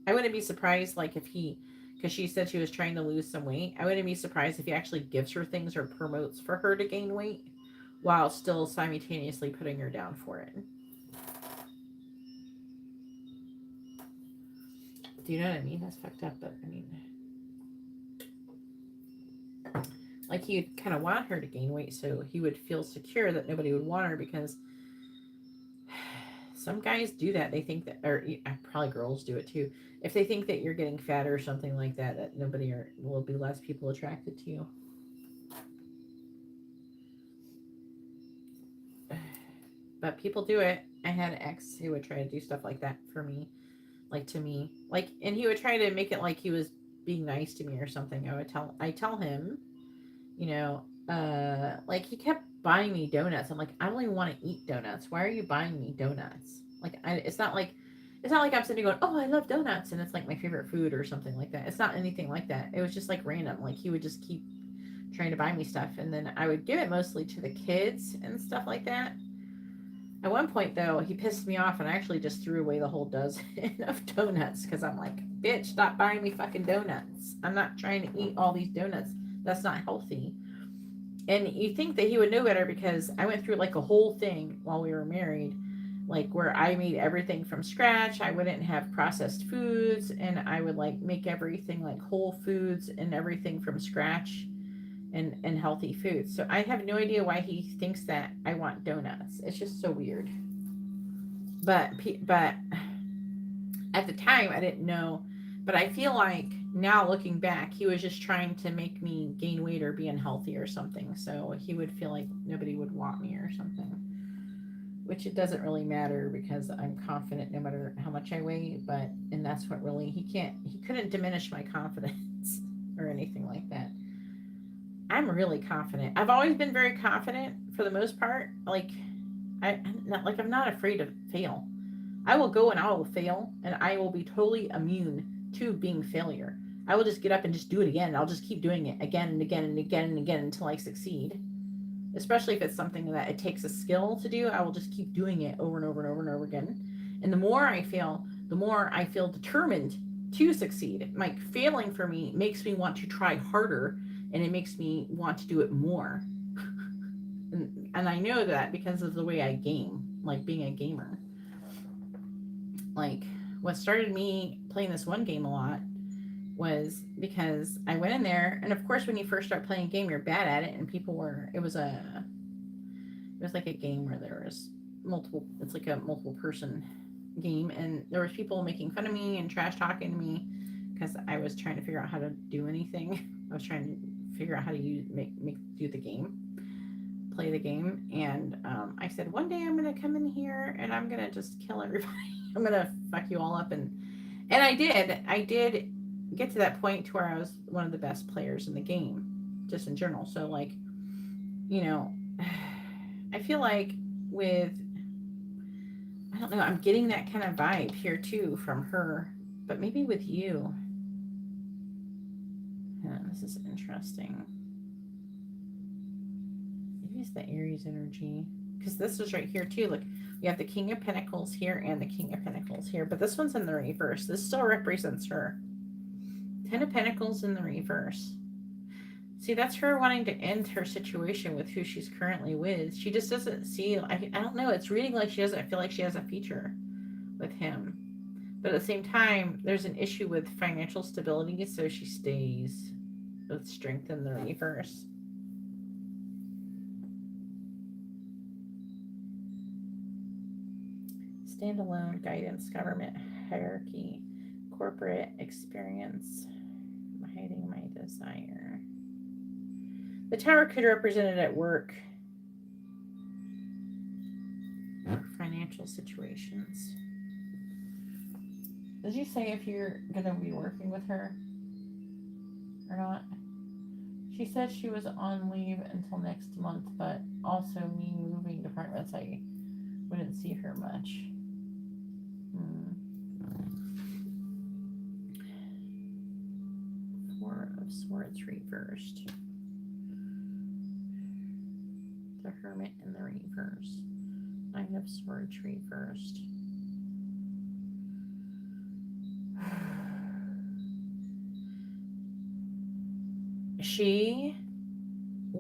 I wouldn't be surprised, like, if he, because she said she was trying to lose some weight, I wouldn't be surprised if he actually gives her things or promotes for her to gain weight while still simultaneously putting her down for it. Do you know what I mean? That's fucked up, but I mean, like, he'd kind of want her to gain weight so he would feel secure that nobody would want her, because some guys do that. They think that, or probably girls do it too. If they think that you're getting fat or something like that, that nobody will be less people attracted to you. But people do it. I had an ex who would try to do stuff like that for me like to me, like, and he would try to make it like he was being nice to me or something. I tell him, you know, like he kept buying me donuts. I'm like, I don't even want to eat donuts. Why are you buying me donuts? Like, it's not like I'm sitting going, oh, I love donuts, and it's like my favorite food or something like that. It's not anything like that. It was just like random. Like he would just keep trying to buy me stuff, and then I would give it mostly to the kids and stuff like that. At one point, though, he pissed me off, and I actually just threw away the whole dozen of donuts because I'm like, bitch, stop buying me fucking donuts. I'm not trying to eat all these donuts. That's not healthy. And you think that he would know better because I went through like a whole thing while we were married, like where I made everything from scratch. I wouldn't have processed foods, and I would like make everything like whole foods and everything from scratch and healthy foods. So I have no idea why he thinks that I want donuts. It's just so weird. But at the time I didn't know. But I feel like now looking back, he was just trying to make me gain weight or be unhealthy or something. So he would feel like nobody would want me or something. Which it doesn't really matter because I'm confident no matter how much I weigh. And that's what really, he couldn't diminish my confidence or anything like that. I'm really confident. I've always been very confident for the most part. Like I'm not afraid to fail. I will go and I will fail, and I will be totally immune to being failure. I will just get up and just do it again. I'll just keep doing it again and again and again and again until I succeed. Especially if it's something that it takes a skill to do, I will just keep doing it over and over and over and over again. And the more I fail, the more I feel determined to succeed. Like failing for me makes me want to try harder, and it makes me want to do it more. And I know that because of the way I game, like being a gamer. Like what started me playing this one game a lot was because I went in there, and of course when you first start playing a game you're bad at it, and it was like a game where there was it's like a multiple person game, and there was people making fun of me and trash talking to me because I was trying to figure out how to do anything. I was trying to figure out how to do the game, play the game, and I said one day I'm gonna come in here and I'm gonna just kill everybody. I'm gonna fuck you all up, and I did get to that point to where I was one of the best players in the game, just in general. So like, you know, I feel like I don't know, I'm getting that kind of vibe here too from her, but maybe with you. This is interesting. Maybe it's the Aries energy, because this is right here too. Look, we have the King of Pentacles here and the King of Pentacles here, but this one's in the reverse. This still represents her. 10 of Pentacles in the reverse. See, that's her wanting to end her situation with who she's currently with. She just doesn't see, I don't know, it's reading like she doesn't feel like she has a future with him. But at the same time, there's an issue with financial stability, so she stays with Strength in the reverse. Standalone, guidance, government, hierarchy, corporate experience, hiding my desire. The Tower could represent it at work. Financial situations. Did you say if you're going to be working with her or not? She said she was on leave until next month, but also me moving departments, I wouldn't see her much. Four of Swords reversed. The Hermit in the reverse. Nine of Swords reversed. She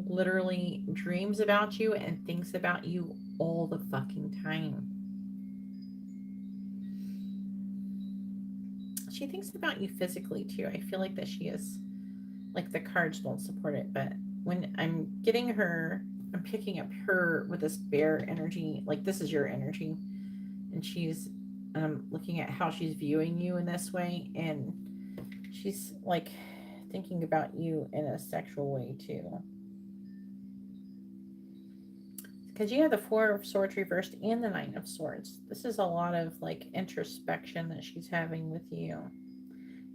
literally dreams about you and thinks about you all the fucking time. She thinks about you physically too. I feel like that she is, like the cards don't support it, but when I'm getting her, I'm picking up her with this bear energy, like this is your energy, and she's looking at how she's viewing you in this way, and she's like thinking about you in a sexual way too. Because you have the Four of Swords reversed and the Nine of Swords. This is a lot of like introspection that she's having with you.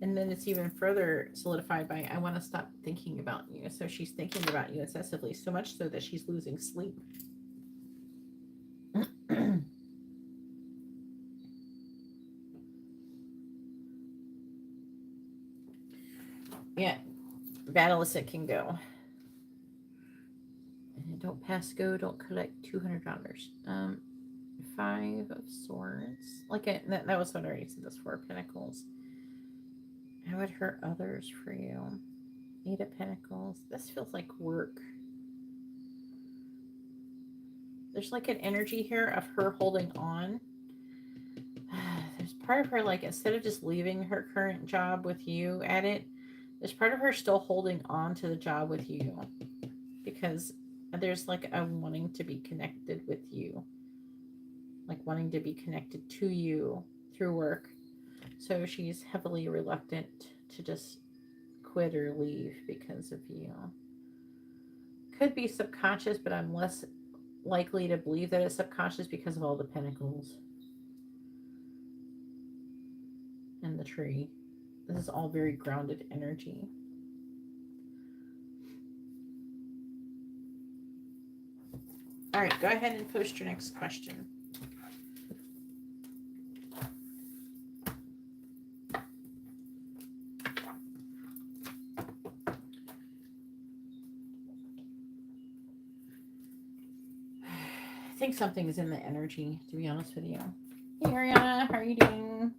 And then it's even further solidified by, I want to stop thinking about you. So she's thinking about you excessively, so much so that she's losing sleep. Yeah, bad Alyssa can go. And don't pass go, don't collect $200. 5 of Swords. Like that was what I already said, this 4 of Pentacles. I would hurt others for you. 8 of Pentacles. This feels like work. There's like an energy here of her holding on. There's part of her, like, instead of just leaving her current job with you at it, there's part of her still holding on to the job with you. Because there's like a wanting to be connected with you. Like wanting to be connected to you through work. So she's heavily reluctant to just quit or leave because of you. Could be subconscious, but I'm less likely to believe that it's subconscious because of all the pentacles and the tree. This is all very grounded energy. All right, go ahead and post your next question. I think something is in the energy, to be honest with you. Hey, Ariana, how are you doing?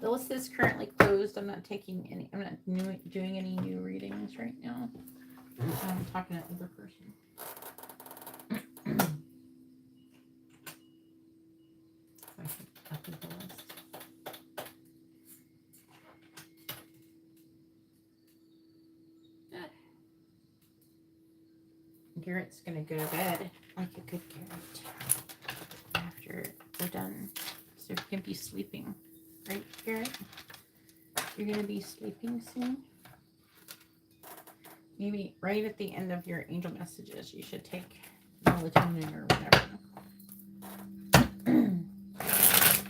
The list is currently closed. I'm not taking any. I'm not doing any new readings right now. I'm talking to another person. So I can update the list. Garrett's gonna go to bed like a good Garrett after we're done, so he can be sleeping, right, Garrett? You're gonna be sleeping soon. Maybe right at the end of your angel messages, you should take melatonin or whatever.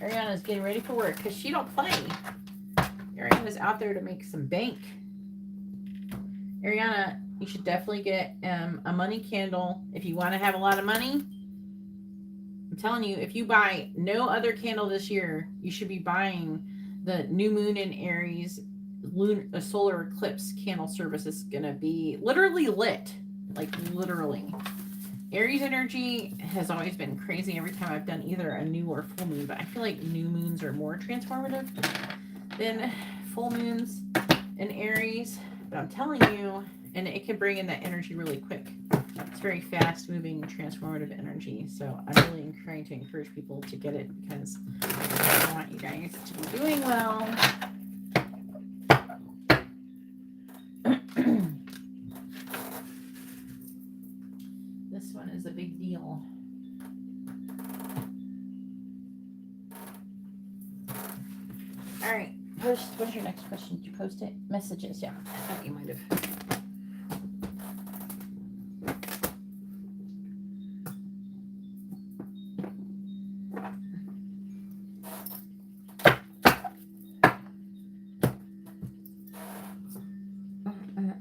Ariana's getting ready for work because she don't play. Ariana's out there to make some bank. Ariana, you should definitely get a money candle if you want to have a lot of money. I'm telling you, if you buy no other candle this year, you should be buying the new moon in Aries solar eclipse candle service. Is going to be literally lit. Like literally. Aries energy has always been crazy every time I've done either a new or full moon, but I feel like new moons are more transformative than full moons in Aries. But I'm telling you, and it can bring in that energy really quick. It's very fast moving, transformative energy. So I'm really trying to encourage people to get it because I want you guys to be doing well. This one is a big deal. All right. What's your next question? Did you post it? Messages, yeah. I thought you might have.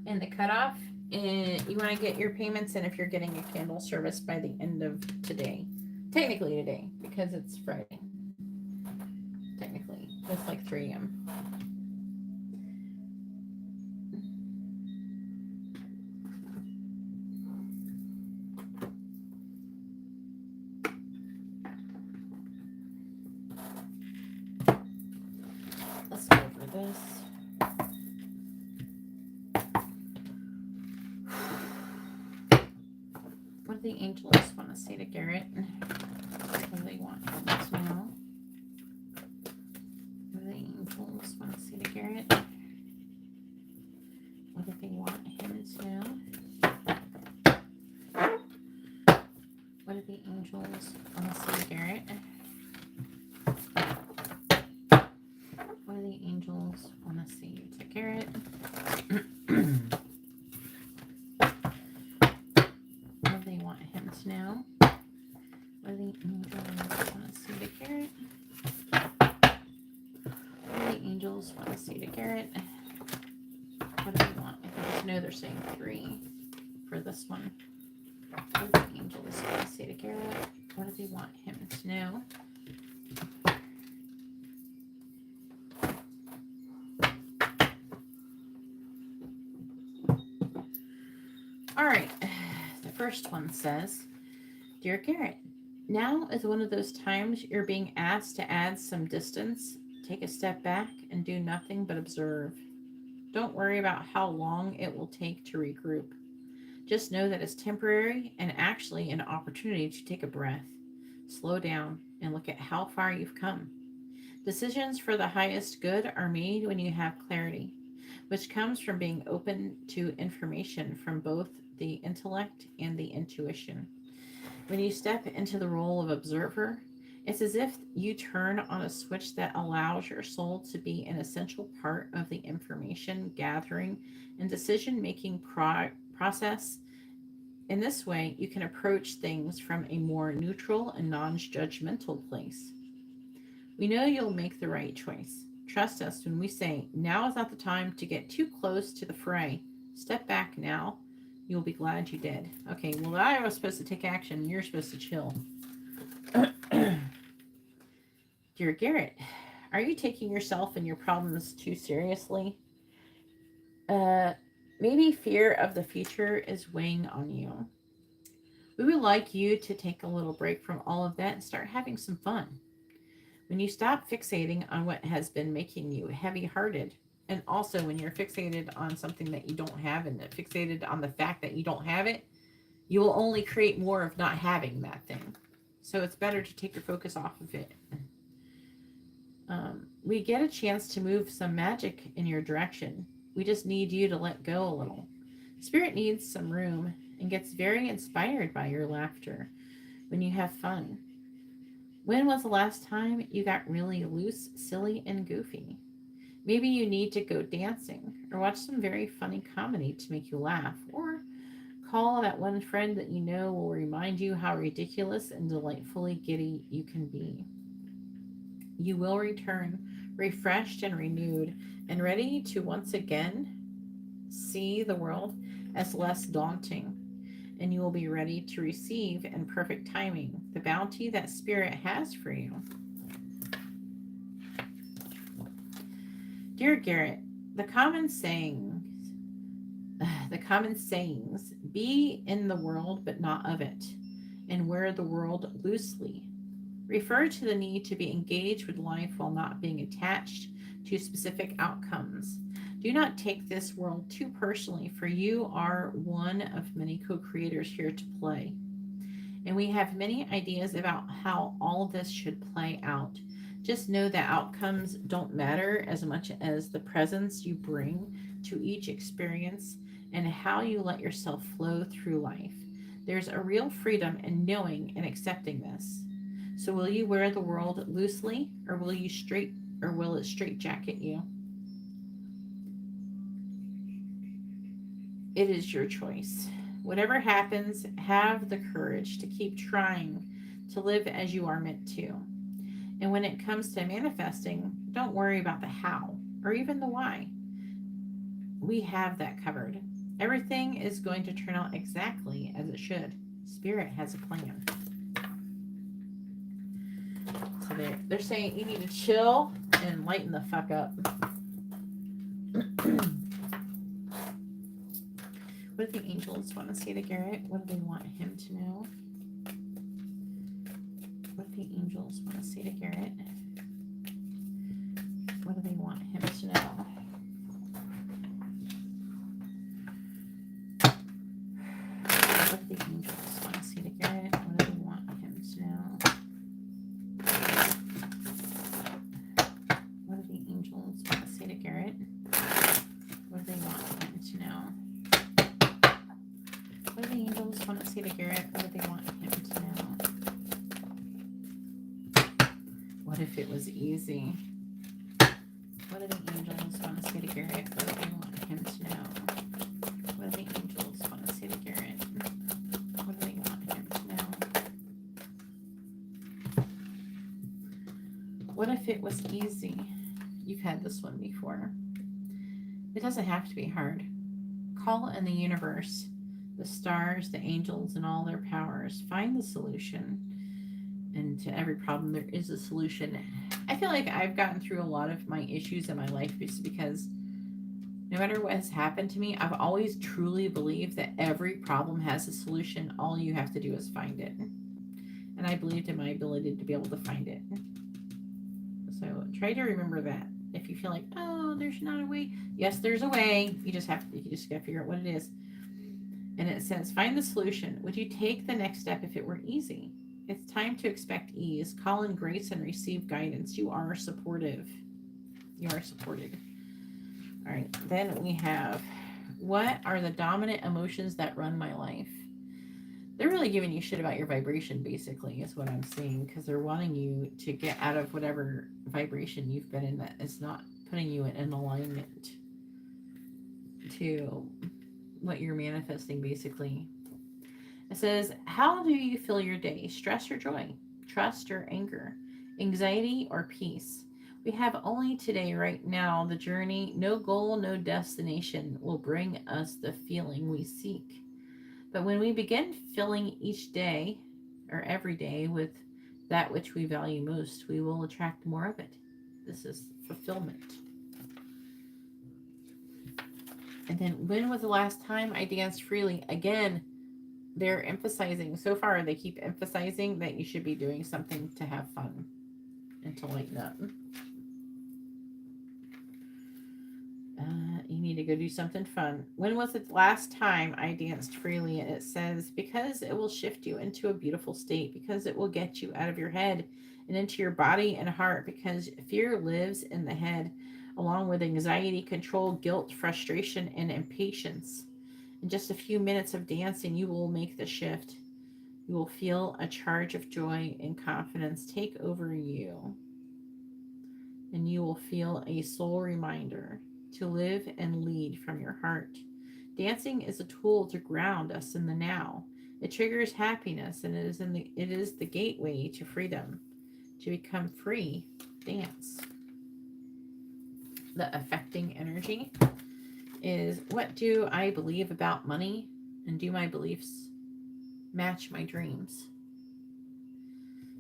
And the cutoff, you want to get your payments in if you're getting a candle service by the end of today. Technically today, because it's Friday. Technically, it's like 3 a.m. Let's go over this. What do the angels want to say to Garrett? What do they want him to know? What do the angels want to say to Garrett? What do they want him to know? What do the angels want to say to Garrett? What do the angels want to say to Garrett? say to Garrett? What do they want? I think it's no, they're saying 3 for this one. What do the angels want to say to Garrett? What do they want him to know? All right. The first one says, Dear Garrett, now is one of those times you're being asked to add some distance. Take a step back and do nothing but observe. Don't worry about how long it will take to regroup. Just know that it's temporary and actually an opportunity to take a breath, slow down, and look at how far you've come. Decisions for the highest good are made when you have clarity, which comes from being open to information from both the intellect and the intuition. When you step into the role of observer, it's as if you turn on a switch that allows your soul to be an essential part of the information gathering and decision-making process. In this way, you can approach things from a more neutral and non-judgmental place. We know you'll make the right choice. Trust us when we say, now is not the time to get too close to the fray. Step back now. You'll be glad you did. Okay, well, I was supposed to take action. You're supposed to chill. Dear Garrett, are you taking yourself and your problems too seriously? Maybe fear of the future is weighing on you. We would like you to take a little break from all of that and start having some fun. When you stop fixating on what has been making you heavy-hearted, and also when you're fixated on something that you don't have and fixated on the fact that you don't have it, you will only create more of not having that thing. So it's better to take your focus off of it. We get a chance to move some magic in your direction. We just need you to let go a little. Spirit needs some room and gets very inspired by your laughter when you have fun. When was the last time you got really loose, silly, and goofy? Maybe you need to go dancing or watch some very funny comedy to make you laugh, or call that one friend that you know will remind you how ridiculous and delightfully giddy you can be. You will return refreshed and renewed and ready to once again see the world as less daunting, and you will be ready to receive in perfect timing the bounty that Spirit has for you. Dear Garrett, the common sayings, be in the world but not of it, and wear the world loosely, refer to the need to be engaged with life while not being attached to specific outcomes. Do not take this world too personally, for you are one of many co-creators here to play. And we have many ideas about how all of this should play out. Just know that outcomes don't matter as much as the presence you bring to each experience and how you let yourself flow through life. There's a real freedom in knowing and accepting this. So will you wear the world loosely, or will it straitjacket you? It is your choice. Whatever happens, have the courage to keep trying to live as you are meant to. And when it comes to manifesting, don't worry about the how or even the why. We have that covered. Everything is going to turn out exactly as it should. Spirit has a plan. So they're saying you need to chill and lighten the fuck up. What do the angels want to say to Garrett? What do they want him to know? What do the angels want to say to Garrett? What do they want him to know? What do the angels want to say to Garrett? What do they want him to know? What do the angels want to say to Garrett? What do they want him to know? What do the angels want to say to Garrett? What do they want him to know? What if it was easy? What do the angels want to say to Garrett? What do they want him to know? What do the angels want to say to Garrett? What do they want him to know? What if it was easy? You've had this one before. It doesn't have to be hard. Call in the universe, the stars, the angels, and all their powers. Find the solution. And to every problem, there is a solution. I feel like I've gotten through a lot of my issues in my life because no matter what has happened to me, I've always truly believed that every problem has a solution. All you have to do is find it. And I believed in my ability to be able to find it. So try to remember that. If you feel like, oh, there's not a way. Yes, there's a way. You just gotta figure out what it is. And it says, find the solution. Would you take the next step if it were easy? It's time to expect ease. Call in grace and receive guidance. You are supportive. You are supported. All right. Then we have, what are the dominant emotions that run my life? They're really giving you shit about your vibration, basically, is what I'm seeing, because they're wanting you to get out of whatever vibration you've been in that is not putting you in alignment to what you're manifesting, basically. It says, how do you feel your day? Stress or joy? Trust or anger? Anxiety or peace? We have only today, right now, the journey. No goal, no destination will bring us the feeling we seek. But when we begin filling each day or every day with that which we value most, we will attract more of it. This is fulfillment. And then, when was the last time I danced freely? Again, they're emphasizing, so far they keep emphasizing that you should be doing something to have fun and to lighten up. You need to go do something fun. When was the last time I danced freely? And it says, because it will shift you into a beautiful state, because it will get you out of your head and into your body and heart, because fear lives in the head, along with anxiety, control, guilt, frustration, and impatience. In just a few minutes of dancing, you will make the shift. You will feel a charge of joy and confidence take over you. And you will feel a soul reminder to live and lead from your heart. Dancing is a tool to ground us in the now. It triggers happiness, and it is the gateway to freedom. To become free, dance. The affecting energy is, what do I believe about money, and do my beliefs match my dreams?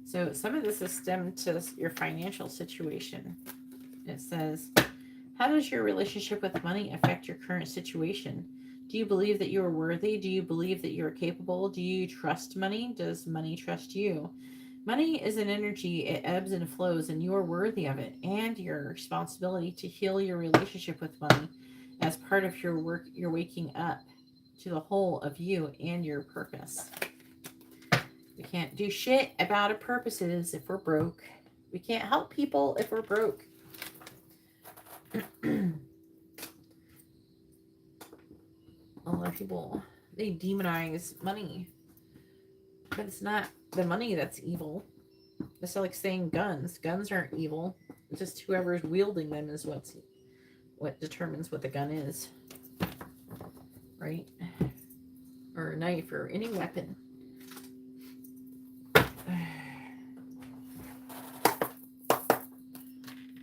So some of this is stemmed to your financial situation. It says, how does your relationship with money affect your current situation? Do you believe that you are worthy? Do you believe that you are capable? Do you trust money? Does money trust you? Money is an energy. It ebbs and flows, and you are worthy of it, and your responsibility to heal your relationship with money as part of your work. You're waking up to the whole of you and your purpose. We can't do shit about our purposes if we're broke. We can't help people if we're broke. A lot of people, they demonize money, but it's not the money that's evil. It's like saying guns aren't evil. It's just whoever's wielding them is what determines what the gun is, right? Or a knife or any weapon.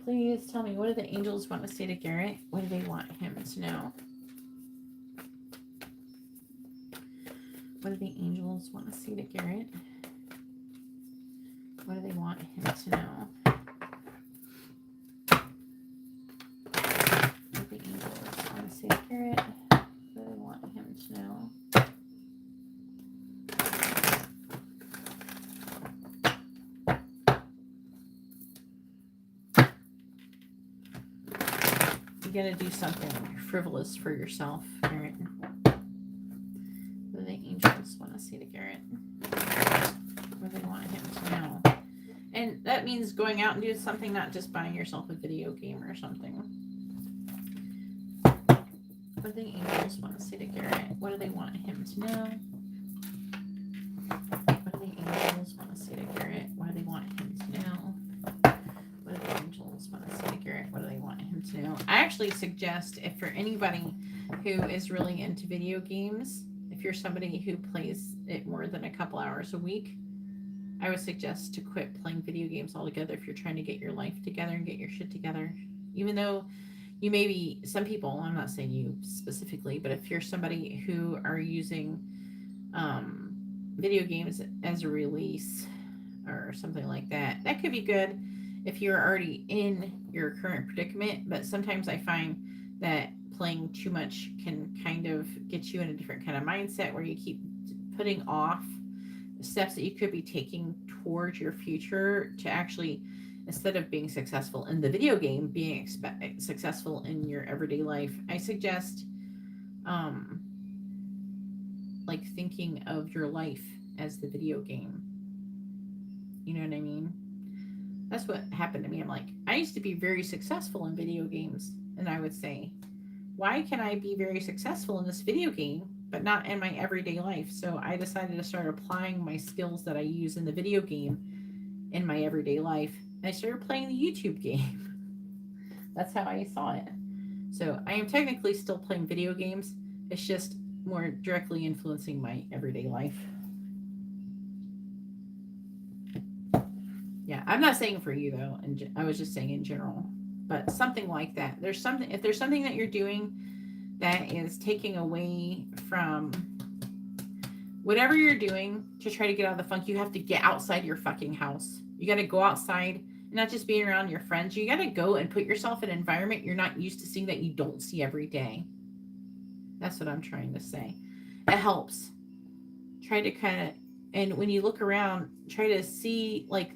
Please tell me, what do the angels want to say to Garrett? What do they want him to know? What do the angels want to say to Garrett? What do they want him to know? What do the angels want to say to Garrett? What do they want him to know? You gotta do something frivolous for yourself, Garrett. What do the angels want to say to Garrett? What do they want him to know? And that means going out and doing something, not just buying yourself a video game or something. What do the angels want to say to Garrett? What do they want him to know? What do the angels want to say to Garrett? What do they want him to know? What do the angels want to say to Garrett? What do they want him to know? I actually suggest, if for anybody who is really into video games, if you're somebody who plays it more than a couple hours a week, I would suggest to quit playing video games altogether if you're trying to get your life together and get your shit together. Even though you may be, some people, I'm not saying you specifically, but if you're somebody who are using video games as a release or something like that, that could be good if you're already in your current predicament. But sometimes I find that playing too much can kind of get you in a different kind of mindset where you keep putting off steps that you could be taking towards your future to actually, instead of being successful in the video game, being successful in your everyday life. I suggest like thinking of your life as the video game. You know what I mean? That's what happened to me. I'm like, I used to be very successful in video games, and I would say, why can I be very successful in this video game but not in my everyday life? So I decided to start applying my skills that I use in the video game in my everyday life, and I started playing the YouTube game. That's how I saw it. So I am technically still playing video games. It's just more directly influencing my everyday life. Yeah, I'm not saying for you though, and I was just saying in general. But something like that. There's something, if there's something that you're doing that is taking away from whatever you're doing to try to get out of the funk, you have to get outside your fucking house. You got to go outside and not just being around your friends. You got to go and put yourself in an environment you're not used to seeing, that you don't see every day. That's what I'm trying to say. It helps. Try to kind of, and when you look around, try to see, like,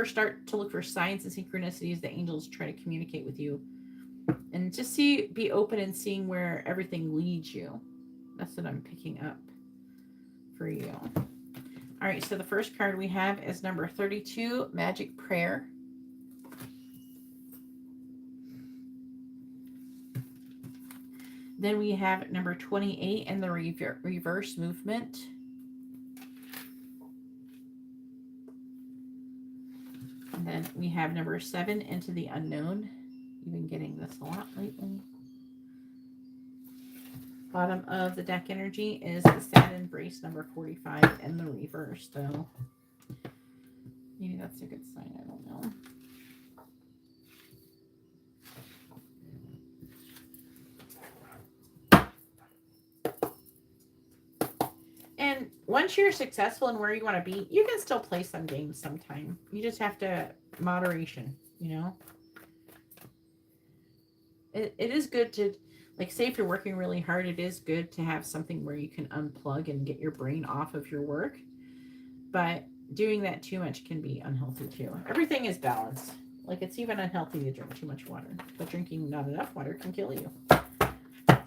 start to look for signs and synchronicities that angels try to communicate with you. And just be open and seeing where everything leads you. That's what I'm picking up for you. All right, so the first card we have is number 32, Magic Prayer. Then we have number 28 and the reverse movement. And then we have number 7, Into the Unknown. You've been getting this a lot lately. Bottom of the deck energy is the Sad Embrace, number 45, and the reverse, though. Maybe that's a good sign, I don't know. And once you're successful in where you want to be, you can still play some games sometime. You just have to, moderation, you know? It is good to, like, say if you're working really hard, it is good to have something where you can unplug and get your brain off of your work. But doing that too much can be unhealthy too. Everything is balanced. Like, it's even unhealthy to drink too much water, but drinking not enough water can kill you.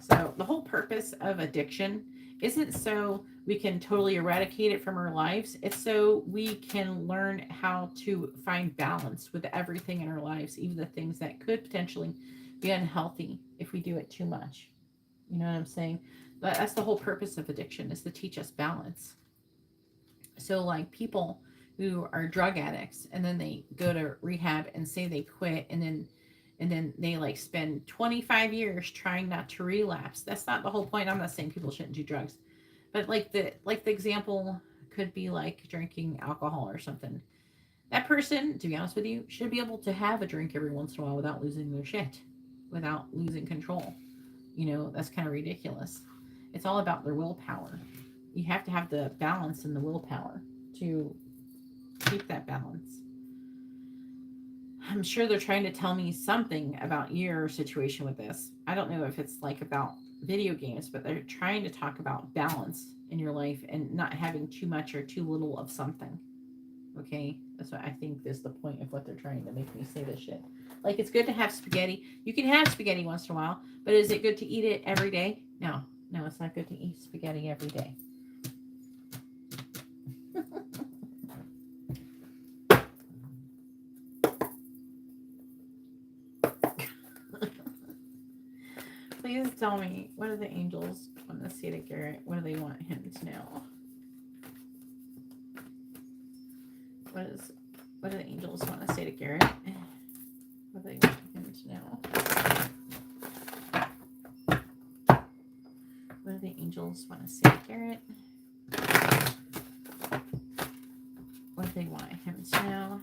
So the whole purpose of addiction isn't so we can totally eradicate it from our lives. It's so we can learn how to find balance with everything in our lives, even the things that could potentially be unhealthy if we do it too much. You know what I'm saying? But that's the whole purpose of addiction, is to teach us balance. So like people who are drug addicts and then they go to rehab and say they quit, and then they like spend 25 years trying not to relapse. That's not the whole point. I'm not saying people shouldn't do drugs, but like the example could be like drinking alcohol or something. That person, to be honest with you, should be able to have a drink every once in a while without losing their shit, without losing control. You know, that's kind of ridiculous. It's all about their willpower. You have to have the balance and the willpower to keep that balance. I'm sure they're trying to tell me something about your situation with this. I don't know if it's like about video games, but they're trying to talk about balance in your life and not having too much or too little of something. Okay? That's what I think is the point of what they're trying to make me say this shit. Like, it's good to have spaghetti. You can have spaghetti once in a while, but is it good to eat it every day? No, it's not good to eat spaghetti every day. Please tell me, what do the angels want to say to Garrett? What do they want him to know? What do the angels want to say to Garrett? What do they want him to know? What do the angels want to say to Garrett? What do they want him to know?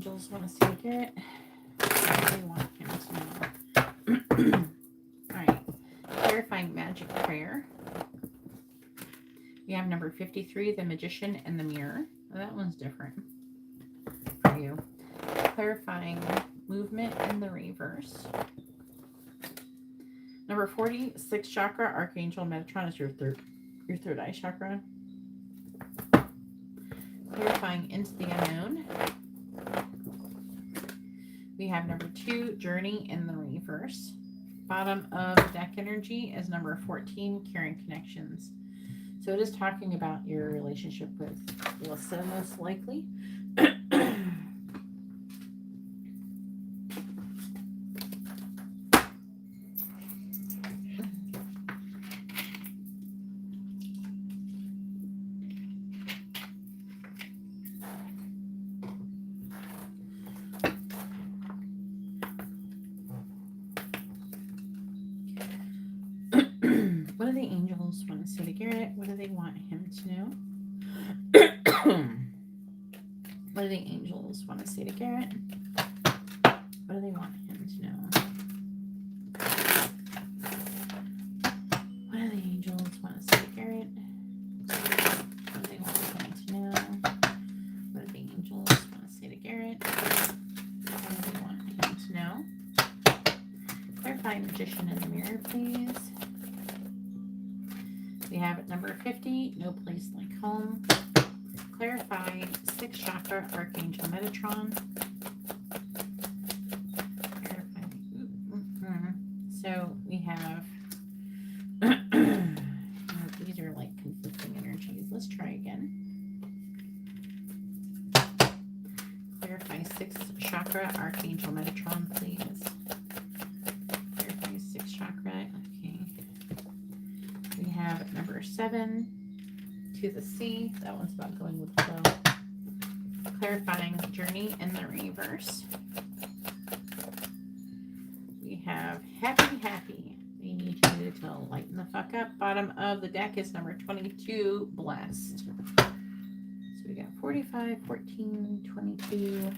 angels want to say to Garrett? They want him to know. All right. Clarifying magic prayer. We have number 53, the magician and the mirror. Well, that one's different for you. Clarifying movement in the reverse. Number 40, sixth chakra, Archangel Metatron is your third eye chakra. Clarifying into the unknown. We have number 2, journey in the reverse. Bottom of deck energy is number 14, caring connections. So it is talking about your relationship with Alyssa, most likely. What do the angels want to say to Garrett? What do they want him to know? What do the angels want to say to Garrett? What do they want him to know? What do the angels want to say to Garrett? What do they want him to know? What do the angels want to say to Garrett? What do they want him to know? Clarify magician in the mirror, please. We have at number 50, no place like home. Clarify sixth chakra, Archangel Metatron. So we have, these are like conflicting energies. Let's try again. Clarify sixth chakra, Archangel Metatron, please. Clarify sixth chakra. Okay. We have number 7, to the sea. That one's about going with the flow. Clarifying journey in the reverse. We have happy. We need you to lighten the fuck up. Bottom of the deck is number 22, blessed. So we got 45, 14, 22,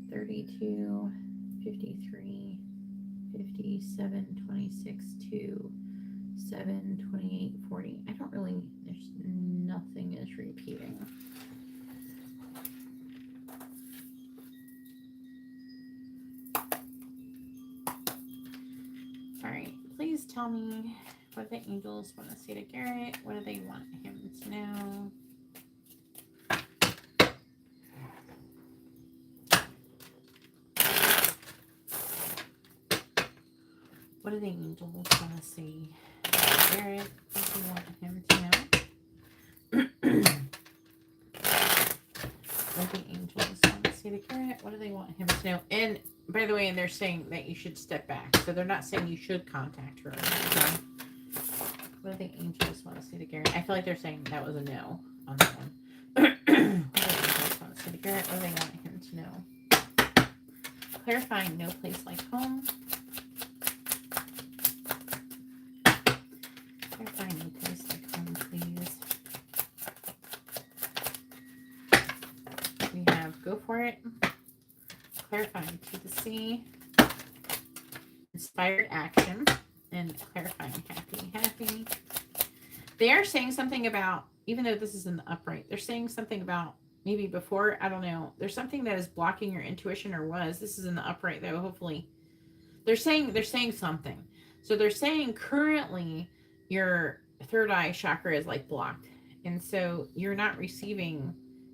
32, 53, 57, 26, 2, 7, 28, 40. I don't really, there's nothing is repeating. All right, please tell me what the angels want to say to Garrett. What do they want him to know? What do the angels want to say to Garrett? What do they want him to know? What do the angels want to say to Garrett? What do they want him to know? And by the way, and they're saying that you should step back. So they're not saying you should contact her. Okay? What do the angels want to say to Garrett? I feel like they're saying that was a no on that one. What do the angels want to say to Garrett? What do they want him to know? Clarifying no place like home. Clarifying no place like home, please. We have go for it. Clarifying to the sea. Inspired action. And clarifying happy. They are saying something about, even though this is in the upright, they're saying something about maybe before, I don't know. There's something that is blocking your intuition or was. This is in the upright though, hopefully. They're saying something. So they're saying currently your third eye chakra is like blocked. And so you're not receiving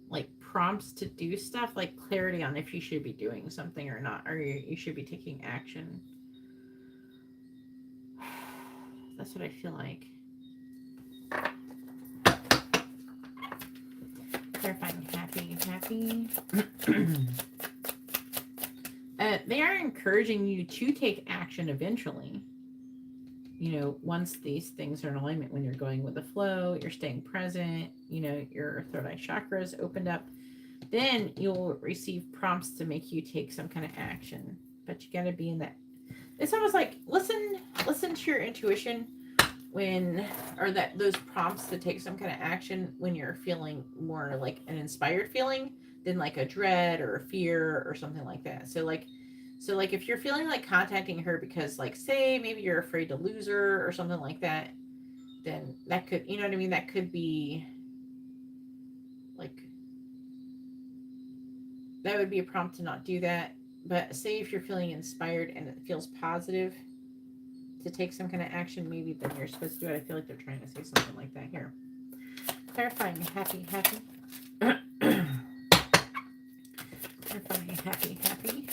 like prompts to do stuff, like clarity on if you should be doing something or not, or you should be taking action. That's what I feel like. Clarifying happy. They are encouraging you to take action eventually. You know, once these things are in alignment, when you're going with the flow, you're staying present, you know, your third eye chakra is opened up, then you'll receive prompts to make you take some kind of action. But you got to be in that. It's almost like listen to your intuition when, or that those prompts to take some kind of action when you're feeling more like an inspired feeling than like a dread or a fear or something like that. So like if you're feeling like contacting her because like say maybe you're afraid to lose her or something like that, then that could, you know what I mean? That could be like, that would be a prompt to not do that. But say if you're feeling inspired and it feels positive to take some kind of action, maybe then you're supposed to do it. I feel like they're trying to say something like that here. Clarifying happy. Clarifying happy.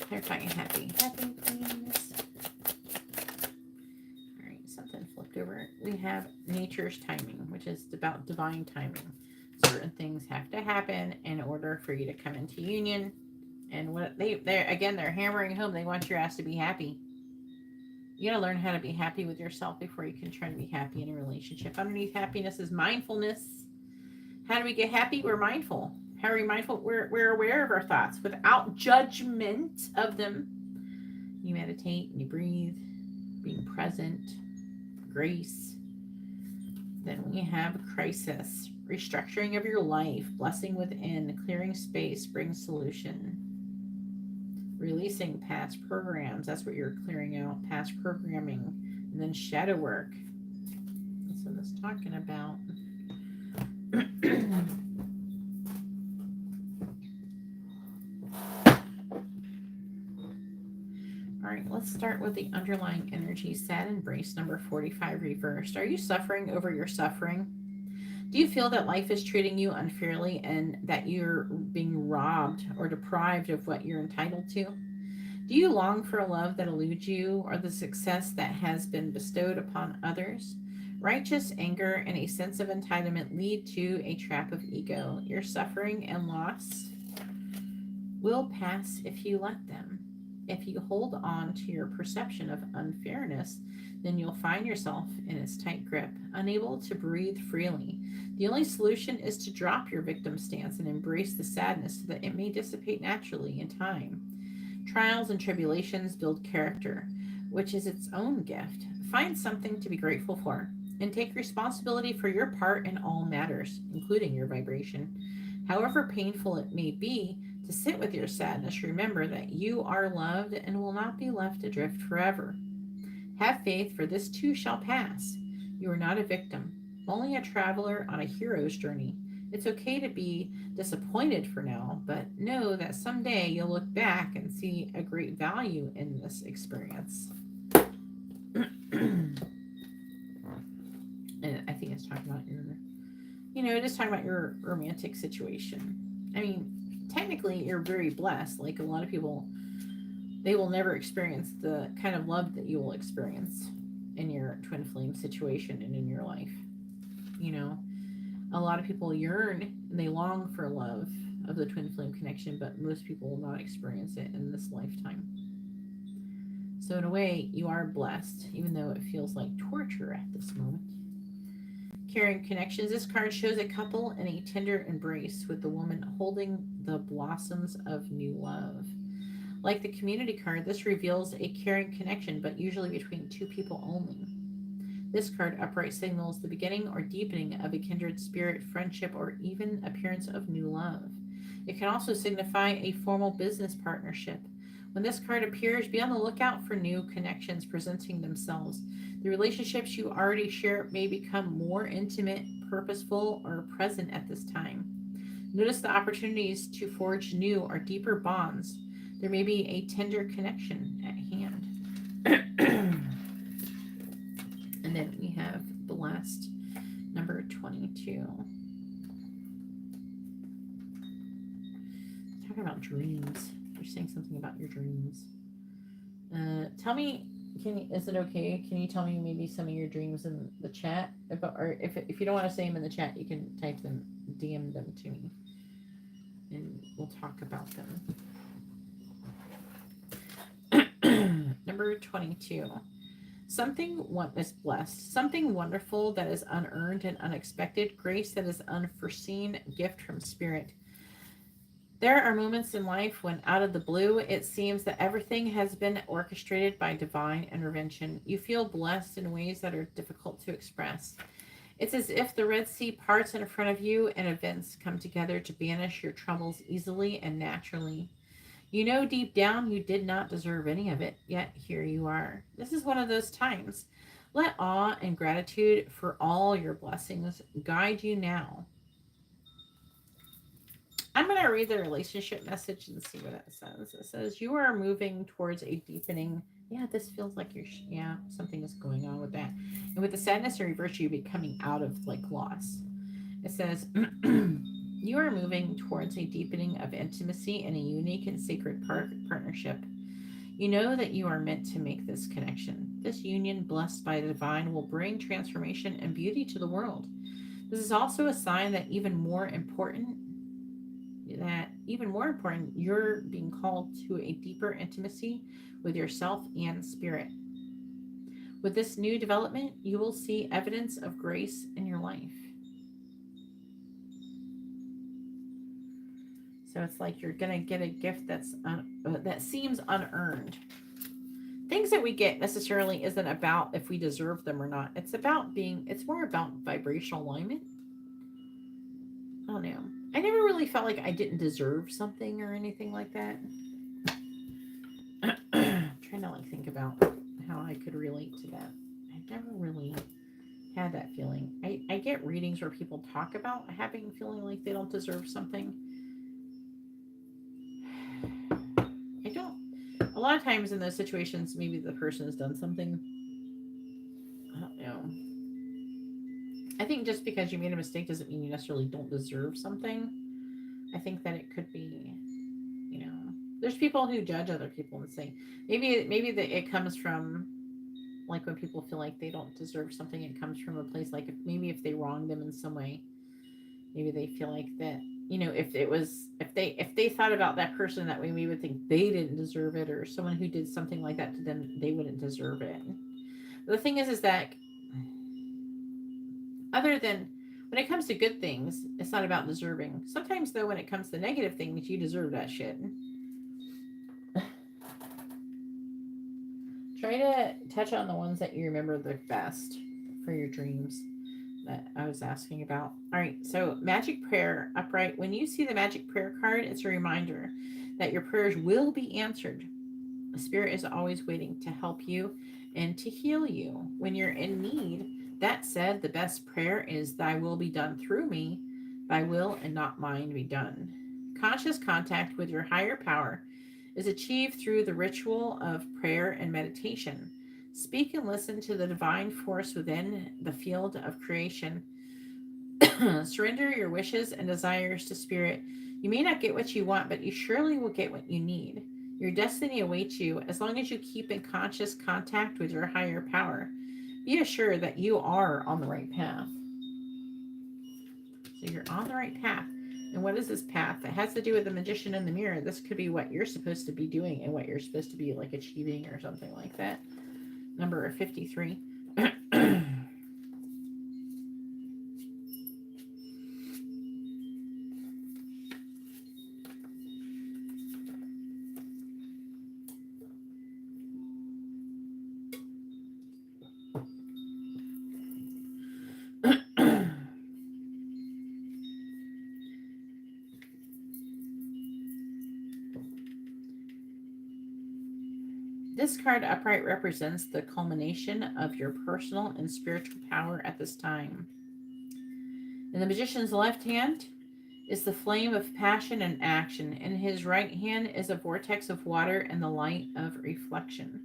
Clarifying happy, please. All right, something flipped over. We have nature's timing, which is about divine timing. Certain things have to happen in order for you to come into union. And what they're hammering home, they want your ass to be happy. You gotta learn how to be happy with yourself before you can try to be happy in a relationship. Underneath happiness is mindfulness. How do we get happy? We're mindful. How are we mindful? We're aware of our thoughts without judgment of them. You meditate and you breathe, being present, grace. Then we have crisis, restructuring of your life, blessing within, clearing space, brings solution. Releasing past programs, that's what you're clearing out, past programming. And then shadow work, that's what it's talking about. All right, let's start with the underlying energy. Sad embrace, number 45 reversed. Are you suffering over your suffering? Do you feel that life is treating you unfairly and that you're being robbed or deprived of what you're entitled to? Do you long for a love that eludes you or the success that has been bestowed upon others? Righteous anger and a sense of entitlement lead to a trap of ego. Your suffering and loss will pass if you let them. If you hold on to your perception of unfairness, then you'll find yourself in its tight grip, unable to breathe freely. The only solution is to drop your victim stance and embrace the sadness so that it may dissipate naturally in time. Trials and tribulations build character, which is its own gift. Find something to be grateful for and take responsibility for your part in all matters, including your vibration. However painful it may be to sit with your sadness, remember that you are loved and will not be left adrift forever. Have faith, for this too shall pass. You are not a victim, only a traveler on a hero's journey. It's okay to be disappointed for now, but know that someday you'll look back and see a great value in this experience. And I think it's talking about just talking about your romantic situation. I mean, technically you're very blessed. Like a lot of people, they will never experience the kind of love that you will experience in your twin flame situation and in your life. A lot of people yearn and they long for love of the twin flame connection, but most people will not experience it in this lifetime. So in a way, you are blessed, even though it feels like torture at this moment. Caring connections. This card shows a couple in a tender embrace with the woman holding the blossoms of new love. Like the community card, this reveals a caring connection, but usually between two people only. This card upright signals the beginning or deepening of a kindred spirit, friendship, or even appearance of new love. It can also signify a formal business partnership. When this card appears, be on the lookout for new connections presenting themselves. The relationships you already share may become more intimate, purposeful, or present at this time. Notice the opportunities to forge new or deeper bonds. There may be a tender connection at hand. And then we have the last number 22. Talking about dreams. You're saying something about your dreams. Tell me, is it okay? Can you tell me maybe some of your dreams in the chat? If you don't want to say them in the chat, you can type them, DM them to me, and we'll talk about them. Number 22. Something is blessed. Something wonderful that is unearned and unexpected. Grace that is unforeseen. Gift from spirit. There are moments in life when, out of the blue, it seems that everything has been orchestrated by divine intervention. You feel blessed in ways that are difficult to express. It's as if the Red Sea parts in front of you and events come together to banish your troubles easily and naturally. You know deep down you did not deserve any of it, yet here you are. This is one of those times. Let awe and gratitude for all your blessings guide you now. I'm going to read the relationship message and see what it says. It says, you are moving towards a deepening. Yeah, this feels like you're, yeah, something is going on with that. And with the sadness in reverse, you be coming out of like loss. It says, you are moving towards a deepening of intimacy and a unique and sacred partnership. You know that you are meant to make this connection. This union, blessed by the divine, will bring transformation and beauty to the world. This is also a sign that even more important, you're being called to a deeper intimacy with yourself and spirit. With this new development, you will see evidence of grace in your life. So it's like you're gonna get a gift that seems unearned. Things that we get necessarily isn't about if we deserve them or not. It's more about vibrational alignment. I don't know. I never really felt like I didn't deserve something or anything like that. Trying to like think about how I could relate to that. I've never really had that feeling. I get readings where people talk about feeling like they don't deserve something. I don't. A lot of times in those situations, maybe the person has done something. I don't know. I think just because you made a mistake doesn't mean you necessarily don't deserve something. I think that it could be, there's people who judge other people and say maybe that it comes from like when people feel like they don't deserve something. It comes from a place like if they wrong them in some way, maybe they feel like that. If they thought about that person that way, we would think they didn't deserve it, or someone who did something like that to them, they wouldn't deserve it. But the thing is that other than when it comes to good things, it's not about deserving. Sometimes though, when it comes to negative things, you deserve that shit. Try to touch on the ones that you remember the best for your dreams that I was asking about. All right, so magic prayer upright. When you see the magic prayer card, it's a reminder that your prayers will be answered. The spirit is always waiting to help you and to heal you when you're in need. That said, the best prayer is, thy will be done through me, thy will and not mine be done. Conscious contact with your higher power is achieved through the ritual of prayer and meditation. Speak and listen to the divine force within the field of creation. Surrender your wishes and desires to spirit. You may not get what you want, but you surely will get what you need. Your destiny awaits you as long as you keep in conscious contact with your higher power. Be assured that you are on the right path. So you're on the right path. And what is this path? It has to do with the magician in the mirror. This could be what you're supposed to be doing and what you're supposed to be like achieving or something like that. Number 53. This card upright represents the culmination of your personal and spiritual power at this time. In the magician's left hand is the flame of passion and action. In his right hand is a vortex of water and the light of reflection.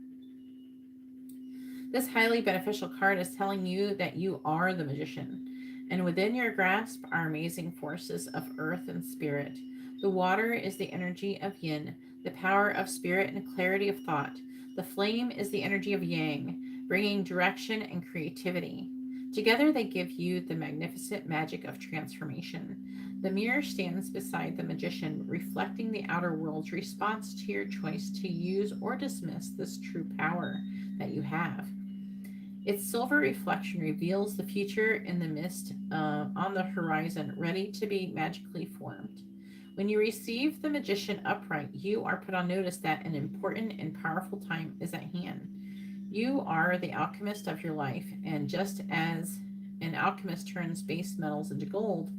This highly beneficial card is telling you that you are the magician, and within your grasp are amazing forces of earth and spirit. The water is the energy of yin, the power of spirit and clarity of thought. The flame is the energy of yang, bringing direction and creativity. Together they give you the magnificent magic of transformation. The mirror stands beside the magician, reflecting the outer world's response to your choice to use or dismiss this true power that you have. Its silver reflection reveals the future in the mist on the horizon, ready to be magically formed. When you receive the Magician upright, you are put on notice that an important and powerful time is at hand. You are the alchemist of your life, and just as an alchemist turns base metals into gold,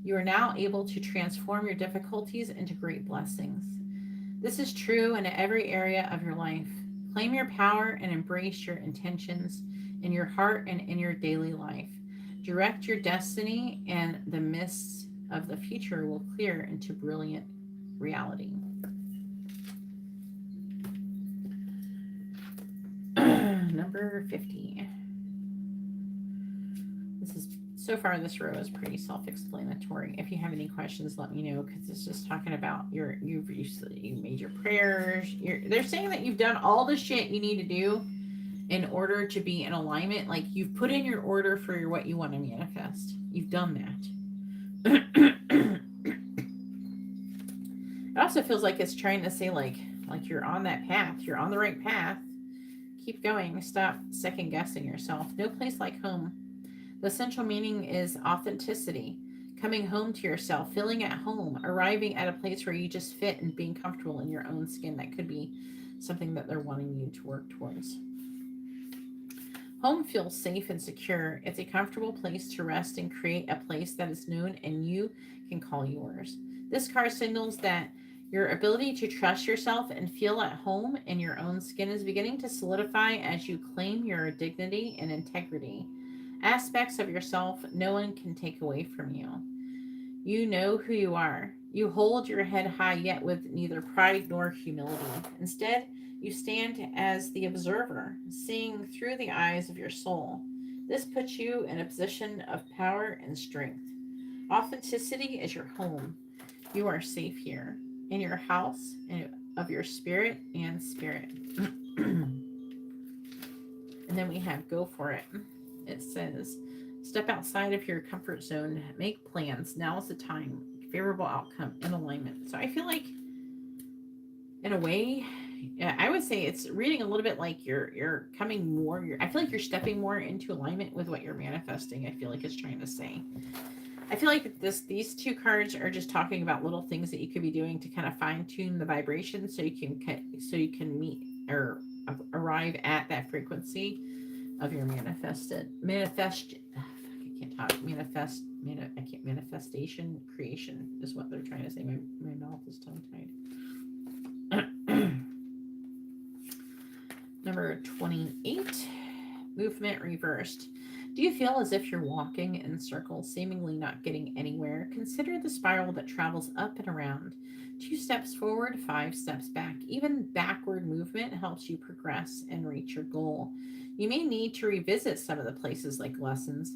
you are now able to transform your difficulties into great blessings. This is true in every area of your life. Claim your power and embrace your intentions in your heart and in your daily life. Direct your destiny, and the mists of the future will clear into brilliant reality. Number 50. So far, this row is pretty self-explanatory. If you have any questions, let me know, because it's just talking about you made your prayers. They're saying that you've done all the shit you need to do in order to be in alignment. Like, you've put in your order for what you want to manifest. You've done that. It also feels like it's trying to say like you're on that path. You're on the right path. Keep going. Stop second guessing yourself. No place like home. The essential meaning is authenticity, coming home to yourself, feeling at home, arriving at a place where you just fit and being comfortable in your own skin. That could be something that they're wanting you to work towards. Home feels safe and secure. It's a comfortable place to rest and create a place that is known and you can call yours. This card signals that your ability to trust yourself and feel at home in your own skin is beginning to solidify as you claim your dignity and integrity. Aspects of yourself no one can take away from you. You know who you are. You hold your head high, yet with neither pride nor humility. Instead, you stand as the observer, seeing through the eyes of your soul. This puts you in a position of power and strength. Authenticity is your home. You are safe here, in your house of your spirit and spirit. And then we have go for it. It says, step outside of your comfort zone, make plans. Now is the time. Favorable outcome in alignment. So I feel like, in a way, I would say it's reading a little bit like you're coming more. I feel like you're stepping more into alignment with what you're manifesting. I feel like it's trying to say. I feel like these two cards are just talking about little things that you could be doing to kind of fine tune the vibration, so you can meet or arrive at that frequency of your manifestation creation is what they're trying to say. My mouth is tongue tied. Number 28, movement reversed. Do you feel as if you're walking in circles, seemingly not getting anywhere? Consider the spiral that travels up and around. 2 steps forward, 5 steps back. Even backward movement helps you progress and reach your goal. You may need to revisit some of the places like lessons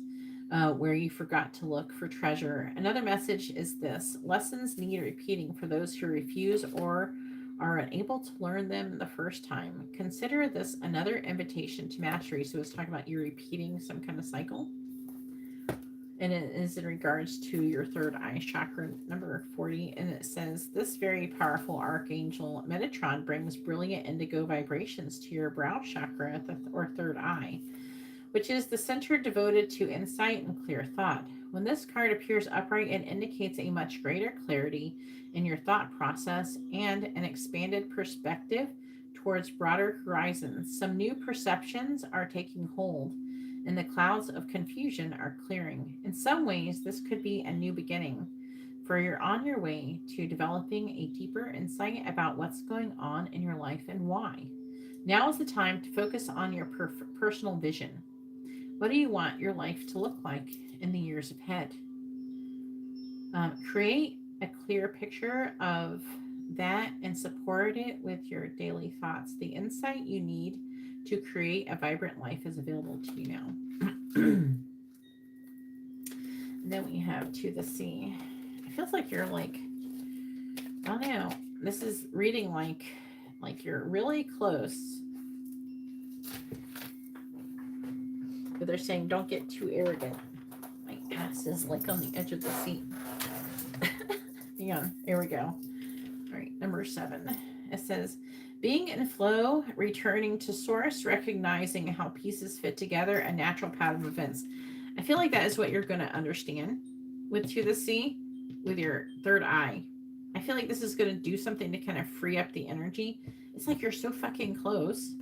where you forgot to look for treasure. Another message is this: lessons need repeating for those who refuse or are unable to learn them the first time. Consider this another invitation to mastery. So it's talking about you repeating some kind of cycle. And it is in regards to your third eye chakra, number 40. And it says, this very powerful archangel Metatron brings brilliant indigo vibrations to your brow chakra or third eye, which is the center devoted to insight and clear thought. When this card appears upright, it indicates a much greater clarity in your thought process and an expanded perspective towards broader horizons. Some new perceptions are taking hold, and the clouds of confusion are clearing. In some ways, this could be a new beginning, for you're on your way to developing a deeper insight about what's going on in your life and why. Now is the time to focus on your personal vision. What do you want your life to look like in the years ahead? Create a clear picture of that and support it with your daily thoughts. The insight you need to create a vibrant life is available to you now. And then we have to the sea. It feels like you're like, I don't know. This is reading like you're really close. But they're saying don't get too arrogant. My ass is like on the edge of the seat. Hang on. Here we go. All right. Number 7. It says, being in flow, returning to source, recognizing how pieces fit together, a natural pattern of events. I feel like that is what you're going to understand with To the Sea, with your third eye. feel like this is going to do something to kind of free up the energy. It's like you're so fucking close.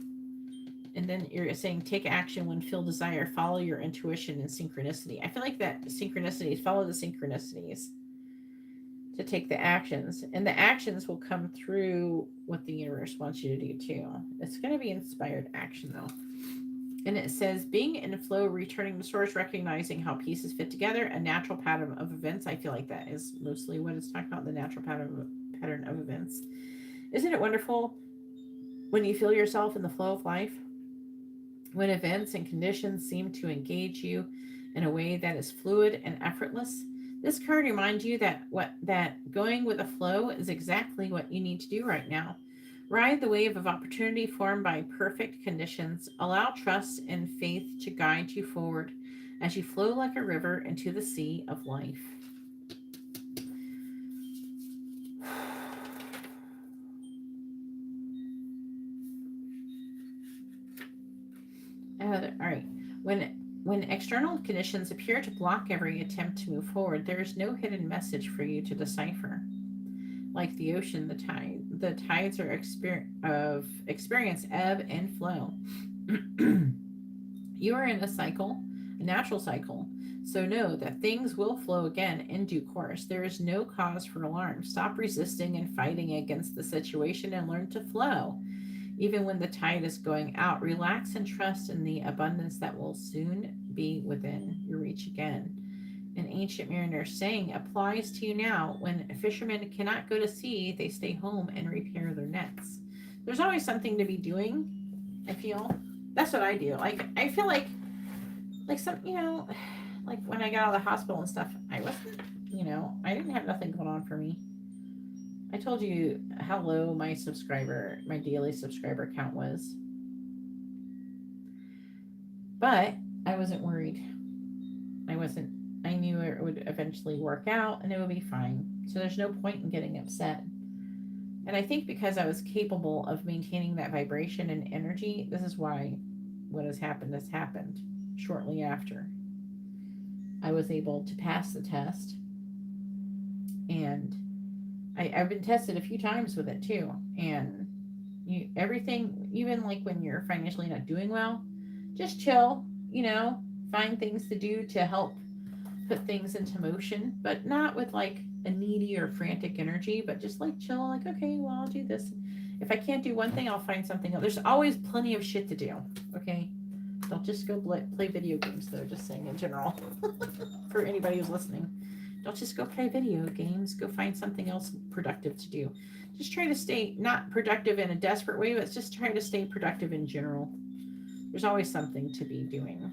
And then you're saying take action when feel desire, follow your intuition and synchronicity. I feel like that synchronicities, follow the synchronicities to take the actions. And the actions will come through what the universe wants you to do too. It's going to be inspired action though. And it says, being in flow, returning to source, recognizing how pieces fit together, a natural pattern of events. I feel like that is mostly what it's talking about, the natural pattern of events. Isn't it wonderful when you feel yourself in the flow of life? When events and conditions seem to engage you in a way that is fluid and effortless. This card reminds you that going with the flow is exactly what you need to do right now. Ride the wave of opportunity formed by perfect conditions. Allow trust and faith to guide you forward as you flow like a river into the sea of life. All right. When external conditions appear to block every attempt to move forward, there is no hidden message for you to decipher. Like the ocean, the tides are experience ebb and flow. You are in a natural cycle. So know that things will flow again in due course. There is no cause for alarm. Stop resisting and fighting against the situation and learn to flow. Even when the tide is going out, relax and trust in the abundance that will soon be within your reach again. An ancient mariner saying applies to you now. When fishermen cannot go to sea, they stay home and repair their nets. There's always something to be doing, I feel. That's what I do. Like, I feel like some, like when I got out of the hospital and stuff, I wasn't, I didn't have nothing going on for me. I told you how low my daily subscriber count was. But I wasn't worried. I knew it would eventually work out and it would be fine. So there's no point in getting upset. And I think because I was capable of maintaining that vibration and energy, this is why what has happened shortly after. I was able to pass the test. And I've been tested a few times with it too. And everything, even like when you're financially not doing well, just chill, find things to do to help put things into motion, but not with like a needy or frantic energy, but just like chill, like, okay, well, I'll do this. If I can't do one thing, I'll find something else. There's always plenty of shit to do. Okay. Don't just go play video games though, just saying in general for anybody who's listening. Don't just go play video games. Go find something else productive to do. Just try to stay not productive in a desperate way, but just try to stay productive in general. There's always something to be doing.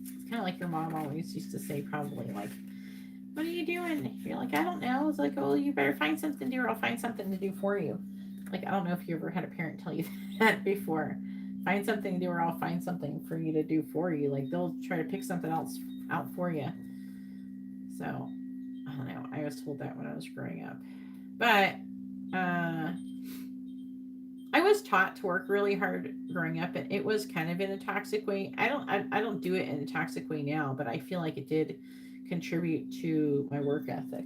It's kind of like your mom always used to say, probably like, what are you doing? You're like, I don't know. It's like, oh, you better find something to do or I'll find something to do for you. Like, I don't know if you ever had a parent tell you that before. Find something to do or I'll find something for you to do for you. Like, they'll try to pick something else out for you. So, I don't know. I was told that when I was growing up. But I was taught to work really hard growing up, and it was kind of in a toxic way. I don't do it in a toxic way now, but I feel like it did contribute to my work ethic.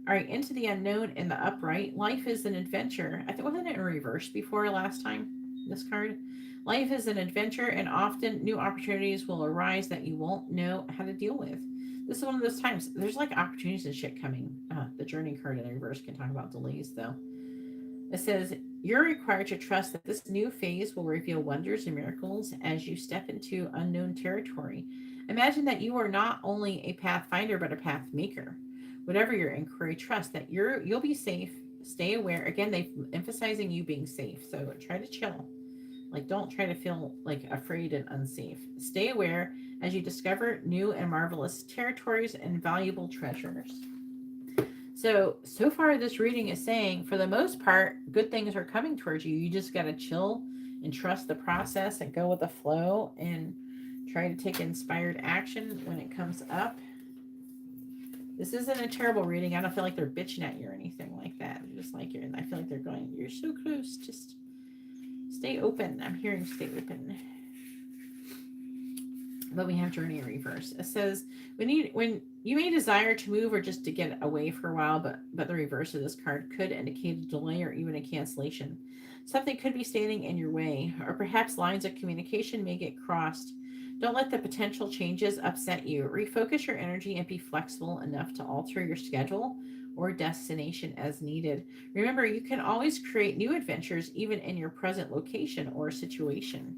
All right, into the unknown in the upright. Life is an adventure. I think wasn't it in reverse before last time? This card. Life is an adventure, and often new opportunities will arise that you won't know how to deal with. This is one of those times. There's like opportunities and shit coming. The journey card in reverse can talk about delays though. It says, you're required to trust that this new phase will reveal wonders and miracles as you step into unknown territory. Imagine that you are not only a pathfinder, but a path maker. Whatever your inquiry, trust that you'll be safe. Stay aware. Again, they're emphasizing you being safe. So try to chill. Like, don't try to feel like afraid and unsafe. Stay aware as you discover new and marvelous territories and valuable treasures. So far this reading is saying, for the most part, good things are coming towards you. You just got to chill and trust the process and go with the flow and try to take inspired action when it comes up. This isn't a terrible reading. I don't feel like they're bitching at you or anything like that. Just like I feel like they're going, you're so close. Just stay open. I'm hearing stay open. But we have journey in reverse. It says when You may desire to move or just to get away for a while, but the reverse of this card could indicate a delay or even a cancellation. Something could be standing in your way, or perhaps lines of communication may get crossed. Don't let the potential changes upset you. Refocus your energy and be flexible enough to alter your schedule or destination as needed. Remember, you can always create new adventures even in your present location or situation.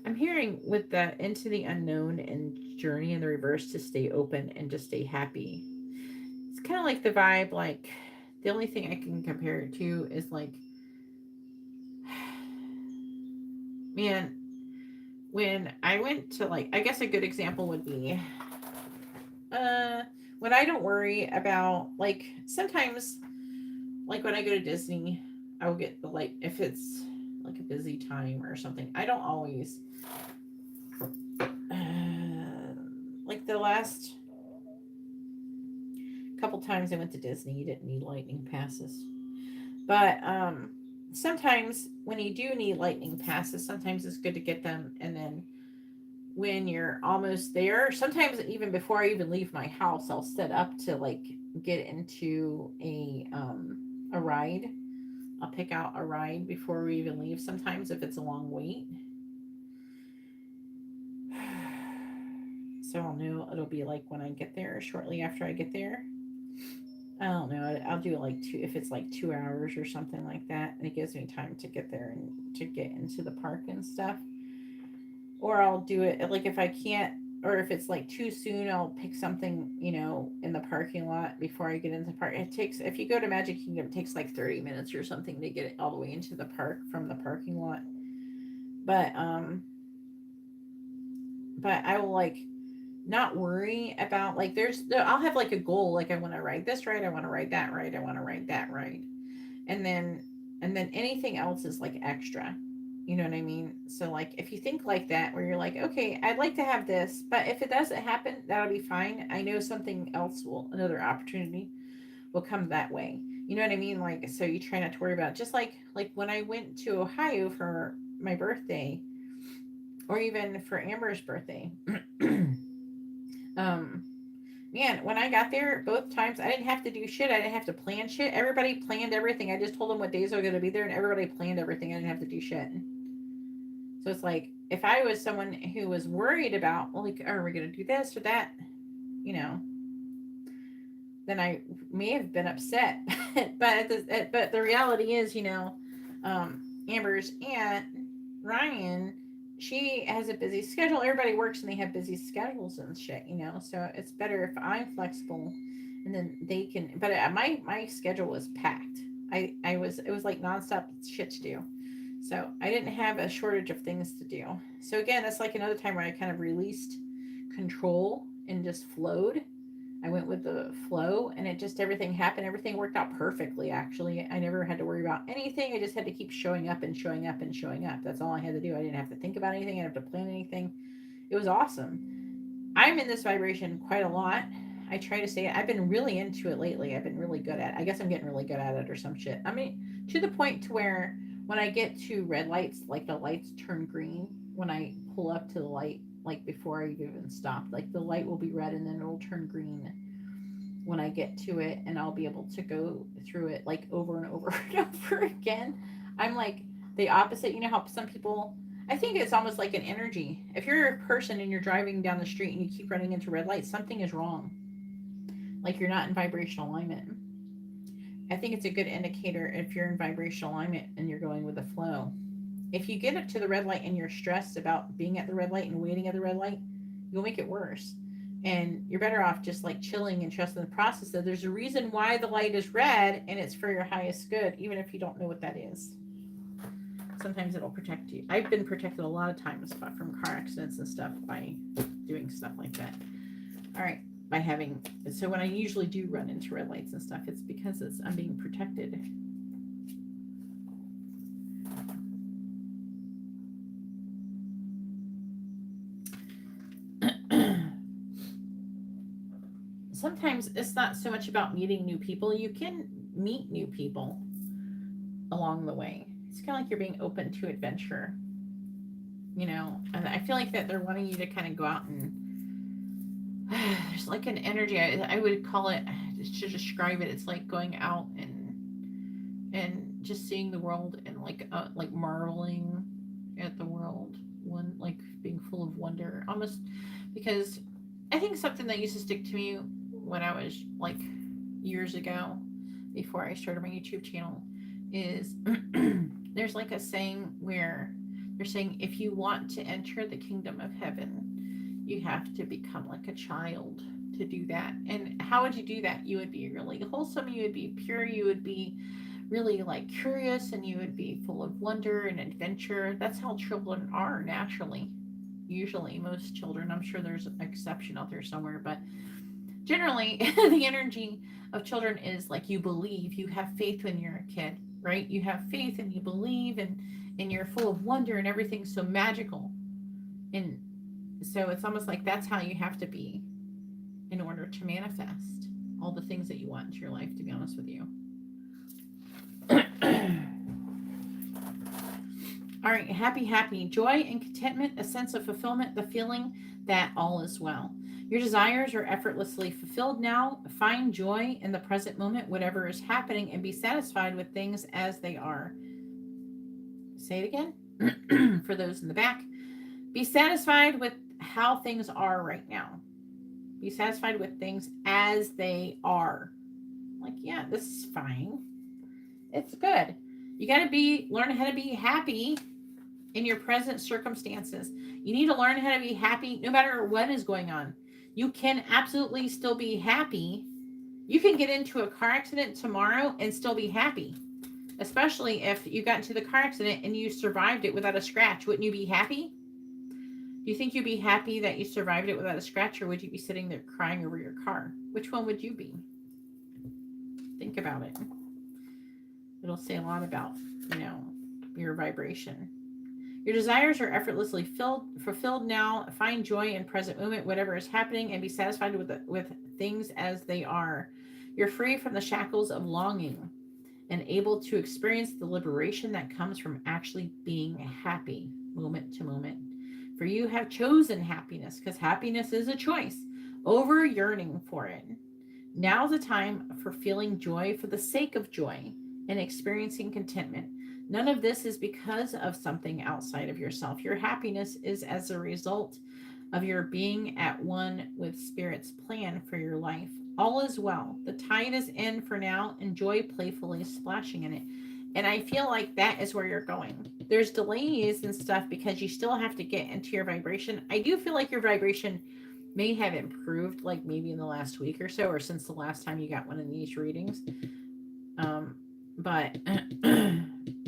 I'm hearing with the into the unknown and journey in the reverse to stay open and to stay happy. It's kind of like the vibe, like the only thing I can compare it to is like, man, when I went to like, I guess a good example would be when I don't worry about, like, sometimes, like when I go to Disney, I will get the, like, if it's like a busy time or something, I don't always like the last couple times I went to Disney, you didn't need lightning passes. But sometimes when you do need lightning passes, sometimes it's good to get them. And then when you're almost there, sometimes even before I even leave my house, I'll set up to like get into a ride. I'll pick out a ride before we even leave sometimes if it's a long wait. So I'll know it'll be like when I get there, shortly after I get there. I don't know. I'll do it like if it's like 2 hours or something like that. And it gives me time to get there and to get into the park and stuff. Or I'll do it like if I can't, or if it's like too soon, I'll pick something, in the parking lot before I get into the park. It takes, if you go to Magic Kingdom, it takes like 30 minutes or something to get it all the way into the park from the parking lot. But I will like not worry about like I'll have like a goal, like I want to ride this ride, I want to ride that ride, I want to ride that ride, and then anything else is like extra, you know what I mean? So like if you think like that, where you're like, okay, I'd like to have this, but if it doesn't happen, that'll be fine. I know something else another opportunity will come that way, you know what I mean? Like, so you try not to worry about it. Just like when I went to Ohio for my birthday, or even for Amber's birthday. Man, when I got there, both times I didn't have to do shit. I didn't have to plan shit. Everybody planned everything. I just told them what days I was going to be there, and everybody planned everything. I didn't have to do shit. So it's like, if I was someone who was worried about, well, like, are we going to do this or that, then I may have been upset. but the reality is, Amber's aunt, Ryan, she has a busy schedule. Everybody works and they have busy schedules and shit, so it's better if I'm flexible and then they can, but my schedule was packed. It was like nonstop shit to do. So I didn't have a shortage of things to do. So again, that's like another time where I kind of released control and just flowed. I went with the flow and everything happened. Everything worked out perfectly, actually. I never had to worry about anything. I just had to keep showing up and showing up and showing up. That's all I had to do. I didn't have to think about anything. I didn't have to plan anything. It was awesome. I'm in this vibration quite a lot. I try to stay. I've been really into it lately. I've been really good at it. I guess I'm getting really good at it or some shit. I mean, to the point to where when I get to red lights, like the lights turn green when I pull up to the light, like before I even stopped, like the light will be red and then it'll turn green when I get to it, and I'll be able to go through it like over and over and over again. I'm like the opposite. You know how some people, I think it's almost like an energy. If you're a person and you're driving down the street and you keep running into red lights, something is wrong. Like you're not in vibrational alignment. I think it's a good indicator if you're in vibrational alignment and you're going with the flow. If you get up to the red light and you're stressed about being at the red light and waiting at the red light, you'll make it worse. And you're better off just like chilling and trusting the process that there's a reason why the light is red and it's for your highest good, even if you don't know what that is. Sometimes it'll protect you. I've been protected a lot of times from car accidents and stuff by doing stuff like that. All right. So when I usually do run into red lights and stuff, it's because I'm being protected. Sometimes it's not so much about meeting new people. You can meet new people along the way. It's kind of like you're being open to adventure. you know, and I feel like that they're wanting you to kind of go out and there's like an energy. I would call it, to describe it, it's like going out and just seeing the world and like marveling at the world, one like being full of wonder, almost, because I think something that used to stick to me when I was like years ago, before I started my YouTube channel, is there's like a saying where they're saying, if you want to enter the kingdom of heaven, you have to become like a child to do that. And how would you do that? You would be really wholesome, you would be pure, you would be really like curious, and you would be full of wonder and adventure. That's how children are naturally. Usually, most children, I'm sure there's an exception out there somewhere, but generally the energy of children is like, you believe, you have faith when you're a kid, right? You have faith and you believe, and you're full of wonder, and everything's so magical. And so it's almost like that's how you have to be in order to manifest all the things that you want into your life, to be honest with you. All right, happy, joy and contentment, a sense of fulfillment, the feeling that all is well. Your desires are effortlessly fulfilled now. Find joy in the present moment, whatever is happening, and be satisfied with things as they are. Say it again for those in the back. Be satisfied with how things are right now. Be satisfied with things as they are. Like, yeah, this is fine. It's good. You got to learn how to be happy in your present circumstances. You need to learn how to be happy no matter what is going on. You can absolutely still be happy. You can get into a car accident tomorrow and still be happy. Especially if you got into the car accident and you survived it without a scratch. Wouldn't you be happy? Do you think you'd be happy that you survived it without a scratch, or would you be sitting there crying over your car? Which one would you be? Think about it. It'll say a lot about, your vibration. Your desires are effortlessly fulfilled now. Find joy in present moment, whatever is happening, and be satisfied with things as they are. You're free from the shackles of longing and able to experience the liberation that comes from actually being happy moment to moment. For you have chosen happiness, because happiness is a choice, over yearning for it. Now's the time for feeling joy for the sake of joy and experiencing contentment. None of this is because of something outside of yourself. Your happiness is as a result of your being at one with Spirit's plan for your life. All is well. The tide is in for now. Enjoy playfully splashing in it. And I feel like that is where you're going. There's delays and stuff because you still have to get into your vibration. I do feel like your vibration may have improved, like maybe in the last week or so, or since the last time you got one of these readings. But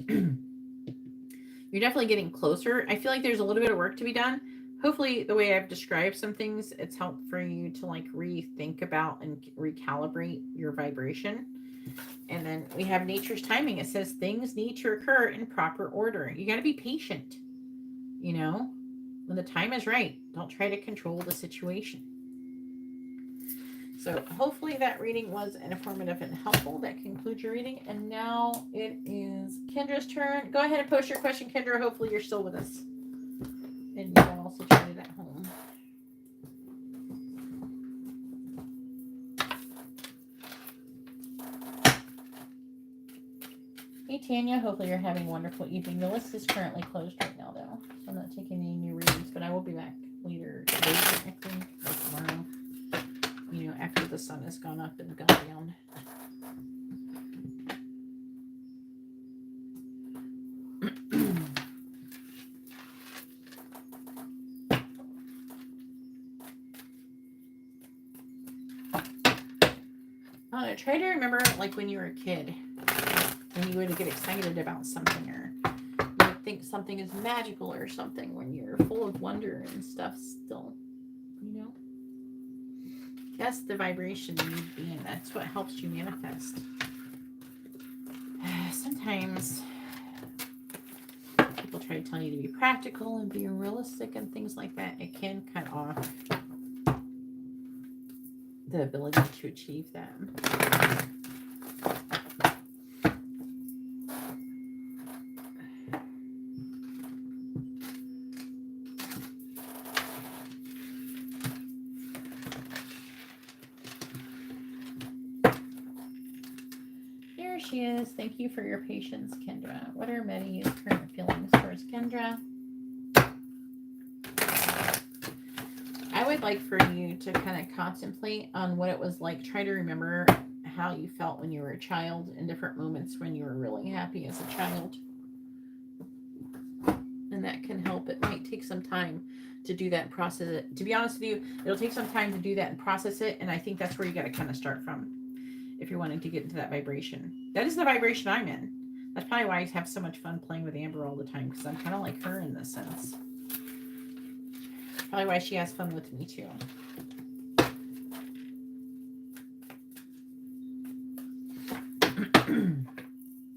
you're definitely getting closer. I feel like there's a little bit of work to be done. Hopefully the way I've described some things, it's helped for you to like rethink about and recalibrate your vibration. And then we have nature's timing. It says things need to occur in proper order. You got to be patient, when the time is right. Don't try to control the situation. So hopefully that reading was informative and helpful. That concludes your reading. And now it is Kendra's turn. Go ahead and post your question, Kendra. Hopefully you're still with us. And you can also try it at home. Hey, Tanya. Hopefully you're having a wonderful evening. The list is currently closed right now, though. So I'm not taking any new readings, but I will be back later today, I think, or tomorrow. After the sun has gone up and gone down. Try to remember, like, when you were a kid, when you would get excited about something, or you would think something is magical or something, when you're full of wonder and stuff still, That's the vibration you need to be in. That's what helps you manifest. Sometimes people try to tell you to be practical and be realistic and things like that. It can cut off the ability to achieve them. she is. Thank you for your patience, Kendra. What are Medi's current feelings towards Kendra? I would like for you to kind of contemplate on what it was like. Try to remember how you felt when you were a child in different moments when you were really happy as a child. And that can help. It might take some time to do that and process it. To be honest with you, it'll take some time to do that and process it. And I think that's where you got to kind of start from if you're wanting to get into that vibration. That is the vibration I'm in. That's probably why I have so much fun playing with Amber all the time, because I'm kind of like her in this sense. Probably why she has fun with me too.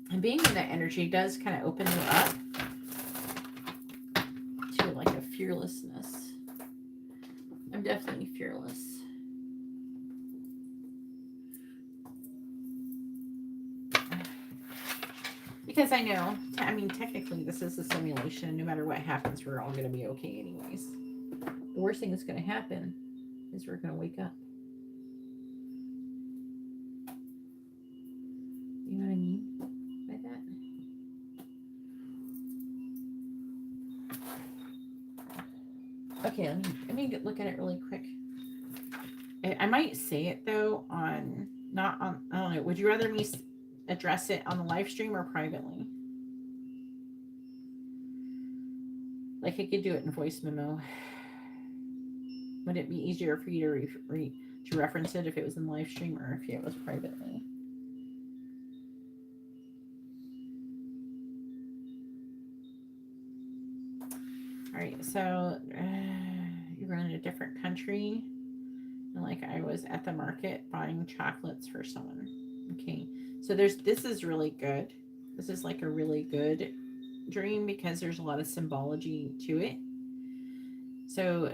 And being in that energy does kind of open you up to like a fearlessness. I'm definitely fearless. Because I know, I mean, technically this is a simulation. No matter what happens, we're all going to be okay anyways. The worst thing that's going to happen is we're going to wake up. You know what I mean by that? Okay, let me look at it really quick. I might say it though on, not on, I don't know. Would you rather me address it on the live stream or privately? Like I could do it in voice memo. Would it be easier for you to reference it if it was in live stream or if it was privately? All right, so you're in a different country, and like I was at the market buying chocolates for someone. Okay, so this is really good. This is like a really good dream because there's a lot of symbology to it. So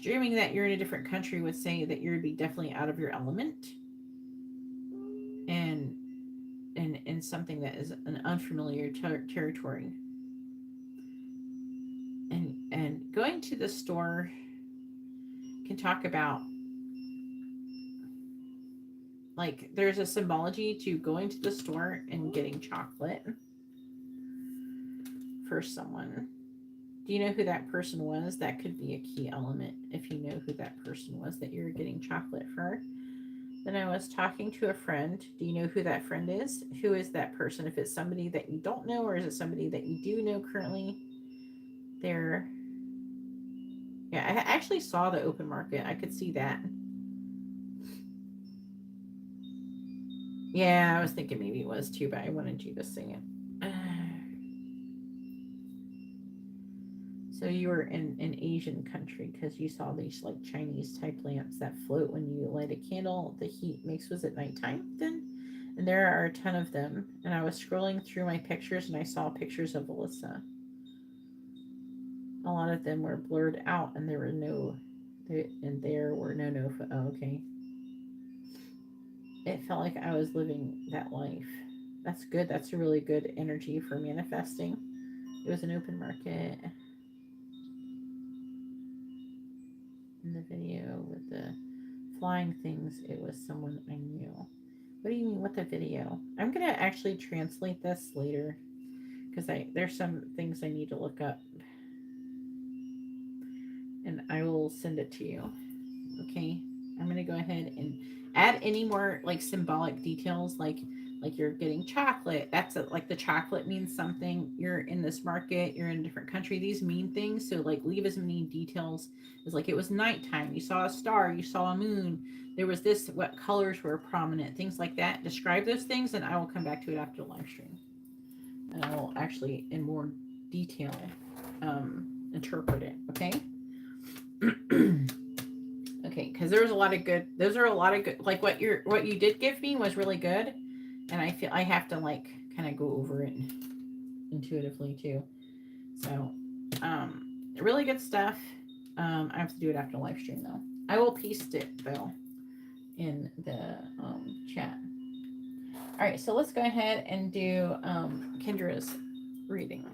dreaming that you're in a different country would say that you would be definitely out of your element and in something that is an unfamiliar territory. And going to the store can talk about, like, there's a symbology to going to the store and getting chocolate for someone. Do you know who that person was? That could be a key element if you know who that person was that you're getting chocolate for. Then I was talking to a friend. Do you know who that friend is? Who is that person? If it's somebody that you don't know, or is it somebody that you do know currently? There. Yeah, I actually saw the open market. I could see that. Yeah, I was thinking maybe it was too, but I wanted you to sing it. So you were in an Asian country because you saw these like Chinese type lamps that float when you light a candle. The heat makes, was at nighttime then? And there are a ton of them. And I was scrolling through my pictures and I saw pictures of Alyssa. A lot of them were blurred out and there were no, oh, okay. It felt like I was living that life. That's good. That's a really good energy for manifesting. It was an open market. In the video with the flying things, it was someone I knew. What do you mean with the video? I'm gonna actually translate this later because there's some things I need to look up, and I will send it to you. Okay, I'm gonna go ahead and add any more like symbolic details, like you're getting chocolate. That's like the chocolate means something. You're in this market, you're in a different country. These mean things. So like leave as many details as like it was nighttime. You saw a star, you saw a moon. There was this, what colors were prominent, things like that. Describe those things and I will come back to it after the live stream. And I will actually in more detail interpret it. Okay. Okay, because there was a lot of good, those are a lot of good, like what you did give me was really good. And I feel I have to like kind of go over it intuitively too. So, really good stuff. I have to do it after the live stream though. I will paste it though in the chat. All right, so let's go ahead and do Kendra's reading.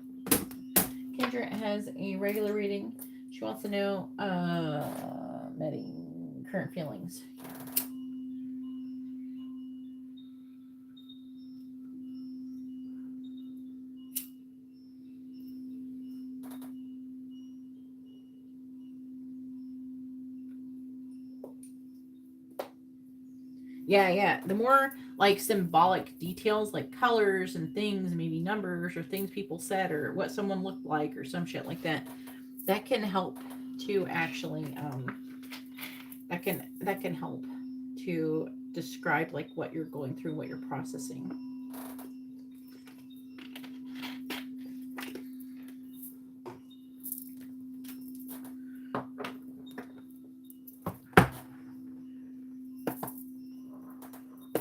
Kendra has a regular reading. She wants to know current feelings. Yeah. The more like symbolic details, like colors and things, maybe numbers or things people said or what someone looked like or some shit like that, that can help to actually that can help to describe like what you're going through, what you're processing.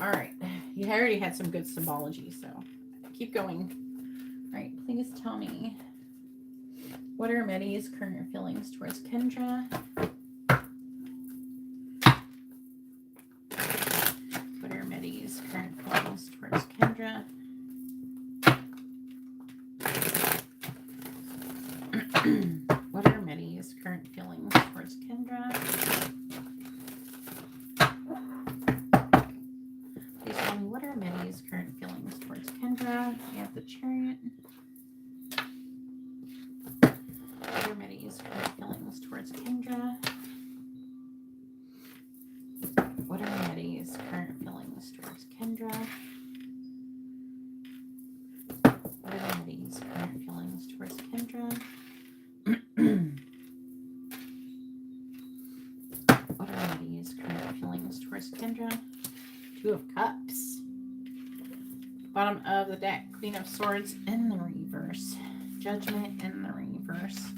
All right, you already had some good symbology, so keep going. All right, please tell me, what are Medi's current feelings towards Kendra? What are Medi's current feelings towards Kendra? What are Medi's current feelings towards Kendra? Please tell me, what are Medi's current feelings towards Kendra? We have the Chariot. What are Medi's current feelings towards Kendra? What are Medi's current feelings towards Kendra? What are Medi's current feelings towards Kendra? What are Medi's current feelings towards Kendra? Two of Cups. Bottom of the deck, Queen of Swords in the reverse. Judgment in the reverse.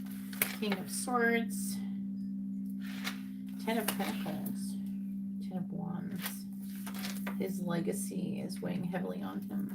King of Swords. Ten of Pentacles. Ten of Wands. His legacy is weighing heavily on him.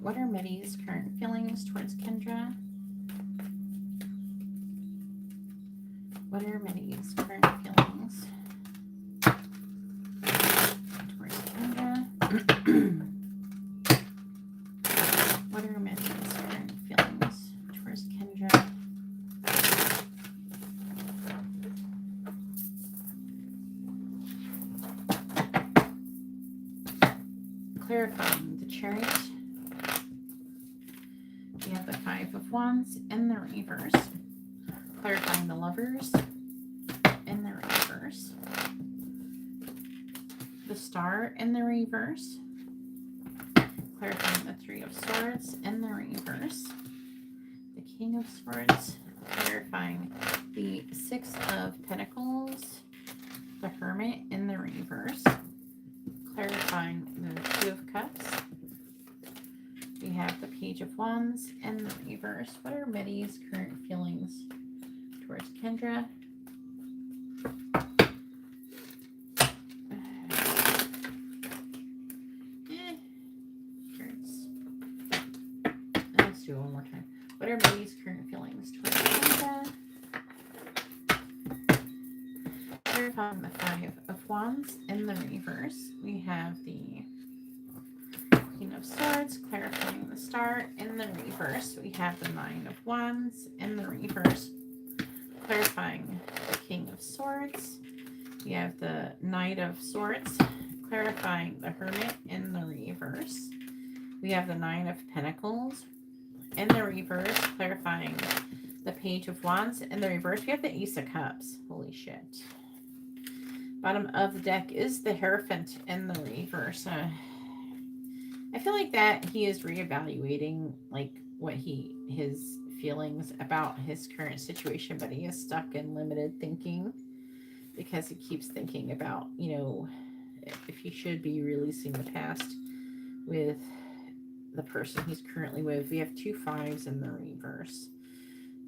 What are Medi's current feelings towards Kendra? What are Medi's current feelings towards Kendra? What are Medi's current feelings towards Kendra? Clarifying the Chariot. We have the Five of Wands in the reverse. Clarifying the Lovers in the reverse. The Star in the reverse. Clarifying the Three of Swords in the reverse. The King of Swords. Clarifying the Six of Pentacles. The Hermit in the reverse. Clarifying the Two of Cups. We have the Page of Wands in the reverse. What are Medi's current feelings towards Kendra? Hurts. Let's do it one more time. What are Medi's current feelings towards Kendra? Clarifying the Five of Wands in the reverse. We have the Queen of Swords, clarifying the Star in the reverse. We have the Nine of Wands in the reverse, clarifying the King of Swords. We have the Knight of Swords, clarifying the Hermit in the reverse. We have the Nine of Pentacles in the reverse, clarifying the Page of Wands in the reverse. We have the Ace of Cups. Holy shit. Bottom of the deck is the Hierophant in the reverse. I feel like that he is reevaluating like what his feelings about his current situation, but he is stuck in limited thinking because he keeps thinking about, you know, if he should be releasing the past with the person he's currently with. We have two fives in the reverse.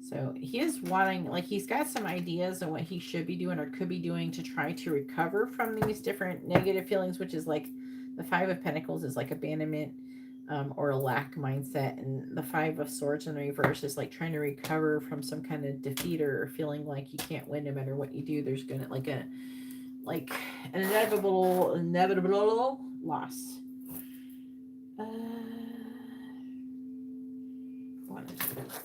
So he is wanting, like, he's got some ideas on what he should be doing or could be doing to try to recover from these different negative feelings, which is like the Five of Pentacles is like abandonment, or a lack mindset. And the Five of Swords in reverse is like trying to recover from some kind of defeat or feeling like you can't win no matter what you do. There's gonna like an inevitable loss. What is this?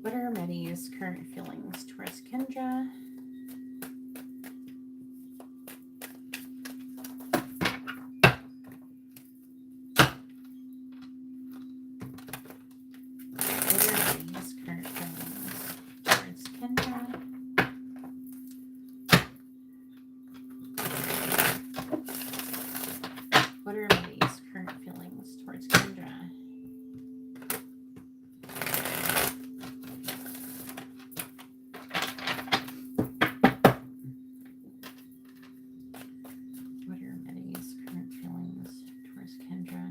What are Medi's current feelings towards Kendra? What are Medi's current feelings towards Kendra? What are Medi's current feelings towards Kendra? What are Medi's current feelings towards Kendra?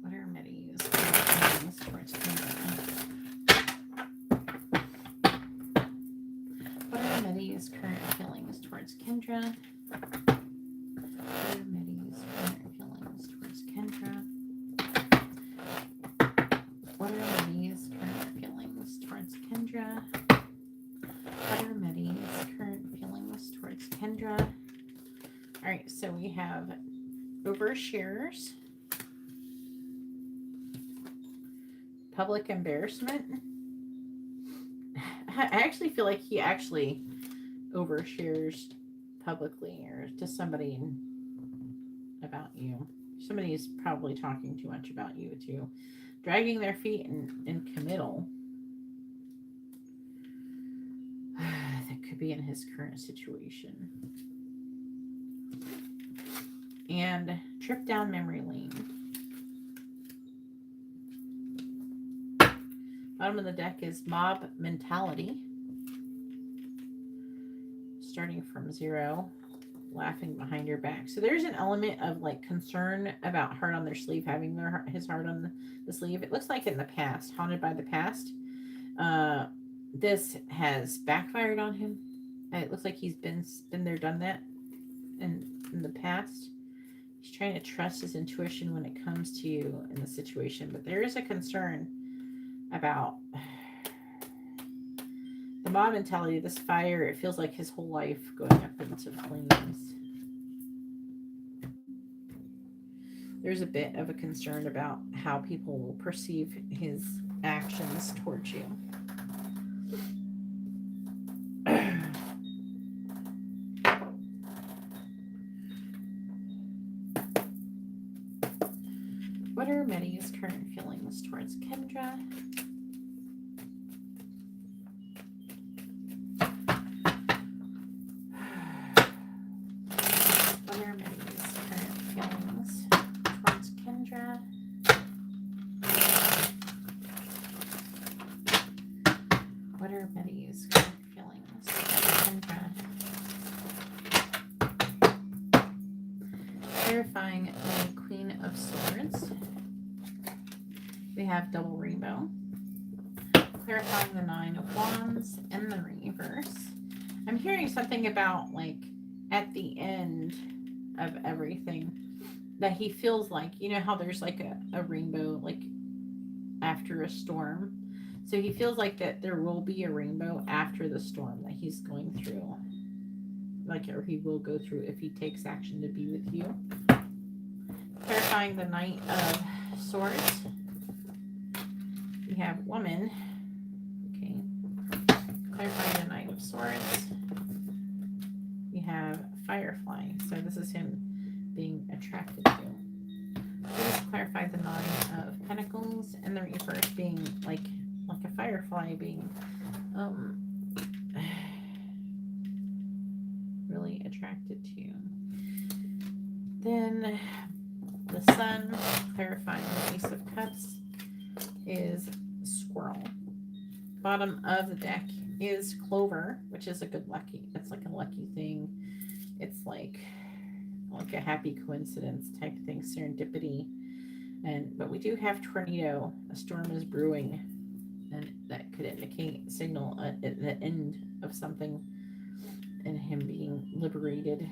What are Medi's current feelings towards Kendra? What are Medi's current feelings towards Kendra? What are Medi's current feelings towards Kendra? What are Medi's current feelings towards Kendra? All right, so we have overshares, public embarrassment. I actually feel like he actually overshares publicly or to somebody about you. Somebody is probably talking too much about you too. Dragging their feet in committal. That could be in his current situation. And trip down memory lane. Bottom of the deck is mob mentality. Starting from 0, laughing behind your back. So there's an element of like concern about heart on their sleeve, having his heart on the sleeve. It looks like in the past, haunted by the past. This has backfired on him. It looks like he's been there, done that in the past. He's trying to trust his intuition when it comes to you in the situation, but there is a concern about the mob mentality, this fire. It feels like his whole life going up into flames. There's a bit of a concern about how people will perceive his actions towards you. What are Medi's current feelings towards Kendra? What are Medi's current feelings towards Kendra? What are Medi's current feelings towards Kendra? Clarifying the Queen of Swords. We have double rainbow. Clarifying the 9 of Wands in the reverse. I'm hearing something about like at the end of everything that he feels like, you know how there's like a rainbow like after a storm. So he feels like that there will be a rainbow after the storm that he's going through. Like, or he will go through if he takes action to be with you. Clarifying the Knight of Swords. We have woman. Okay. Clarifying the Knight of Swords. We have firefly. So this is him being attracted to. Please clarify the 9 of Pentacles and the reverse being like a firefly being really attracted to you. Then the Sun, clarifying the Ace of Cups, is squirrel. Bottom of the deck is clover, which is a good lucky. It's like a lucky thing. It's like like a happy coincidence type thing, serendipity. But we do have tornado. A storm is brewing, and that could signal the end of something and him being liberated.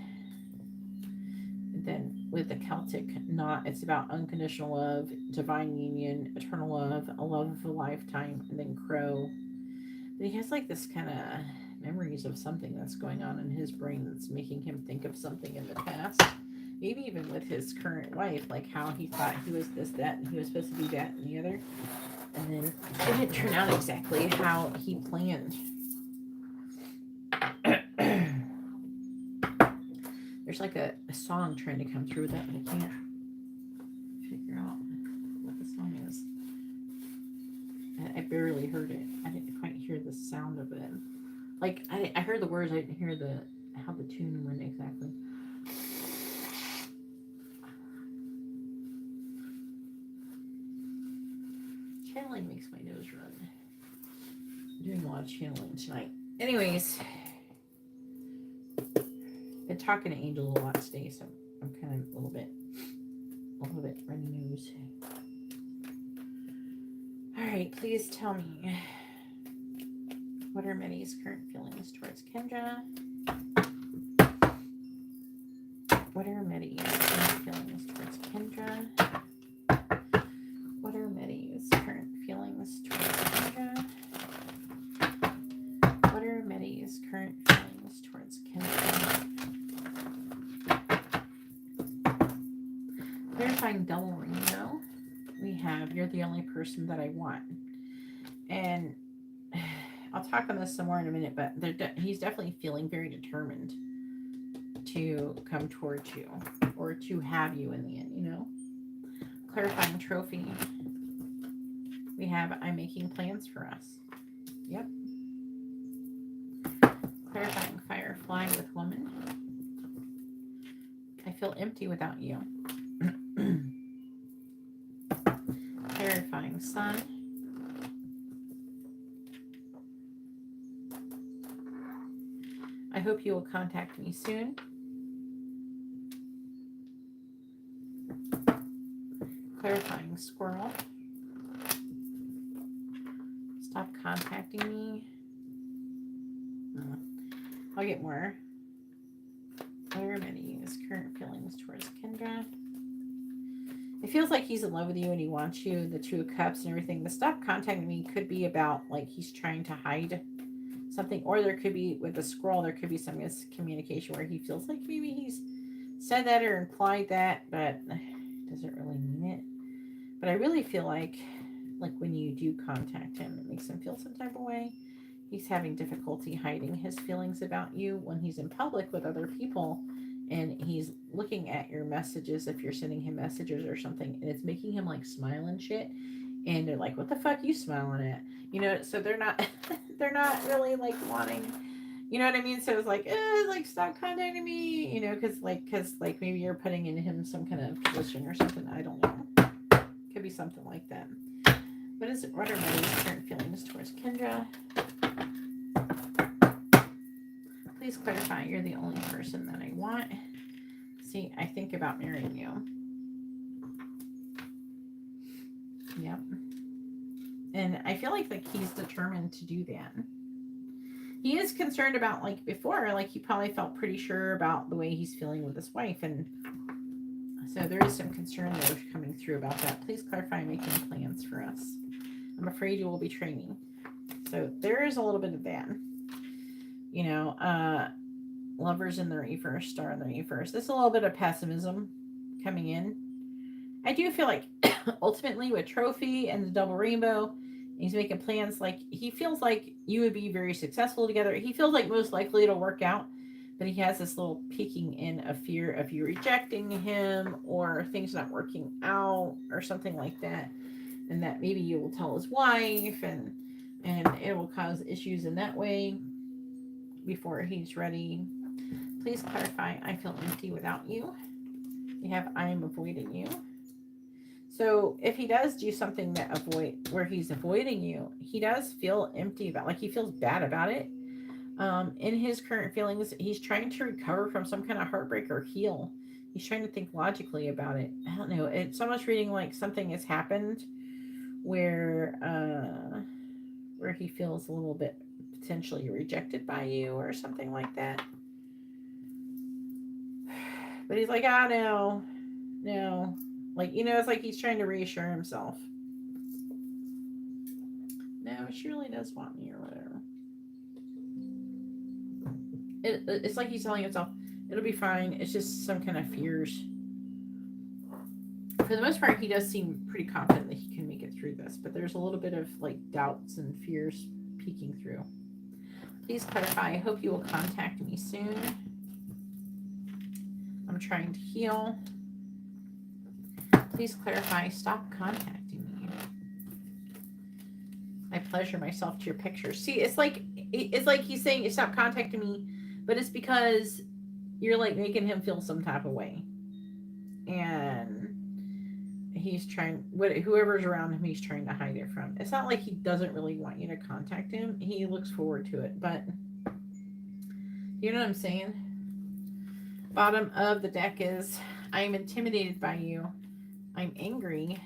And then with the Celtic knot, it's about unconditional love, divine union, eternal love, a love of a lifetime, and then crow. But he has like this kind of memories of something that's going on in his brain that's making him think of something in the past. Maybe even with his current wife, like how he thought he was this, that, and he was supposed to be that and the other. And then it didn't turn out exactly how he planned. There's like a song trying to come through with that, but I can't figure out what the song is. I barely heard it. I didn't quite hear the sound of it. Like, I heard the words, I didn't hear how the tune went exactly. Channeling makes my nose run. I'm doing a lot of channeling tonight. Anyways, been talking to angels a lot today, so I'm kind of a little bit runny nose. All right, please tell me, what are Medi's current feelings towards Kendra? What are Medi's current feelings towards Kendra? What are Medi's current feelings towards Kendra? What are Medi's current feelings towards Kendra? Clarifying double rainbow. We have, you're the only person that I want. And I'll talk on this some more in a minute, but he's definitely feeling very determined to come towards you or to have you in the end, you know? Clarifying trophy. We have, I'm making plans for us. Yep. Clarifying firefly with woman. I feel empty without you. Clarifying sun. I hope you will contact me soon. Clarifying squirrel. Stop contacting me. I'll get more. What are Medi's current feelings towards Kendra? It feels like he's in love with you and he wants you. The Two of Cups and everything. The stop contacting me could be about like he's trying to hide something, or there could be with the squirrel, there could be some miscommunication where he feels like maybe he's said that or implied that, but doesn't really mean it. But I really feel like when you do contact him, it makes him feel some type of way. He's having difficulty hiding his feelings about you when he's in public with other people, and he's looking at your messages if you're sending him messages or something, and it's making him like smile and shit. And they're like, "What the fuck you smiling at?" You know, so they're not really like wanting, you know what I mean? So it's like stop contacting me, you know, because maybe you're putting in him some kind of position or something. I don't know. Could be something like that. What are Medi's current feelings towards Kendra? Please clarify. You're the only person that I want. See, I think about marrying you. Yep. And I feel like he's determined to do that. He is concerned about, like before, like he probably felt pretty sure about the way he's feeling with his wife. And so there is some concern there coming through about that. Please clarify making plans for us. I'm afraid you will be training. So there is a little bit of that. You know, Lovers in the reverse, Star in the reverse. There's a little bit of pessimism coming in. I do feel like ultimately with Trophy and the double rainbow, he's making plans. Like he feels like you would be very successful together. He feels like most likely it'll work out, but he has this little peeking in of fear of you rejecting him or things not working out or something like that. And that maybe you will tell his wife and it will cause issues in that way before he's ready. Please clarify. I feel empty without you. We have I am avoiding you. So if he does do something where he's avoiding you, he does feel empty about, like he feels bad about it. In his current feelings, he's trying to recover from some kind of heartbreak or heal. He's trying to think logically about it. I don't know. It's almost reading like something has happened where he feels a little bit potentially rejected by you or something like that. But he's like, no. Like, it's like he's trying to reassure himself. No, she really does want me or whatever. It's like he's telling himself, it'll be fine. It's just some kind of fears. For the most part, he does seem pretty confident that he can make it through this, but there's a little bit of like doubts and fears peeking through. Please clarify. I hope you will contact me soon. I'm trying to heal. Please clarify. Stop contacting me. I pleasure myself to your pictures. See, it's like he's saying, stop contacting me, but it's because you're like making him feel some type of way. And he's trying, whoever's around him, he's trying to hide it from. It's not like he doesn't really want you to contact him. He looks forward to it, but you know what I'm saying? Bottom of the deck is, I am intimidated by you. I'm angry.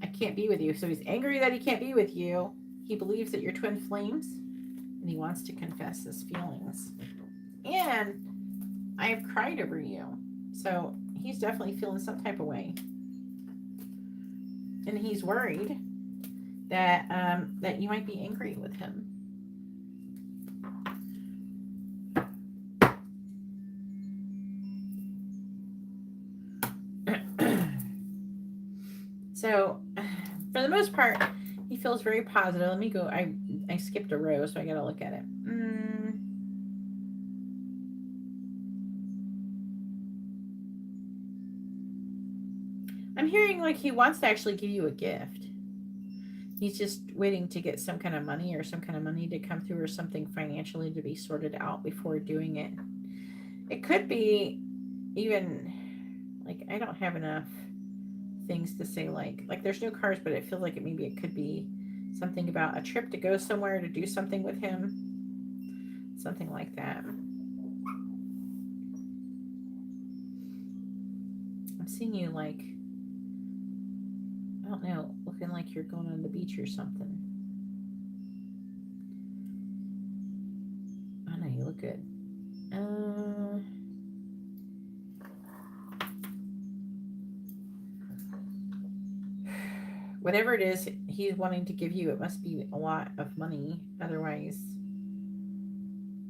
I can't be with you. So he's angry that he can't be with you. He believes that you're twin flames, and he wants to confess his feelings. And I have cried over you. So he's definitely feeling some type of way. And he's worried that that you might be angry with him. So, for the most part, he feels very positive. Let me go. I skipped a row, so I got to look at it. I'm hearing like he wants to actually give you a gift. He's just waiting to get some kind of money or some kind of money to come through or something financially to be sorted out before doing it. It could be even like, I don't have enough things to say, like there's no cards, but it feels like it could be something about a trip to go somewhere to do something with him, something like that. I'm seeing you like, I don't know, looking like you're going on the beach or something. Oh no, you look good. Whatever it is he's wanting to give you, it must be a lot of money. Otherwise,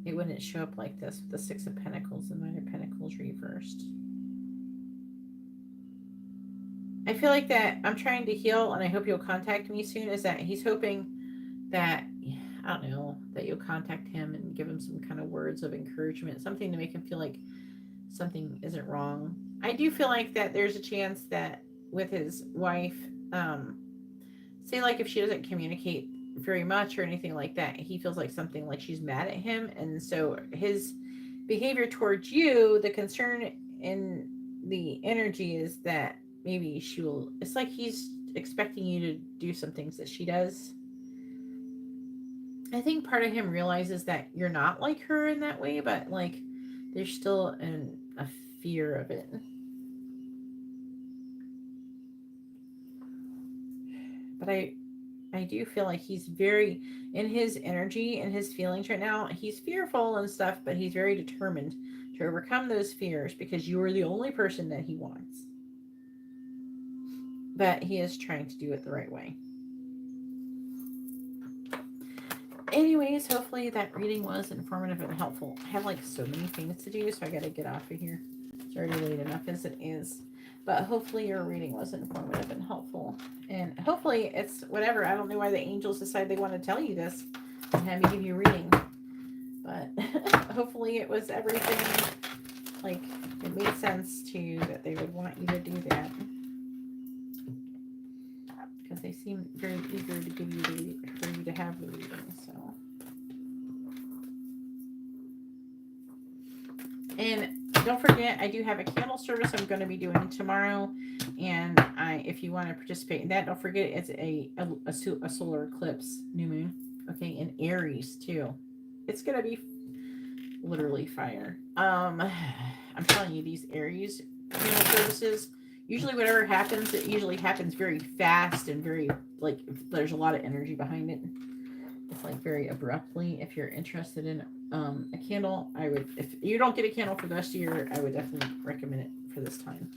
it wouldn't show up like this with the Six of Pentacles and Nine of Pentacles reversed. I feel like that I'm trying to heal, and I hope you'll contact me soon, is that he's hoping that, I don't know, that you'll contact him and give him some kind of words of encouragement, something to make him feel like something isn't wrong. I do feel like that there's a chance that with his wife, say like if she doesn't communicate very much or anything like that, he feels like something like she's mad at him, and so his behavior towards you, the concern in the energy is that maybe she will, it's like he's expecting you to do some things that she does. I think part of him realizes that you're not like her in that way, but like there's still a fear of it. But I do feel like he's very, in his energy and his feelings right now, he's fearful and stuff, but he's very determined to overcome those fears because you are the only person that he wants. But he is trying to do it the right way. Anyways, hopefully that reading was informative and helpful. I have like so many things to do, so I gotta get off of here. It's already late enough as it is. But hopefully your reading was informative and helpful. And hopefully it's whatever. I don't know why the angels decide they want to tell you this and have me give you a reading. But hopefully it was everything, like it made sense to you that they would want you to do that. Because they seem very eager to give you for you to have the reading. So. And don't forget, I do have a candle service I'm going to be doing tomorrow. And if you want to participate in that, don't forget it's a solar eclipse, new moon. Okay, in Aries too. It's going to be literally fire. I'm telling you, these Aries candle services, usually whatever happens, it usually happens very fast and very, like, there's a lot of energy behind it. It's like very abruptly. If you're interested in a candle, I would, if you don't get a candle for the rest of the year, I would definitely recommend it for this time,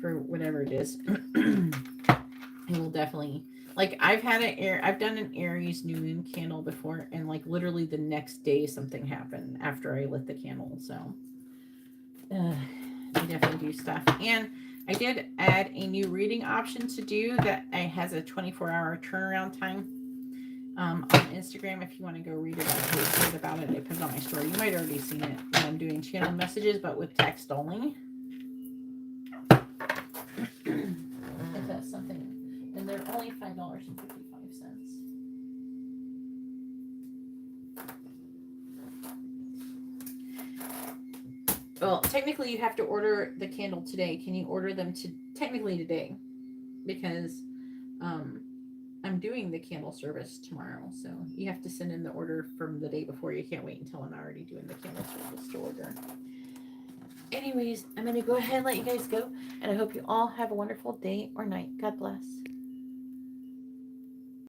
for whatever it is. It will definitely, like, I've done an Aries new moon candle before, and like literally the next day something happened after I lit the candle. So I definitely do stuff. And I did add a new reading option to do that has a 24-hour turnaround time on Instagram. If you want to go read about it, it comes on my story. You might have already seen it when I'm doing channel messages, but with text only. If that's something, and they're only $5.55. Well, technically you have to order the candle today. Can you order them technically today? Because I'm doing the candle service tomorrow. So you have to send in the order from the day before. You can't wait until I'm already doing the candle service to order. Anyways, I'm going to go ahead and let you guys go. And I hope you all have a wonderful day or night. God bless.